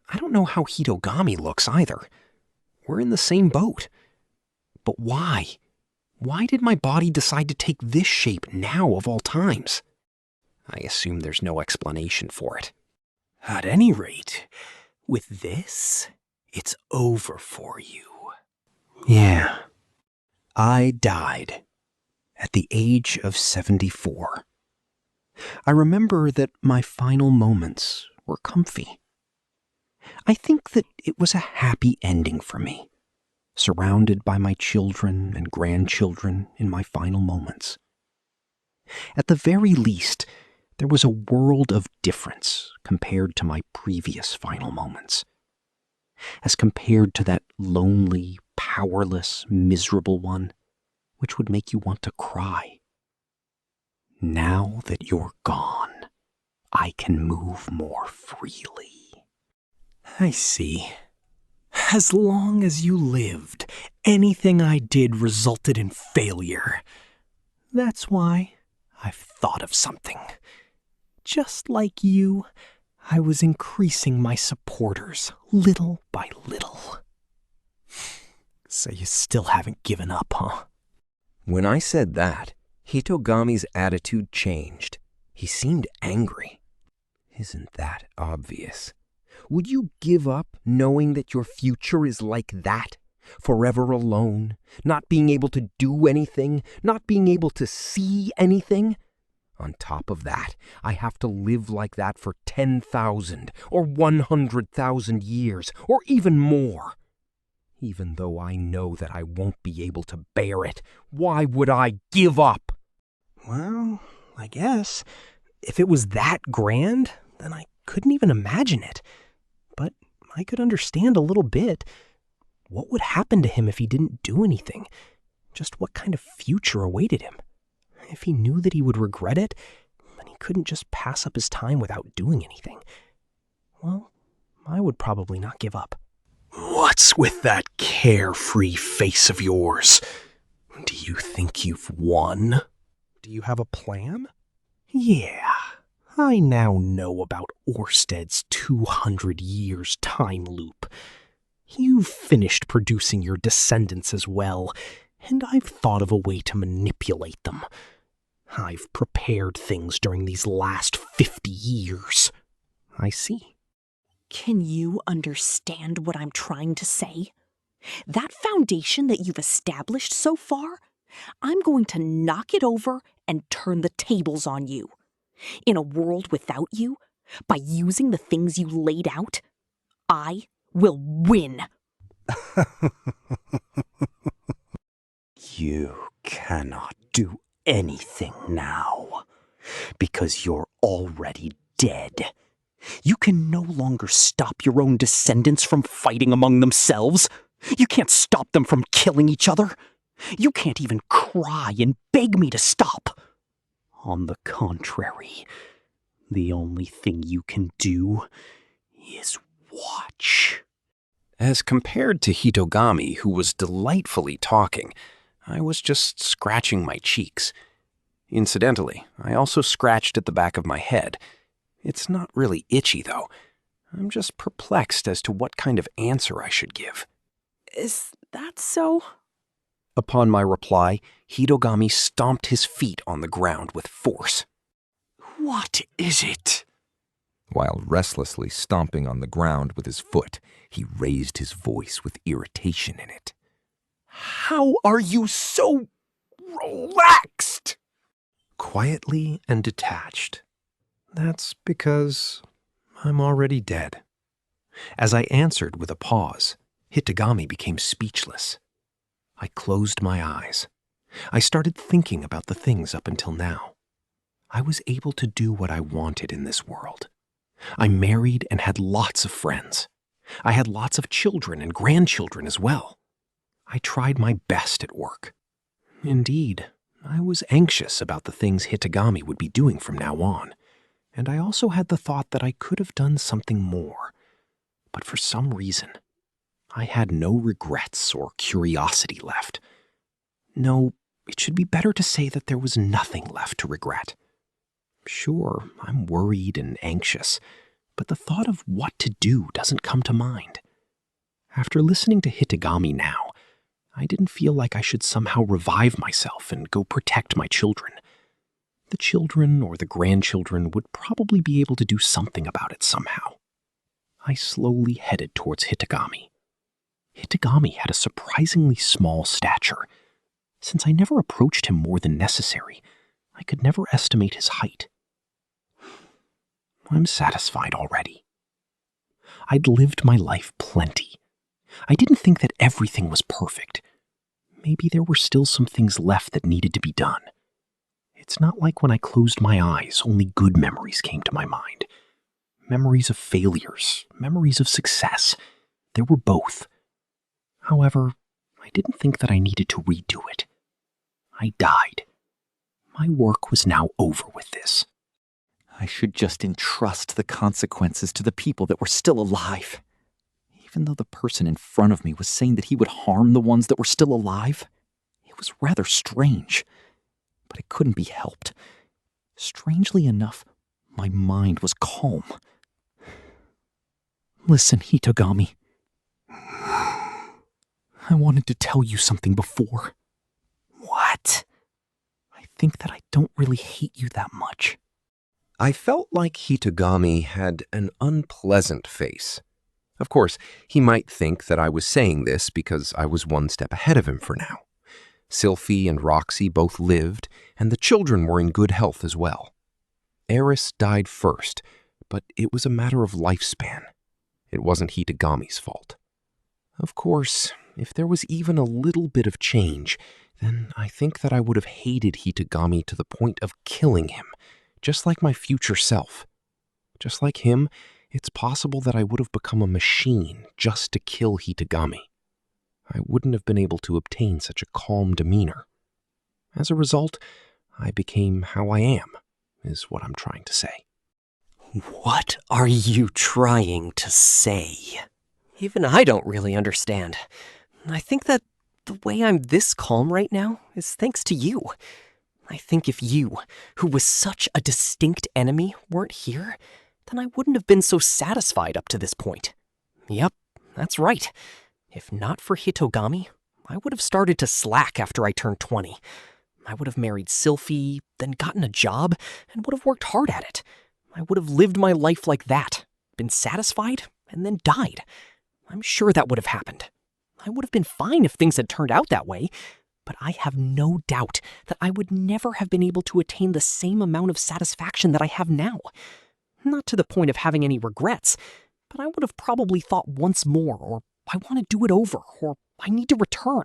S1: I don't know how Hitogami looks either. We're in the same boat. But why? Why did my body decide to take this shape now of all times? I assume there's no explanation for it.
S9: At any rate, with this, it's over for you.
S1: Yeah. I died at the age of 74. I remember that my final moments were comfy. I think that it was a happy ending for me, surrounded by my children and grandchildren in my final moments. At the very least, there was a world of difference compared to my previous final moments. As compared to that lonely, powerless, miserable one, which would make you want to cry. Now that you're gone, I can move more freely.
S9: I see. As long as you lived, anything I did resulted in failure. That's why I've thought of something. Just like you, I was increasing my supporters little by little. So you still haven't given up, huh?
S1: When I said that, Hitogami's attitude changed. He seemed angry. Isn't that obvious? Would you give up knowing that your future is like that? Forever alone, not being able to do anything, not being able to see anything? On top of that, I have to live like that for 10,000 or 100,000 years, or even more. Even though I know that I won't be able to bear it, why would I give up?
S9: Well, I guess if it was that grand, then I couldn't even imagine it. But I could understand a little bit. What would happen to him if he didn't do anything? Just what kind of future awaited him? If he knew that he would regret it, then he couldn't just pass up his time without doing anything. Well, I would probably not give up. What's with that carefree face of yours? Do you think you've won?
S4: Do you have a plan?
S9: Yeah, I now know about Orsted's 200 years time loop. You've finished producing your descendants as well, and I've thought of a way to manipulate them.
S4: I've prepared things during these last 50 years.
S3: I see.
S5: Can you understand what I'm trying to say? That foundation that you've established so far, I'm going to knock it over and turn the tables on you. In a world without you, by using the things you laid out, I will win.
S16: You cannot do anything now, because you're already dead. You can no longer stop your own descendants from fighting among themselves. You can't stop them from killing each other. You can't even cry and beg me to stop. On the contrary, the only thing you can do is watch.
S2: As compared to Hitogami, who was delightfully talking, I was just scratching my cheeks. Incidentally, I also scratched at the back of my head. It's not really itchy, though. I'm just perplexed as to what kind of answer I should give.
S5: Is that so?
S2: Upon my reply, Hitogami stomped his feet on the ground with force.
S8: What is it? While restlessly stomping on the ground with his foot, he raised his voice with irritation in it. How are you so relaxed?
S2: Quietly and detached. That's because I'm already dead. As I answered with a pause, Hitogami became speechless. I closed my eyes. I started thinking about the things up until now. I was able to do what I wanted in this world. I married and had lots of friends. I had lots of children and grandchildren as well. I tried my best at work. Indeed, I was anxious about the things Hitogami would be doing from now on, and I also had the thought that I could have done something more. But for some reason, I had no regrets or curiosity left. No, it should be better to say that there was nothing left to regret. Sure, I'm worried and anxious, but the thought of what to do doesn't come to mind. After listening to Hitogami now, I didn't feel like I should somehow revive myself and go protect my children. The children or the grandchildren would probably be able to do something about it somehow. I slowly headed towards Hitogami. Hitogami had a surprisingly small stature. Since I never approached him more than necessary, I could never estimate his height. I'm satisfied already. I'd lived my life plenty. I didn't think that everything was perfect. Maybe there were still some things left that needed to be done. It's not like when I closed my eyes, only good memories came to my mind. Memories of failures, memories of success. There were both. However, I didn't think that I needed to redo it. I died. My work was now over with this.
S16: I should just entrust the consequences to the people that were still alive. Even though the person in front of me was saying that he would harm the ones that were still alive, it was rather strange. But it couldn't be helped. Strangely enough, my mind was calm. Listen, Hitogami. I wanted to tell you something before.
S14: What?
S16: I think that I don't really hate you that much.
S3: I felt like Hitogami had an unpleasant face. Of course, he might think that I was saying this because I was one step ahead of him for now. Sylphie and Roxy both lived, and the children were in good health as well. Eris died first, but it was a matter of lifespan. It wasn't Hitogami's fault. Of course, if there was even a little bit of change, then I think that I would have hated Hitogami to the point of killing him, just like my future self. Just like him, it's possible that I would have become a machine just to kill Hitogami. I wouldn't have been able to obtain such a calm demeanor. As a result, I became how I am, is what I'm trying to say.
S14: What are you trying to say? Even I don't really understand. I think that the way I'm this calm right now is thanks to you. I think if you, who was such a distinct enemy, weren't here, then I wouldn't have been so satisfied up to this point. Yep, that's right. If not for Hitogami, I would have started to slack after I turned 20.
S4: I would have married Sylphie, then gotten a job, and would have worked hard at it. I would have lived my life like that, been satisfied, and then died. I'm sure that would have happened. I would have been fine if things had turned out that way, but I have no doubt that I would never have been able to attain the same amount of satisfaction that I have now. Not to the point of having any regrets, but I would have probably thought once more, or I want to do it over, or I need to return.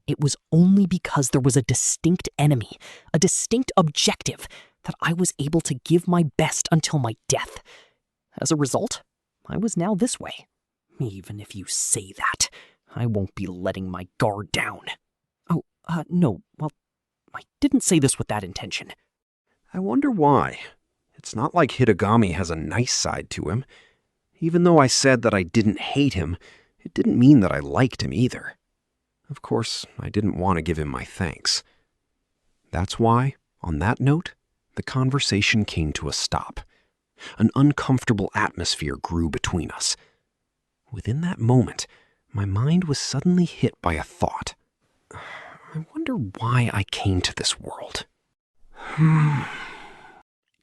S4: It was only because there was a distinct enemy, a distinct objective, that I was able to give my best until my death. As a result, I was now this way. Even if you say that, I won't be letting my guard down. Oh, no, well, I didn't say this with that intention.
S2: I wonder why. It's not like Hitogami has a nice side to him. Even though I said that I didn't hate him, it didn't mean that I liked him either. Of course, I didn't want to give him my thanks. That's why, on that note, the conversation came to a stop. An uncomfortable atmosphere grew between us. Within that moment, my mind was suddenly hit by a thought. I wonder why I came to this world.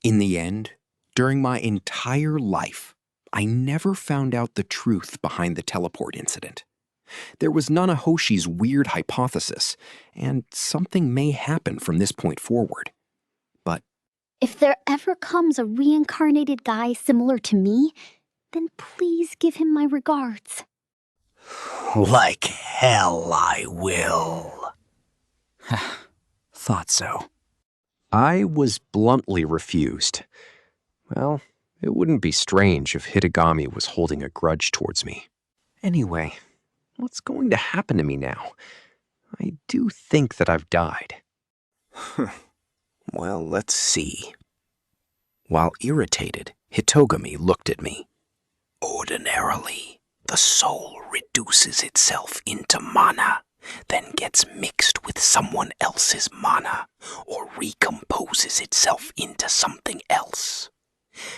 S2: In the end, during my entire life, I never found out the truth behind the teleport incident. There was Nanahoshi's weird hypothesis, and something may happen from this point forward. But
S17: if there ever comes a reincarnated guy similar to me, then please give him my regards.
S16: Like hell I will.
S2: Thought so. I was bluntly refused. Well, it wouldn't be strange if Hitogami was holding a grudge towards me. Anyway, what's going to happen to me now? I do think that I've died. Well, let's see. While irritated, Hitogami looked at me.
S16: Ordinarily, the soul reduces itself into mana, then gets mixed with someone else's mana, or recomposes itself into something else.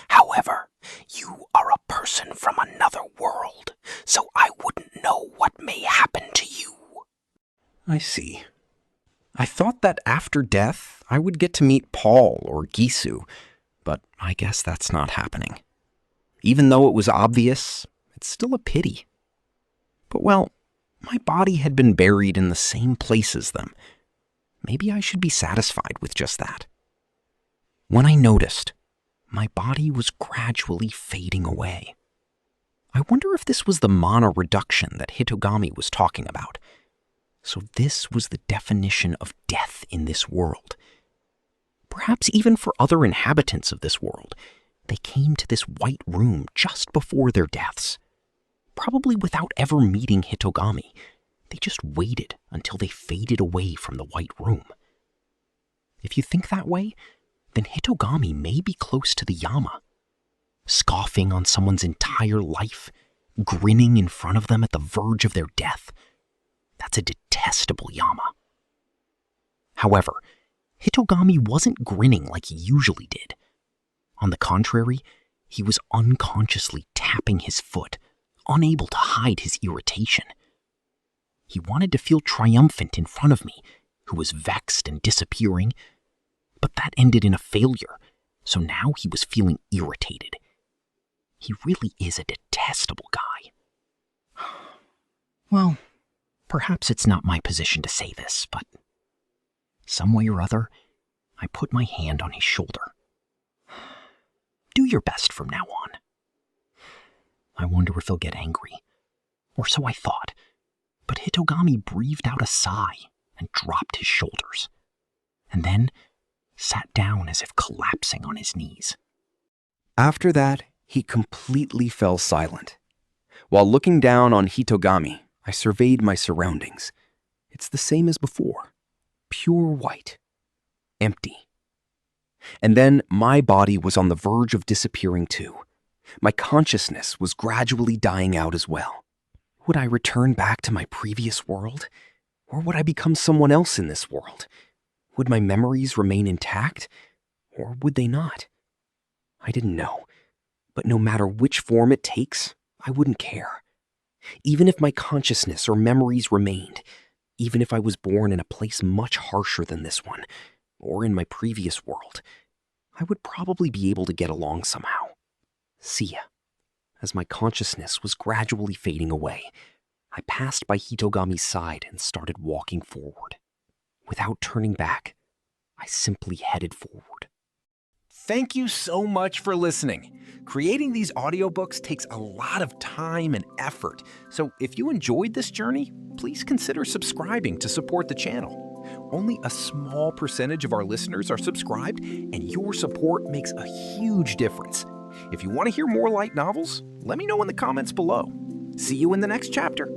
S16: However, you are a person from another world, so I wouldn't know what may happen to you.
S2: I see. I thought that after death, I would get to meet Paul or Gisu, but I guess that's not happening. Even though it was obvious, it's still a pity. But well, my body had been buried in the same place as them. Maybe I should be satisfied with just that. When I noticed, my body was gradually fading away. I wonder if this was the mana reduction that Hitogami was talking about. So this was the definition of death in this world. Perhaps even for other inhabitants of this world, they came to this white room just before their deaths. Probably without ever meeting Hitogami, they just waited until they faded away from the white room. If you think that way, then Hitogami may be close to the Yama. Scoffing on someone's entire life, grinning in front of them at the verge of their death. That's a detestable Yama. However, Hitogami wasn't grinning like he usually did. On the contrary, he was unconsciously tapping his foot, unable to hide his irritation. He wanted to feel triumphant in front of me, who was vexed and disappearing, but that ended in a failure, so now he was feeling irritated. He really is a detestable guy. Well, perhaps it's not my position to say this, but some way or other, I put my hand on his shoulder. Do your best from now on. I wonder if he'll get angry, or so I thought, but Hitogami breathed out a sigh and dropped his shoulders, and then sat down as if collapsing on his knees. After that, he completely fell silent. While looking down on Hitogami, I surveyed my surroundings. It's the same as before. Pure white. Empty. And then my body was on the verge of disappearing too. My consciousness was gradually dying out as well. Would I return back to my previous world? Or would I become someone else in this world? Would my memories remain intact? Or would they not? I didn't know. But no matter which form it takes, I wouldn't care. Even if my consciousness or memories remained, even if I was born in a place much harsher than this one, or in my previous world, I would probably be able to get along somehow. See ya. As my consciousness was gradually fading away, I passed by Hitogami's side and started walking forward. Without turning back, I simply headed forward.
S1: Thank you so much for listening. Creating these audiobooks takes a lot of time and effort, so if you enjoyed this journey, please consider subscribing to support the channel. Only a small percentage of our listeners are subscribed, and your support makes a huge difference. If you want to hear more light novels, let me know in the comments below. See you in the next chapter.